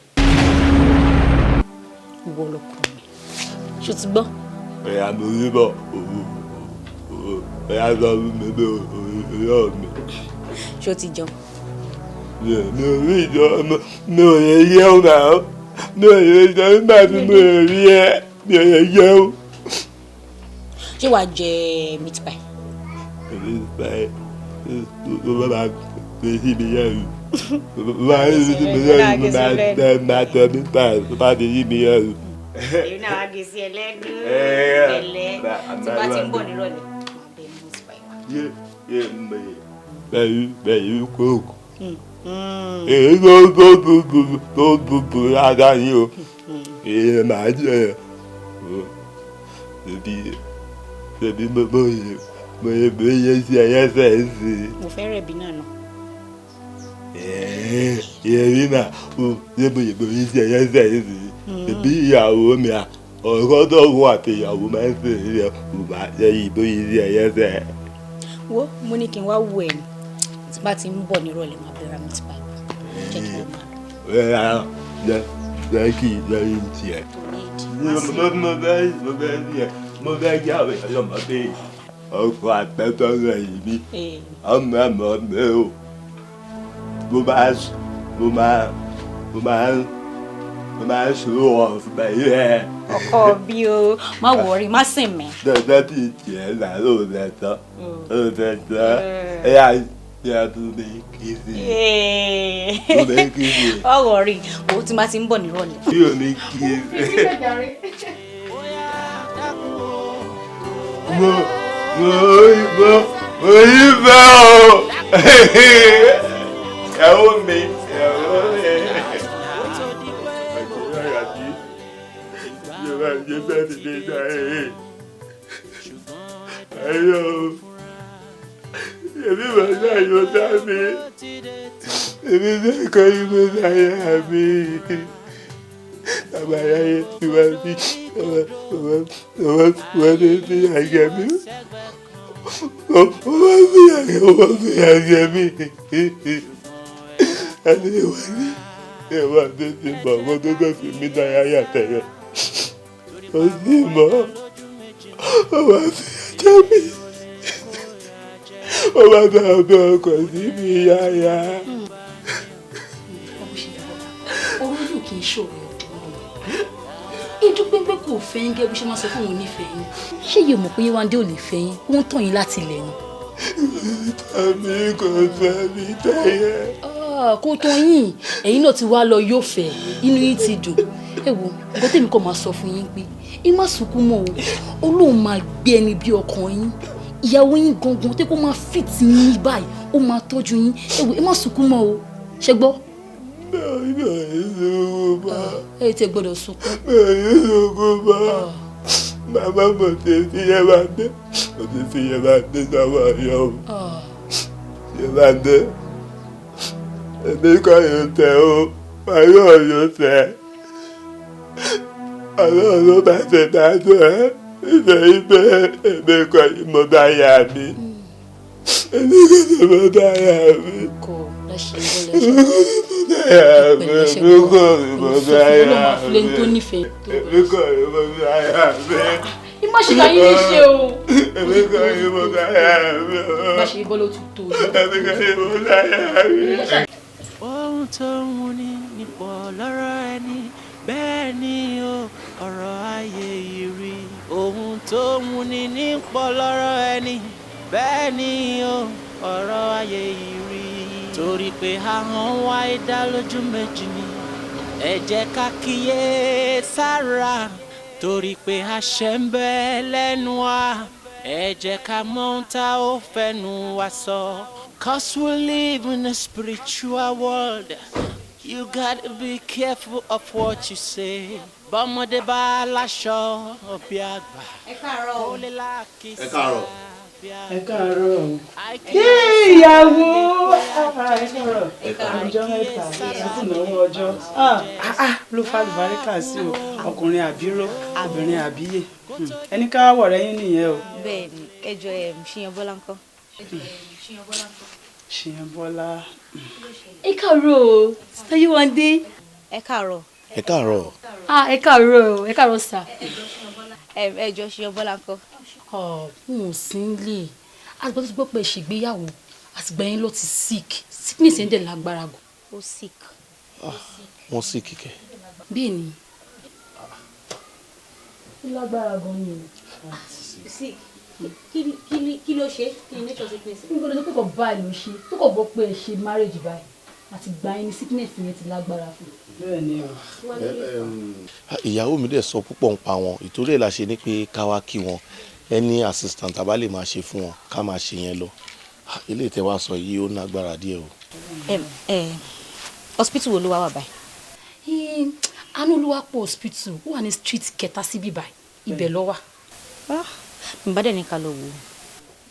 [SPEAKER 14] ìwọ lọkùnrin mi ṣó ti gbọ́.
[SPEAKER 17] Ẹ̀yà mi rí bọ̀ ẹ̀yà sọ fún mi bí òyò mi.
[SPEAKER 14] Ṣó ti jọ.
[SPEAKER 17] Mi ò rí ìjọ mi ò yẹ yẹ́wò náà mi ò yẹ jọ nígbà tí mi ò rí ẹ mi ò yẹ yẹ́wò.
[SPEAKER 14] Ṣé wàá jẹ meat pie?
[SPEAKER 17] Meat pie ló bá máa fi sí mi yẹn rù máa ń fi sí mi yẹn rù máa tẹ meat pie tó bá fi sí mi yẹn rù.
[SPEAKER 14] Èyí náà wá gé sí ẹlẹ́dùn ẹ̀lẹ́ tí bá ti ń bọ̀ nírọ̀lẹ́ máa bẹ meat pie wá.
[SPEAKER 17] Bẹ́ẹ̀ kóòkù. Èyí tó dùdù dáadáa yìí o èyí máa jẹ ṣebí mo yẹ sí ẹyẹsẹ̀ sí.
[SPEAKER 14] Mo fẹ́ rẹ̀ bí náà nà.
[SPEAKER 17] Èyí náà ṣé mo yẹ sí ẹyẹsẹ̀ sí ṣebí ìyàwó mi à ọ̀rọ̀ tó wọ àti ìyàwó máa ń sè é kò bá ṣe ìbò yìí sí ẹyẹsẹ̀.
[SPEAKER 14] Wo mo ní kí n wá wo ẹ̀ ní tí bá ti ń bọ̀ nírọ̀lẹ́ máa bẹ̀rẹ̀ meat pie jẹ́ kí wọ́n máa lọ.
[SPEAKER 17] Jẹ́ kí ìjọyìn tiẹ̀. Mo fẹ́ kí àwọn èèyàn mọ̀ pé ọkọ̀ àpẹtọ́rọ̀ yìí mi ọmọ ẹ̀mọ́ mi o mo máa ń ṣòro ọ̀fun bẹ́ẹ̀ yẹ.
[SPEAKER 14] Ọkọ bí o má wọrí má sìn mí.
[SPEAKER 17] Dandan tí tiẹ̀ là ló fẹ́ tán ló fẹ́ tán ẹ̀yà tó lè kí sí i. Tó lè kí sí i.
[SPEAKER 14] Ọ̀rọ̀ rí o tí máa ti ń bọ̀ nírọ̀lẹ́.
[SPEAKER 17] Tí o ní kí sí i. Mo yí fẹ́ o ẹ̀wọ́ mi ẹ̀wọ́ mi. Yorùbá ṣe bẹ́ẹ̀ ti dé dáhẹ́ ayọ̀ èmi wà láyọ̀ dábì èmi fẹ́ kọ́ ìwé láyà mi àbáyá yẹn ti wá sí ọwọ́ fi àjẹ mi ọwọ́ fi àjẹ mi àti ìwà ní ìwà tó ti mọ̀ ọmọ tó kọ́ sí mi náà yáyà tẹ̀lé ó sì mọ̀ ọwọ́ fi àjẹ mi ọwọ́ fi àbẹ̀ ọkọ̀ sí mi yáyà.
[SPEAKER 1] Ọ̀rọ̀ yóò kì í ṣòro ìdú pépé kò fẹ́ yín gẹ́gẹ́ bí ṣe máa sọ fún òun nífẹ̀ẹ́ yín ṣé yóò mọ̀ pé Yéwándé ò lè fẹ́ yín ó ń tàn yín láti ilẹ̀ ni.
[SPEAKER 17] Àmì kò fẹ́ mi tẹ́yẹ.
[SPEAKER 1] Kó tán yín ẹ̀yin náà ti wá lọ yóò fẹ́ inú yín ti dùn ẹ wo nǹkan tèmi kàn máa sọ fún yín pé ẹ má sunkún mọ́ o Ọlọ́run máa gbé ẹni bí ọkàn yín ìyàwó yín gangan tí kò máa fìtì yín báyìí ó máa tọ́jú yín ẹ wo ẹ má sunkún mọ́ o ṣẹ gbọ́. Ẹ tẹ gbọ́dọ̀ sunkún.
[SPEAKER 17] Màmá mo ti fi Yéwándé mo ti fi Yéwándé sọ́wọ́ ọ̀yọ́ o. Yéwándé èmi kọ́ yóò tẹ o ọ̀yọ́ yóò tẹ. Ọlọ́run ló bá ṣe
[SPEAKER 2] 这大多，一辈一辈没个一么大呀咪，我们我们是呀，
[SPEAKER 17] Yéwándé
[SPEAKER 2] 我们是呀，
[SPEAKER 17] Yéwándé
[SPEAKER 2] 我们是呀，
[SPEAKER 17] Yéwándé
[SPEAKER 2] 我们是呀，
[SPEAKER 17] Yéwándé
[SPEAKER 1] Kò lọ́ṣẹ̀ ìmọ̀ṣẹ̀lá yín lè ṣe o. bá ṣe bọ́ ló tún tó.
[SPEAKER 8] ohun tó ń wuni nípò lọ́rọ̀ ẹni bẹ́ẹ̀ ni o ọ̀rọ̀ ayé yìí rí. ohun tó ń wuni nípò lọ́rọ̀ ẹni bẹ́ẹ̀ ni o ọ̀rọ̀ ayé yìí rí. torí pé ahọ́n wa dá lójú méjì ni ẹ jẹ́ ká kíyè sára. torí pé àṣẹ ń bẹ lẹ́nu wa ẹ jẹ́ ká mọ̀ ohun tá ó fẹ́nu wa sọ. 'Cause we live in a spiritual world. You gotta be careful of what you say. bọ́mọdé bá láṣọ bí àgbà.
[SPEAKER 14] ẹ káàárọ̀ o.
[SPEAKER 22] ẹ káàárọ̀.
[SPEAKER 4] ẹ káàárọ̀. ìyàwó ẹ káàárọ̀. ọjọ́ mẹ́ta àti ìnáwó ọjọ́ ló fa àlùbáríkà sí o ọkùnrin àbíró obìnrin àbíyè ẹni ká wọ̀ rẹ́yìn nìyẹn o.
[SPEAKER 14] bẹ́ẹ̀ni ẹjọ ṣìyàn bọ́lá ńkọ́.
[SPEAKER 4] ṣìyàn bọ́lá.
[SPEAKER 7] ẹ káàárọ̀ o Táyéwándé.
[SPEAKER 14] ẹ káàárọ̀.
[SPEAKER 22] ẹ káàárọ̀.
[SPEAKER 7] ẹ káàárọ̀ ẹ káàárọ̀ sà.
[SPEAKER 14] ẹjọ ṣìyàn bọ́lá ńkọ́.
[SPEAKER 1] n ò sí nílé àgbà tó ti gbọ́ pé ṣègbéyàwó àtìgbà yẹn ló ti sickness yẹn dẹ̀ lágbára gan.
[SPEAKER 14] ó sick.
[SPEAKER 22] wọ́n sì kíkẹ́.
[SPEAKER 1] bẹ́ẹ̀ ni.
[SPEAKER 7] ó lágbára gan ni o.
[SPEAKER 14] sick kí ló ṣe kí ni nature sickness.
[SPEAKER 1] nígbà tó kọ̀ báyìí ló ṣe tó kọ̀ bọ́ pé ẹ ṣe marriage báyìí àtìgbà yẹn ni sickness yẹn ti lágbára fún.
[SPEAKER 4] bẹ́ẹ̀ ni o.
[SPEAKER 22] ìyàwó mi dẹ̀ sọ púpọ̀ ń pa wọn ìtorí ẹ̀ la ṣe ní pé ká wá kí wọn ẹni assistant àbá lè máa ṣe fún wọn ká máa ṣe yẹn lọ ilé ìtẹ́wá sọ yìí ó nágbára díẹ̀ o.
[SPEAKER 14] hospital wo ló wá wà báyìí.
[SPEAKER 1] Anúolúwapọ̀ hospital ó wà ní street kẹta síbí báyìí ibẹ̀ ló wà.
[SPEAKER 14] n bá dẹ̀ ní ká lọ wò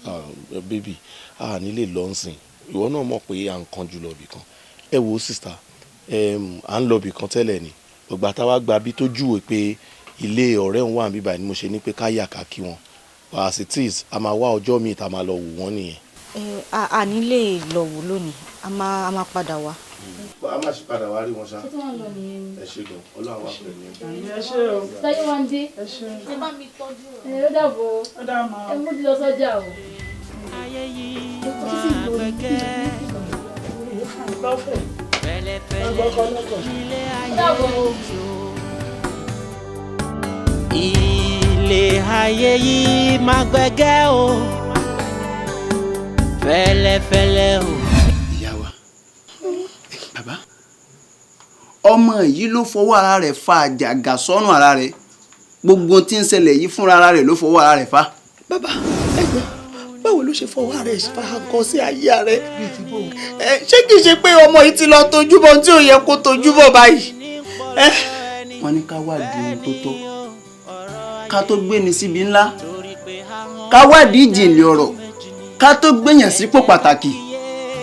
[SPEAKER 14] ó.
[SPEAKER 22] bébì a nílé lọ́nsìn ìwọ náà mọ̀ pé à ń kanjú lọ bì kan ẹ wo sista à ń lọ bì kan tẹ́lẹ̀ ni ọgbà táwa gba bí tó júwe pé ilé ọ̀rẹ́ òun wà níbàá ni mo ṣe ní pé ká yà ká kí wọn as it is a máa wá ọjọ́ míì tá a máa lọ wò wọ́n nìyẹn.
[SPEAKER 14] a ní lè lọ wò lónìí a máa padà wá.
[SPEAKER 22] a máa ṣe padà wá rí wọn ṣá.
[SPEAKER 1] ṣé tí wọ́n lọ nìyẹn.
[SPEAKER 22] ẹ ṣe gan Ọlọ́run wà pẹ̀lú yín.
[SPEAKER 4] ẹ ṣe o.
[SPEAKER 1] Táyéwándé.
[SPEAKER 4] ẹ ṣe.
[SPEAKER 14] ẹ bá mi tọ́jú
[SPEAKER 1] ẹ ó dàbọ̀
[SPEAKER 4] ó dà máa.
[SPEAKER 1] ẹ mú ti lọ sọ́jà o.
[SPEAKER 8] ayé yìí máa gbẹgẹ́ pẹ̀lẹ́pẹ̀lẹ́ ilé ayé ilé ayé yìí máa gbẹgẹ́ o fẹ́lẹ́fẹ́lẹ́ o.
[SPEAKER 15] ìyá wa bàbá ọmọ yìí ló fọwọ́ ara rẹ̀ fa àjàgà sọ́nù ara rẹ̀ gbogbo tí ń ṣẹlẹ̀ yìí fúnra ara rẹ̀ ló fọwọ́ ara rẹ̀ fa.
[SPEAKER 5] bàbá ẹgbẹ́ báwo ló ṣe fọwọ́ ara ẹ̀ fa nǹkan sí ayé rẹ̀ ṣé kìí ṣe pé ọmọ yìí ti lọ tojúbọ tí ò yẹ kó tojúbọ báyìí.
[SPEAKER 15] wọ́n ní ká wádìí ohun tó tọ́ ká tó gbé ní síbi ńlá ká wádìí ìjìnlẹ̀ ọ̀rọ̀ ká tó gbéyàn sípò pàtàkì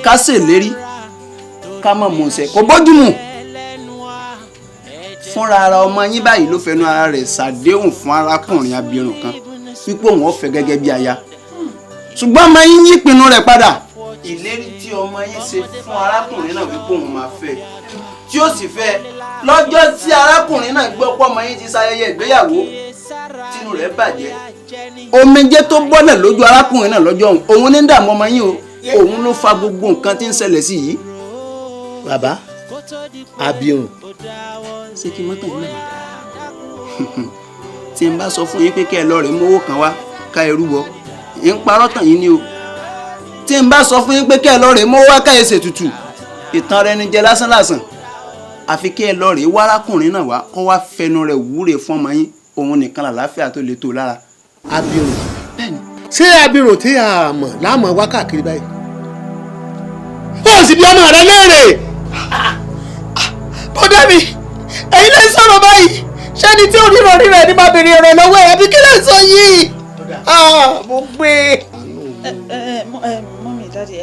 [SPEAKER 15] ká ṣèlérí ká má mú ṣẹ kò bójúmu fúnra ara ọmọ yín báyìí ló fẹnu ara rẹ̀ ṣàdéhùn fún arákùnrin abirùn kan wípé òun ó fẹ́ gẹ́gẹ́ bí aya ṣùgbọ́n ọmọ yín yí ìpinnu rẹ̀ padà ìlérí tí ọmọ yín ṣe fún arákùnrin náà wípé òun máa fẹ́ tí ó sì fẹ́ lọ́jọ́ tí arákùnrin náà gbọ́ pé ọmọ yín ti ṣayẹyẹ ìgbéyàwó tínú rẹ̀ bàjẹ́ omijé tó bọ́lẹ̀ lójú arákùnrin náà lọ́jọ́ òun ní dààmú ọmọ yín o òun ló fa gbogbo nǹkan tí ń ṣẹlẹ̀ sí yìí.
[SPEAKER 22] bàbá abirùn
[SPEAKER 15] ṣé kí mọ́tò yìí náà tí n bá sọ fún yín pé kẹ́ ẹ lọ rè mówó kan wá ká ẹ rúbọ ń parọ́ tàn yín ni o tí n bá sọ fún yín pé kẹ́ ẹ lọ rè mówó wá ká ẹ ṣètùtù ìtàn rẹ ni jẹ lásán lásán àfi kẹ́ ẹ lọ rè wárákùnrin náà wá kó wá fẹnu rẹ̀ wúre fún ọmọ yín òun nìkan làlàáfíà tó le tó lára.
[SPEAKER 22] abirùn
[SPEAKER 15] bẹ́ẹ̀ni.
[SPEAKER 22] ṣé abirùn tí a mọ̀ láàmú wá káàkiri báyìí ó sì bí ọmọ rẹ léèrè.
[SPEAKER 5] bọ́dá mi ẹ̀yin lè sọ̀rọ̀ báyìí ṣẹ́ni tí oníran rírẹ̀ ní máa bèrè ọ̀rọ̀ lọ́wọ́ ẹ̀ àbí kí lè sọ yìí. mo gbé.
[SPEAKER 16] mọ́mí dáàdi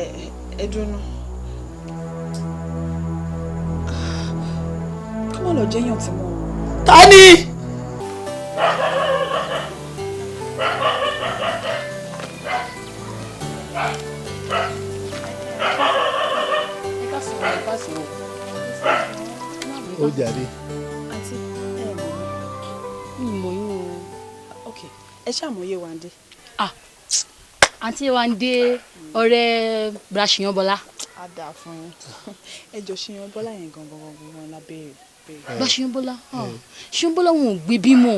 [SPEAKER 16] ẹ dúró kí wọ́n lọ jẹ́yàn tí mo.
[SPEAKER 5] ta ni.
[SPEAKER 22] Ó jàre.
[SPEAKER 16] Àǹtí mi mọ̀ yín o. Ok, ẹ ṣàmúyẹ Wándé.
[SPEAKER 1] Àǹtí Wándé ọ̀rẹ́ Brashiyan Bọ́lá.
[SPEAKER 16] A dáa fún yín. Ẹ jọ Ṣìyàn Bọ́lá yẹn gangan la béèrè.
[SPEAKER 1] Brashiyan Bọ́lá Ṣìyàn Bọ́lá wọn ò gbé bímọ.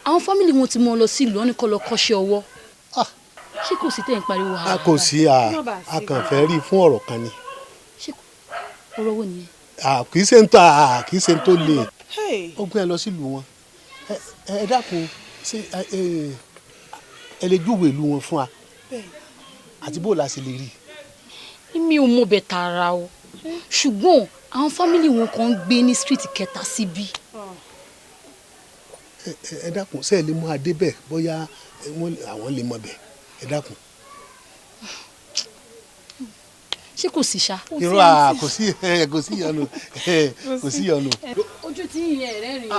[SPEAKER 1] Àwọn fámìlì wọn ti mú ọ lọ sí ìlú wọn ní kó lọ kọ́ṣẹ́ ọwọ́. Ṣé kò sí tẹ̀ ń pariwo
[SPEAKER 22] A kò sí a kàn fẹ́ rí fún ọ̀rọ̀ kan ni.
[SPEAKER 1] Ọ̀rọ̀ wo nìyẹn?
[SPEAKER 22] Kì í ṣe ń tó le. Ó gbé ẹ lọ sílùú wọn. Ẹ dákun ṣé ẹ lè júwèé ìlú wọn fún wa àti bó la ṣe lè rí.
[SPEAKER 1] Mi ò mọ bẹ̀ tààrà o ṣùgbọ́n àwọn fámìlì wọn kan ń gbé ní street kẹta síbí.
[SPEAKER 22] Ẹ dákun ṣé ẹ lè mú adé bẹ́ẹ̀ bóyá àwọn lè mọ bẹ́ẹ̀ ẹ dákun.
[SPEAKER 1] Ṣé kò sí ṣá?
[SPEAKER 22] Irọ́ kò sí yọnu kò sí yọnu.
[SPEAKER 1] Ojú tí ìyẹn rẹ̀ rìn.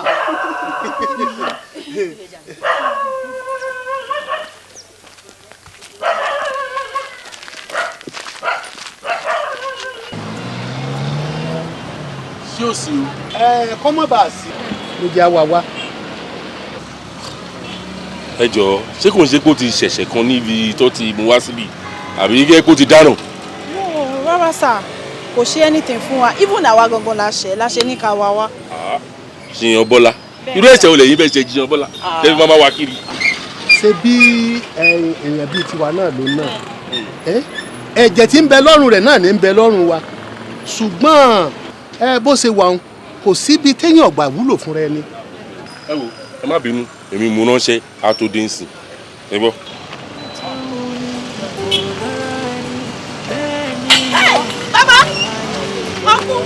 [SPEAKER 22] Ṣé o sí o? Kọ́mọ́ bá a sí. Ló jẹ́ àwa wá.
[SPEAKER 17] Ẹ jọ̀ọ́ ṣé kò ń ṣe pé ó ti ṣẹ̀ṣẹ̀ kan níbi tó ti mú wá síbí àbí kẹ́ kó ti dáràn.
[SPEAKER 16] Rárá sà, kò ṣe anything fún wa, even àwa gangan la ṣe ní ká wá wá.
[SPEAKER 17] Ṣìyàn Bọ́lá irú ẹ̀ṣẹ̀ olè yín fẹ́ ṣe Ṣìyàn Bọ́lá tẹ́lifí máa wá kiri.
[SPEAKER 22] Ṣé bí èèyàn bíi tiwa náà ló náà ẹ̀jẹ̀ tí ń bẹ lọ́rùn rẹ̀ náà ní ń bẹ lọ́rùn wa ṣùgbọ́n bó ṣe wà kò síbi téèyàn ọ̀gbà wúlò fúnra ẹni.
[SPEAKER 17] Ẹ wo ẹ má bínú èmi mú ránṣẹ́ àtòdé ńsìn ẹ gbọ́.
[SPEAKER 16] Bàbá ọkú.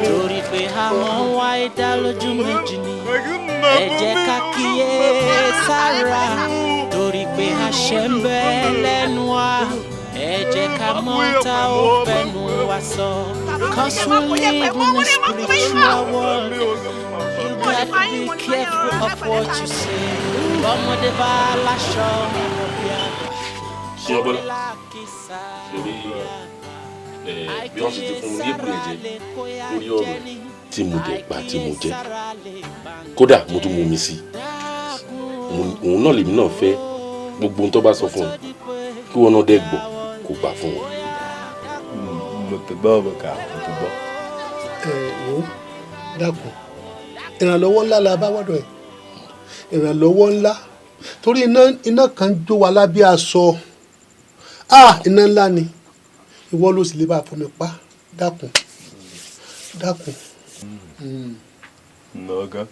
[SPEAKER 8] Torí pé àwọn wá ìdá lójú méjì ni ẹ jẹ́ ká kíyè sára torí pé àṣẹ ń bẹ lẹ́nu wa ẹ jẹ́ ká mọ̀ tá ó fẹ́nu wa sọ. 'Cause we live in a spiritual world. You got to be careful of what you say. Ọmọdé bá láṣọ ọmọbíà.
[SPEAKER 17] Ṣìyàn Bọ́lá lórí bí wọ́n sì ti fún un ní èpè ẹ̀jẹ̀ lórí ọ̀rọ̀ tí mo dẹ̀ gbà tí mo jẹ́ kódà mo tún mú mi sí òun náà lèmi náà fẹ́ gbogbo ohun tó bá sọ fún un kí wọn náà dẹ̀ gbọ́ kó gbà fún wọn.
[SPEAKER 22] mo ti gbọ́ ọ̀rọ̀ ká mo ti gbọ́. Wo dákun ìrànlọ́wọ́ ńlá la bá wọ́dọ̀ ẹ̀ ìrànlọ́wọ́ ńlá torí iná kan jó wa lábẹ́ aṣọ iná ńlá ni ìwọ ló sì lè bá fún mi pa dákun.
[SPEAKER 17] Nọ̀ọ́gá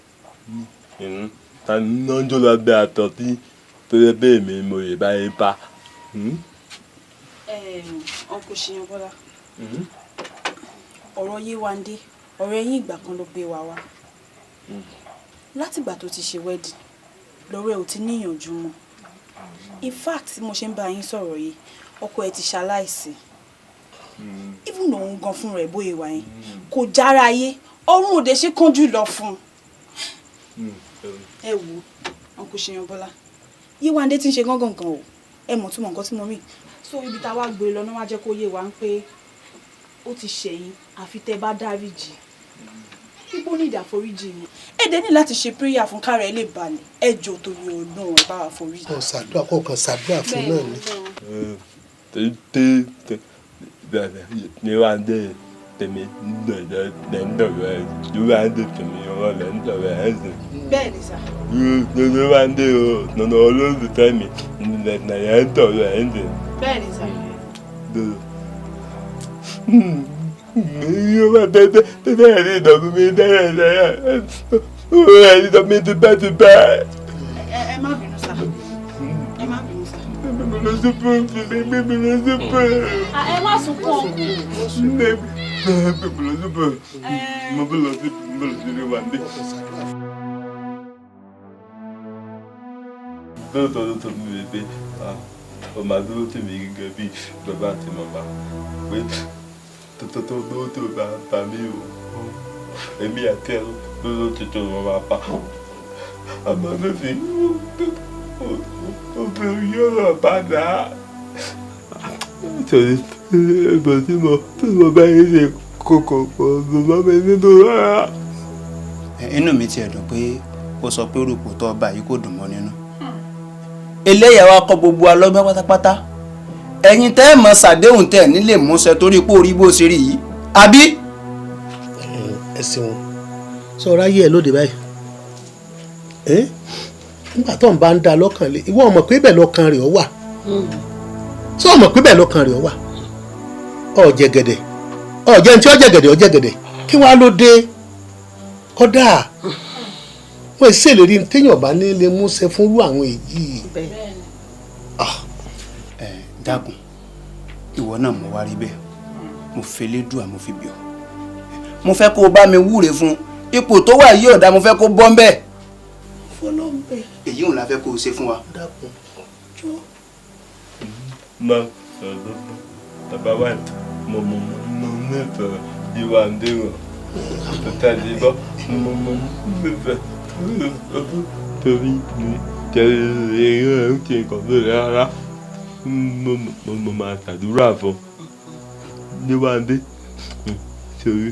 [SPEAKER 17] ta ní ọjọ́ lábẹ́ àtọ̀ tí tó yẹ bẹ́ẹ̀ mi mo lè bá yín pa.
[SPEAKER 16] Uncle Ṣìyàn Bọ́lá ọ̀rọ̀ Yéwándé ọ̀rẹ́ yín ìgbà kan ló gbé wa wá látìgbà tó ti ṣe wedding lọ́rọ̀ ẹ̀ ò ti níyànjú mọ́ in fact mo ṣe ń bá yín sọ̀rọ̀ yìí ọkọ ẹ̀ ti ṣaláìsí even òun gan fún rẹ̀ bóyá wà yín kò jára ayé ọrùn òde ṣe kánjú lọ fún ẹ wò Uncle Ṣìyàn Bọ́lá Yéwándé ti ń ṣe gángan gan o ẹ mọ̀ túmọ̀ nǹkan tí mo mì so ibi tá a wá gbé lọ náà wá jẹ́ kó yé wa ń pé ó ti ṣẹ̀yìn àfi tẹ́ bá dáríjì ibo ní ìdáforíjì yìí èdè ní láti ṣe prayer fún kára ẹ lè balẹ̀ ẹ jọ torí Ọlọ́run ẹ bá wa foríjì.
[SPEAKER 22] kọ̀ọ̀kan ṣàdúrà fún náà ni.
[SPEAKER 17] Yéwándé tèmi lẹ́ńdọ̀rọ̀ ẹ̀ Yéwándé tèmi ọ̀rọ̀ lẹ́ńdọ̀rọ̀ ẹ̀ sìn.
[SPEAKER 16] bẹ́ẹ̀ ni sà.
[SPEAKER 17] Yéwándé o nana olólùfẹ́ mi lẹ́ńdọ̀rọ̀ ẹ̀ sìn.
[SPEAKER 16] bẹ́ẹ̀ ni sà.
[SPEAKER 17] Yéwándé tẹ́tẹ́ ẹ̀ ní ìdọ̀kú mi tẹ́lẹ̀ tẹ́lẹ̀ ẹ̀ ní ìdọ̀kú mi ti bẹ́ẹ̀.
[SPEAKER 16] ẹ má bínú sà ẹ má bínú sà. ẹ má sunkún ọkùnrin.
[SPEAKER 17] Lóòótọ́ mi rè pé ọmọ àdúró tèmi gẹ́gẹ́ bí bàbá àti màmá pé tó bá mí o èmi àti ẹ ló tuntun wọn máa pa àmọ́ tó fi yọ̀rọ̀ padà nítorí ẹ̀bùn tí mo bá yín ṣe kókò pọ̀ lọ́mọ mi nínú rárá.
[SPEAKER 15] inú mi tiẹ̀ dùn pé ó sọ pé rúpò tó ọba yìí kò dùn mọ́ nínú. eléyà wa kọ́ gbogbo alọ́gbọ́n pátápátá ẹ̀yin tẹ́ ẹ̀ mọ̀ ṣàdéhùn tẹ̀ nílé múṣẹ torí pé orí bó ṣe rí yìí àbí.
[SPEAKER 22] ẹ ṣeun sọ̀rọ̀ ayé ẹ lóde báyìí nígbà tó ń bá ń da lọ́kàn lé ìwọ ọmọ pé bẹ́ẹ̀ lọ́kàn rẹ̀ ọ wà sọ ọmọ pé bẹ́ẹ̀ lọ́kàn rẹ̀ ọ wà ọ̀jẹ̀gẹ̀dẹ̀ ọ̀jẹ̀ tí ọ̀jẹ̀gẹ̀dẹ̀ ọ̀jẹ̀gẹ̀dẹ̀ kí wàá ló dé kọ́dà wọ́n ṣèlérí téèyàn bá ní lè múṣẹ fún irú àwọn èyí.
[SPEAKER 15] dákun ìwọ náà mo wá rí bẹ́ẹ̀ mo fẹ́ lédùá mo fi bẹ̀ ọ́ mo fẹ́ kó o bá mi wúre fún ipò tó wà yìí ọ̀dà mo fẹ́ kó bọ́ ń bẹ́ẹ̀.
[SPEAKER 22] fọlọ́ǹbẹ̀.
[SPEAKER 15] èyí òun la fẹ́ kó o ṣe fún wa.
[SPEAKER 22] dákun jọ.
[SPEAKER 17] bàbá wa mo nífẹ̀ẹ́ ìwà ǹdẹ̀rọ̀ tẹ̀lé bọ́ mo nífẹ̀ẹ́ torí mi tẹ̀lé ẹ̀yìn ń kí nǹkan lórí rárá mo máa ṣàdúrà fún níwáńdé torí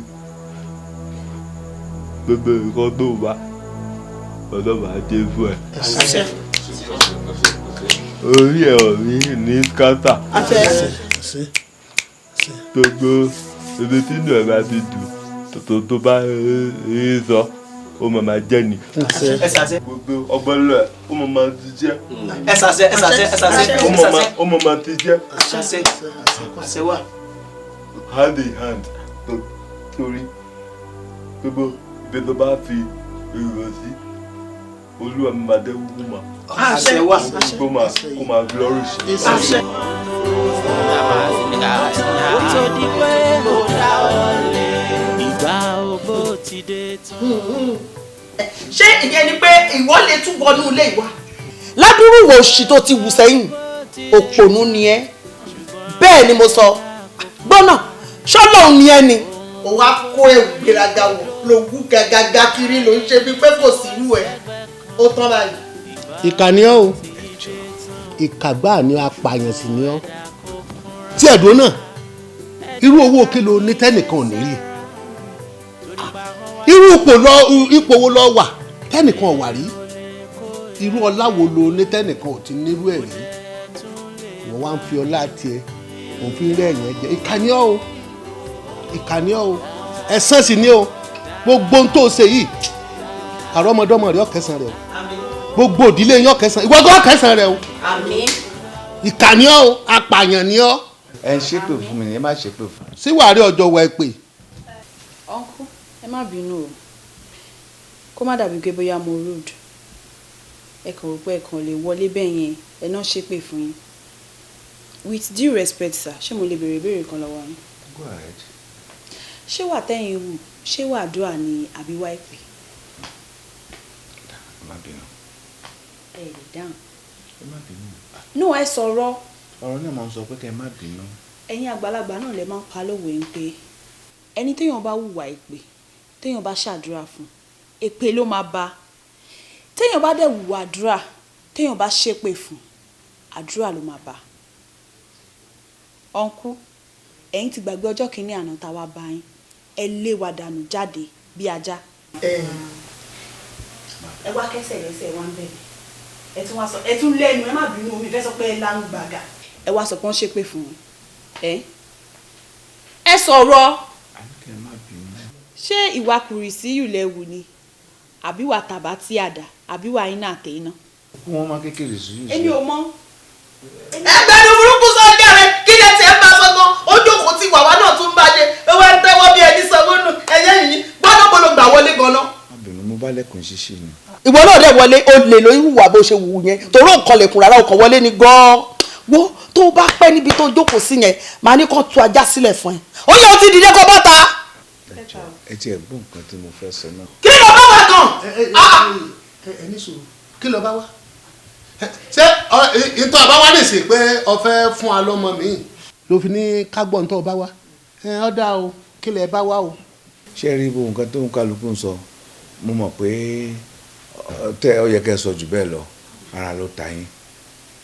[SPEAKER 17] gbogbo nǹkan tó wà ọ̀dọ́ máa dé fún ẹ. orí ẹ̀ ò ní ní skátà gbogbo ibi tí inú ẹ̀ bá ti dùn tó bá rí sọ ó máa jẹ́ ni. gbogbo ọgbọ́n lọ ẹ̀ ó máa ti jẹ́. ó máa ti jẹ́. hand in hand torí gbogbo ibi tó bá fi èrò sí olúwa mi máa dẹ́wọ́ kó máa. kó máa flourish.
[SPEAKER 8] ó tó di pé mo dá ọ lé ìgbà ògbó ti dé tán.
[SPEAKER 6] ṣé ìyẹn ni pé ìwọ lè tún wọnú ilé ìwà. ládùúrú wo òṣì tó ti wù sẹ́yìn òpònú ni ẹ́ bẹ́ẹ̀ ni mo sọ gbọ́nà ṣọ́lọ́hún ni ẹ́ ni. ó wá kó ẹ̀wù gbéraga wọ̀ ló wú gàgàgà kiri ló ń ṣe bí pé kò sí irú ẹ̀ ó tán báyìí.
[SPEAKER 22] ìkà ni ọ́ o ìkàgbá ni apààyàn sì ni ọ́ tí ẹ̀dùn náà irú owó kí ló ní tẹ́nìkan ò ní rí irú ipò wo lọ wà tẹ́nìkan ò wà rí irú ọlá wo ló ní tẹ́nìkan ò ti nírú ẹ̀ rí wọ́n wá ń fi ọlá tiẹ̀ òun fi rẹ́ ẹ̀yàn jẹ ìkà ni ọ́ o ìkà ni ọ́ o ẹ̀san sì ni o gbogbo ohun tó ṣe yìí àrọ́mọdọ́mọ rẹ̀ ọ̀kẹ́sàn rẹ̀ o gbogbo ìdílé yín ọ̀kẹ́sàn ìwọ́gọ́ ọ̀kẹ́sàn rẹ̀ o ìkà ni ọ́ o apààyàn ni ọ́.
[SPEAKER 3] ẹ ń ṣépè fún mi ni ẹ má ṣépè fún mi.
[SPEAKER 22] sí wàá rí ọjọ́ wa ẹ pè.
[SPEAKER 7] ọ̀nkú ẹ má bínú o kó má dàbí pé bóyá mo rude ẹ kàn rò pé ẹ kàn lè wọlé bẹ́ẹ̀ yẹn ẹ náà ṣépè fún yín with due respect sir ṣé mo lè béèrè ìbéèrè kan lọ́wọ́ yín.
[SPEAKER 3] Go ahead.
[SPEAKER 7] ṣé wà tẹ́yìn wù ṣé wà àdúrà ni àbí wá ìpè.
[SPEAKER 3] ẹ má bínú.
[SPEAKER 7] ẹ lè dáhùn.
[SPEAKER 3] ẹ má bínú.
[SPEAKER 7] nù ẹ sọ̀rọ̀.
[SPEAKER 3] ọ̀rọ̀ náà máa ń sọ pé kẹ́ ẹ má bínú.
[SPEAKER 7] ẹ̀yin àgbàlagbà náà lè máa ń pa lówe ń pé ẹni téèyàn bá hùwà èpè téèyàn bá ṣàdúrà fún èpè ló máa bá téèyàn bá dẹ̀ hùwà àdúrà téèyàn bá ṣépè fún àdúrà ló máa bá. ọ̀nkú ẹ̀yin ti gbàgbé ọjọ́ kìíní àná tá a wá bá yín ẹ lé wa dànù jáde bí ajá. ẹ wá kẹsẹ̀ lẹ́sẹ̀ wá ń bẹ̀rẹ̀ ẹ tún wá sọ ẹ tún lẹ́nu ẹ má bínú omi fẹ́ sọ pé ẹ lánú gbàgà ẹ wá sọ pé wọ́n ṣépè fún un ẹ sọ̀rọ̀ ṣé ìwà kùrìsíyù lẹ́wù ni àbí wà tàbá tí àdá àbí wà iná àtẹ iná.
[SPEAKER 3] wọ́n máa kékeré sí yìí.
[SPEAKER 7] èmi ò mọ̀.
[SPEAKER 6] ẹgbẹ́ ni burúkú sọ́jà rẹ̀ kí lè tiẹ̀ máa sọ gan ojú òkú tí wàwá náà tún bá dé ewé ń tẹ́wọ́ bí ẹni sanwó nù ẹ̀yẹ́ yìí gbọ́dọ̀ gbọ́dọ̀ gbà wọlé gan-an.
[SPEAKER 3] àbẹ̀rù mo bá lẹ́kùn ṣíṣe ni.
[SPEAKER 6] ìwọ náà dẹ̀ wọlé o lè lórí hùwà bó ṣe wù yẹn torí òǹkan lẹ̀kùn rárá òǹkan wọlé ni gan-an wo tó o bá pẹ́ níbi tó jókòó sí yẹn màá ní kó tu ajá sílẹ̀ fún ẹ ó yẹ o ti dìde kó bọ́ta.
[SPEAKER 3] ẹ ti ẹ̀ gbọ́ nǹkan tí mo fẹ́ sọ náà.
[SPEAKER 6] kí ló bá wà gan.
[SPEAKER 22] ẹ ní sùúrù kí ló bá wá ṣé ìtọ́ àbá wá nìsín pé ọ̀fẹ́ fún wa lọ́mọ mi ló fi ní kágbọ́n tó bá wá ọ́ dá o kí lẹ̀ bá wá o.
[SPEAKER 3] ṣé rí bó nǹkan tó ń kálukú ń sọ mo mọ̀ pé tẹ ọ yẹ kẹ́ sọ jù bẹ́ẹ̀ lọ ara ló ta yín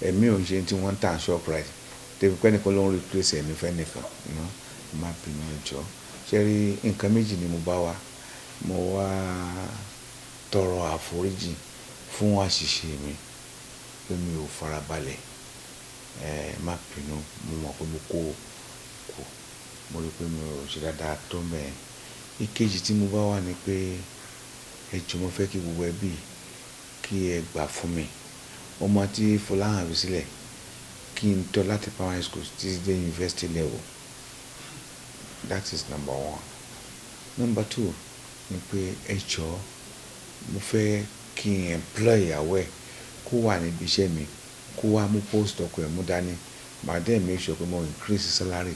[SPEAKER 3] ẹ̀mí ò ń ṣe tí wọ́n ń tà Shoprite débi pé nìkan ló ń replace ẹ̀mí fẹ́ nìkan má bínú ẹjọ́ ṣe rí nǹkan méjì ni mo bá wá mo wá tọrọ àforíjì fún àṣìṣe mi pé mi ò farabalẹ̀ má bínú mo mọ̀ pé mo kó mo rí pé mi ò ṣe dáadáa tó mẹ́ẹ̀ ìkejì tí mo bá wà ní pé ẹ jọ̀ọ́ mo fẹ́ kí gbogbo ẹbí kí ẹ gbà fún mi ọmọ tí Fọláhàn fi sílẹ̀ kí n tọ́ láti primary school títí dé university level that is number one. Number two ni pé ẹ jọ̀ọ́ mo fẹ́ kí n employ ìyàwó ẹ̀ kó wà níbi iṣẹ́ mi kó wá mú post ọkọ ẹ̀ mú dání màá dẹ́ make sure pé mo increase salary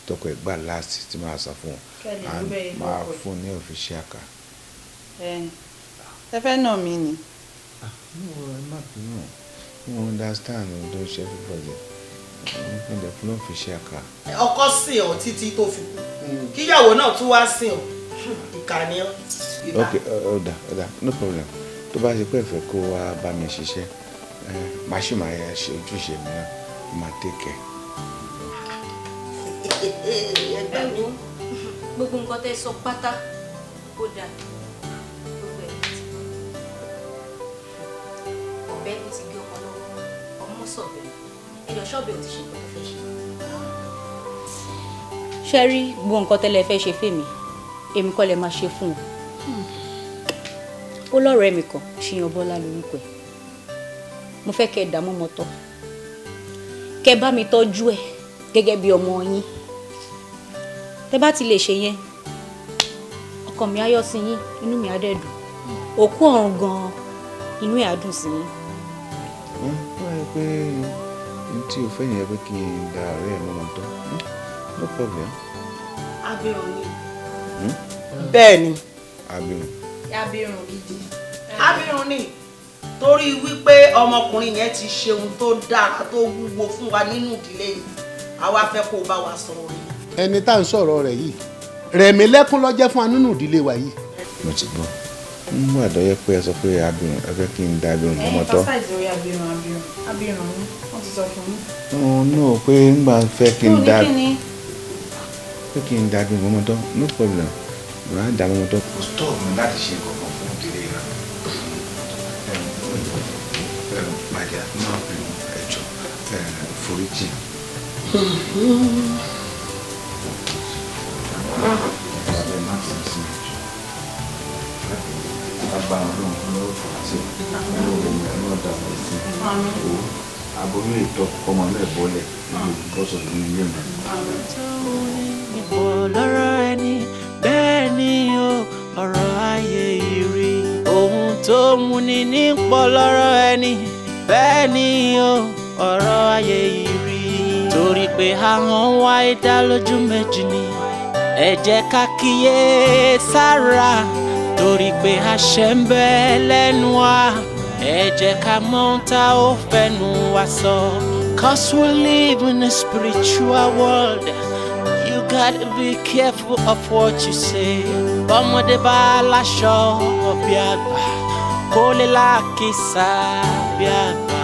[SPEAKER 3] tọkọ ẹ̀ gbà last tí màá sọ fún un and màá fún un ní official car.
[SPEAKER 16] ẹ fẹ́ nà mí ni.
[SPEAKER 3] no understand o don ṣe everybody n lè fún official car.
[SPEAKER 6] ọkọ sìn ọ títí tó fi kú kíyàwó náà tún wá sìn ọ ìkànnì ọ.
[SPEAKER 3] ok ọ̀dà no problem tó bá ṣe pé ẹ̀fẹ̀ kó wá bá mi ṣiṣẹ́ màá ṣì máa ṣe ojúṣe mi náà máa tẹ̀kẹ̀.
[SPEAKER 14] ẹ wo gbogbo nǹkan tẹ́ sọ pátá ó dáa gbogbo ẹ̀ ti ọ̀bẹ ló ti gé ọmọ lọ́wọ́ ọmọ sọ̀bẹ̀ ẹ̀yọ̀ ṣọ́ọ̀bẹ̀ ò ti ṣe nǹkan tó fẹ́ ṣe. ṣe rí gbogbo nǹkan tẹ́lẹ̀ fẹ́ ṣe fèmí èmi kọ́ lẹ máa ṣe fún un ó lọ́rẹ̀ẹ́ mi kan Ṣìyàn Bọ́lá lórúkọ ẹ̀ mo fẹ́ kẹ́ ẹ dààmú mọ́tọ́ kẹ́ ẹ bá mi tọ́jú ẹ̀ gẹ́gẹ́ bí ọmọ yín tẹ́ bá ti lè ṣe yẹn ọkàn mi á yọ̀ sí yín inú mi á dẹ̀ dùn òkú ọ̀run gan-an inú ẹ̀ á dùn sí yín.
[SPEAKER 3] wọ́n wáyé pé n tí o fẹ́ yẹn pé kí n da ọ̀rẹ́ ẹ̀ mọ́ mọ́tọ́ no problem.
[SPEAKER 16] abirùn ni.
[SPEAKER 6] bẹ́ẹ̀ ni.
[SPEAKER 3] abirùn.
[SPEAKER 16] abirùn gidi. abirùn ni torí wípé ọmọkùnrin yẹn ti ṣe ohun tó dára tó wúwo fún wa nínú ìdílé yìí àwa fẹ́ kó o bá wa sọ̀rọ̀ yìí.
[SPEAKER 22] ẹni tá à ń sọ̀rọ̀ rẹ̀ yìí rẹ̀mí lẹ́kún ló jẹ́ fún wa nínú ìdílé wa yìí.
[SPEAKER 3] mo ti gbọ́ ń mú àdọ́yẹ pé ẹ sọ pé abirùn ẹ fẹ́ kí n da abirùn mọ́ mọ́tọ́.
[SPEAKER 16] ẹ̀yin fásitì orí abirùn ni wọ́n ti sọ fún mi.
[SPEAKER 3] no pé ńgbà fẹ́ kí n da abirùn mọ́ mọ́tọ́ no problem màá dà mọ́ mọ́tọ́. kò stop mi láti ṣe nǹkan fún ìdílé rẹ. màdìá máa bẹ̀rù ẹjọ́ foríjì. Abomi ìtọ́ ọmọ náà bọ́lẹ̀ bọ́sọ̀ nínú ilé mi.
[SPEAKER 8] Ìbò lọ́rọ̀ ẹni bẹ́ẹ̀ ni o ọ̀rọ̀ ayé ìrì ohun tó múni ní pọ̀ lọ́rọ̀ ẹni bẹ́ẹ̀ ni o ọ̀rọ̀ ayé ìrì torí pé àwọn wá ìdá lójú méjì ni ẹ jẹ́ ká kíyè sára torí pé àṣẹ ń bẹ lẹ́nu wa ẹ jẹ́ ká mọ̀ ohun tá ó fẹ́nu wa sọ. 'Cause we live in a spiritual world. You gotta be careful of what you say. Bọ́mọdé bá láṣọ bí àgbà kó lè lákìsà bí àgbà.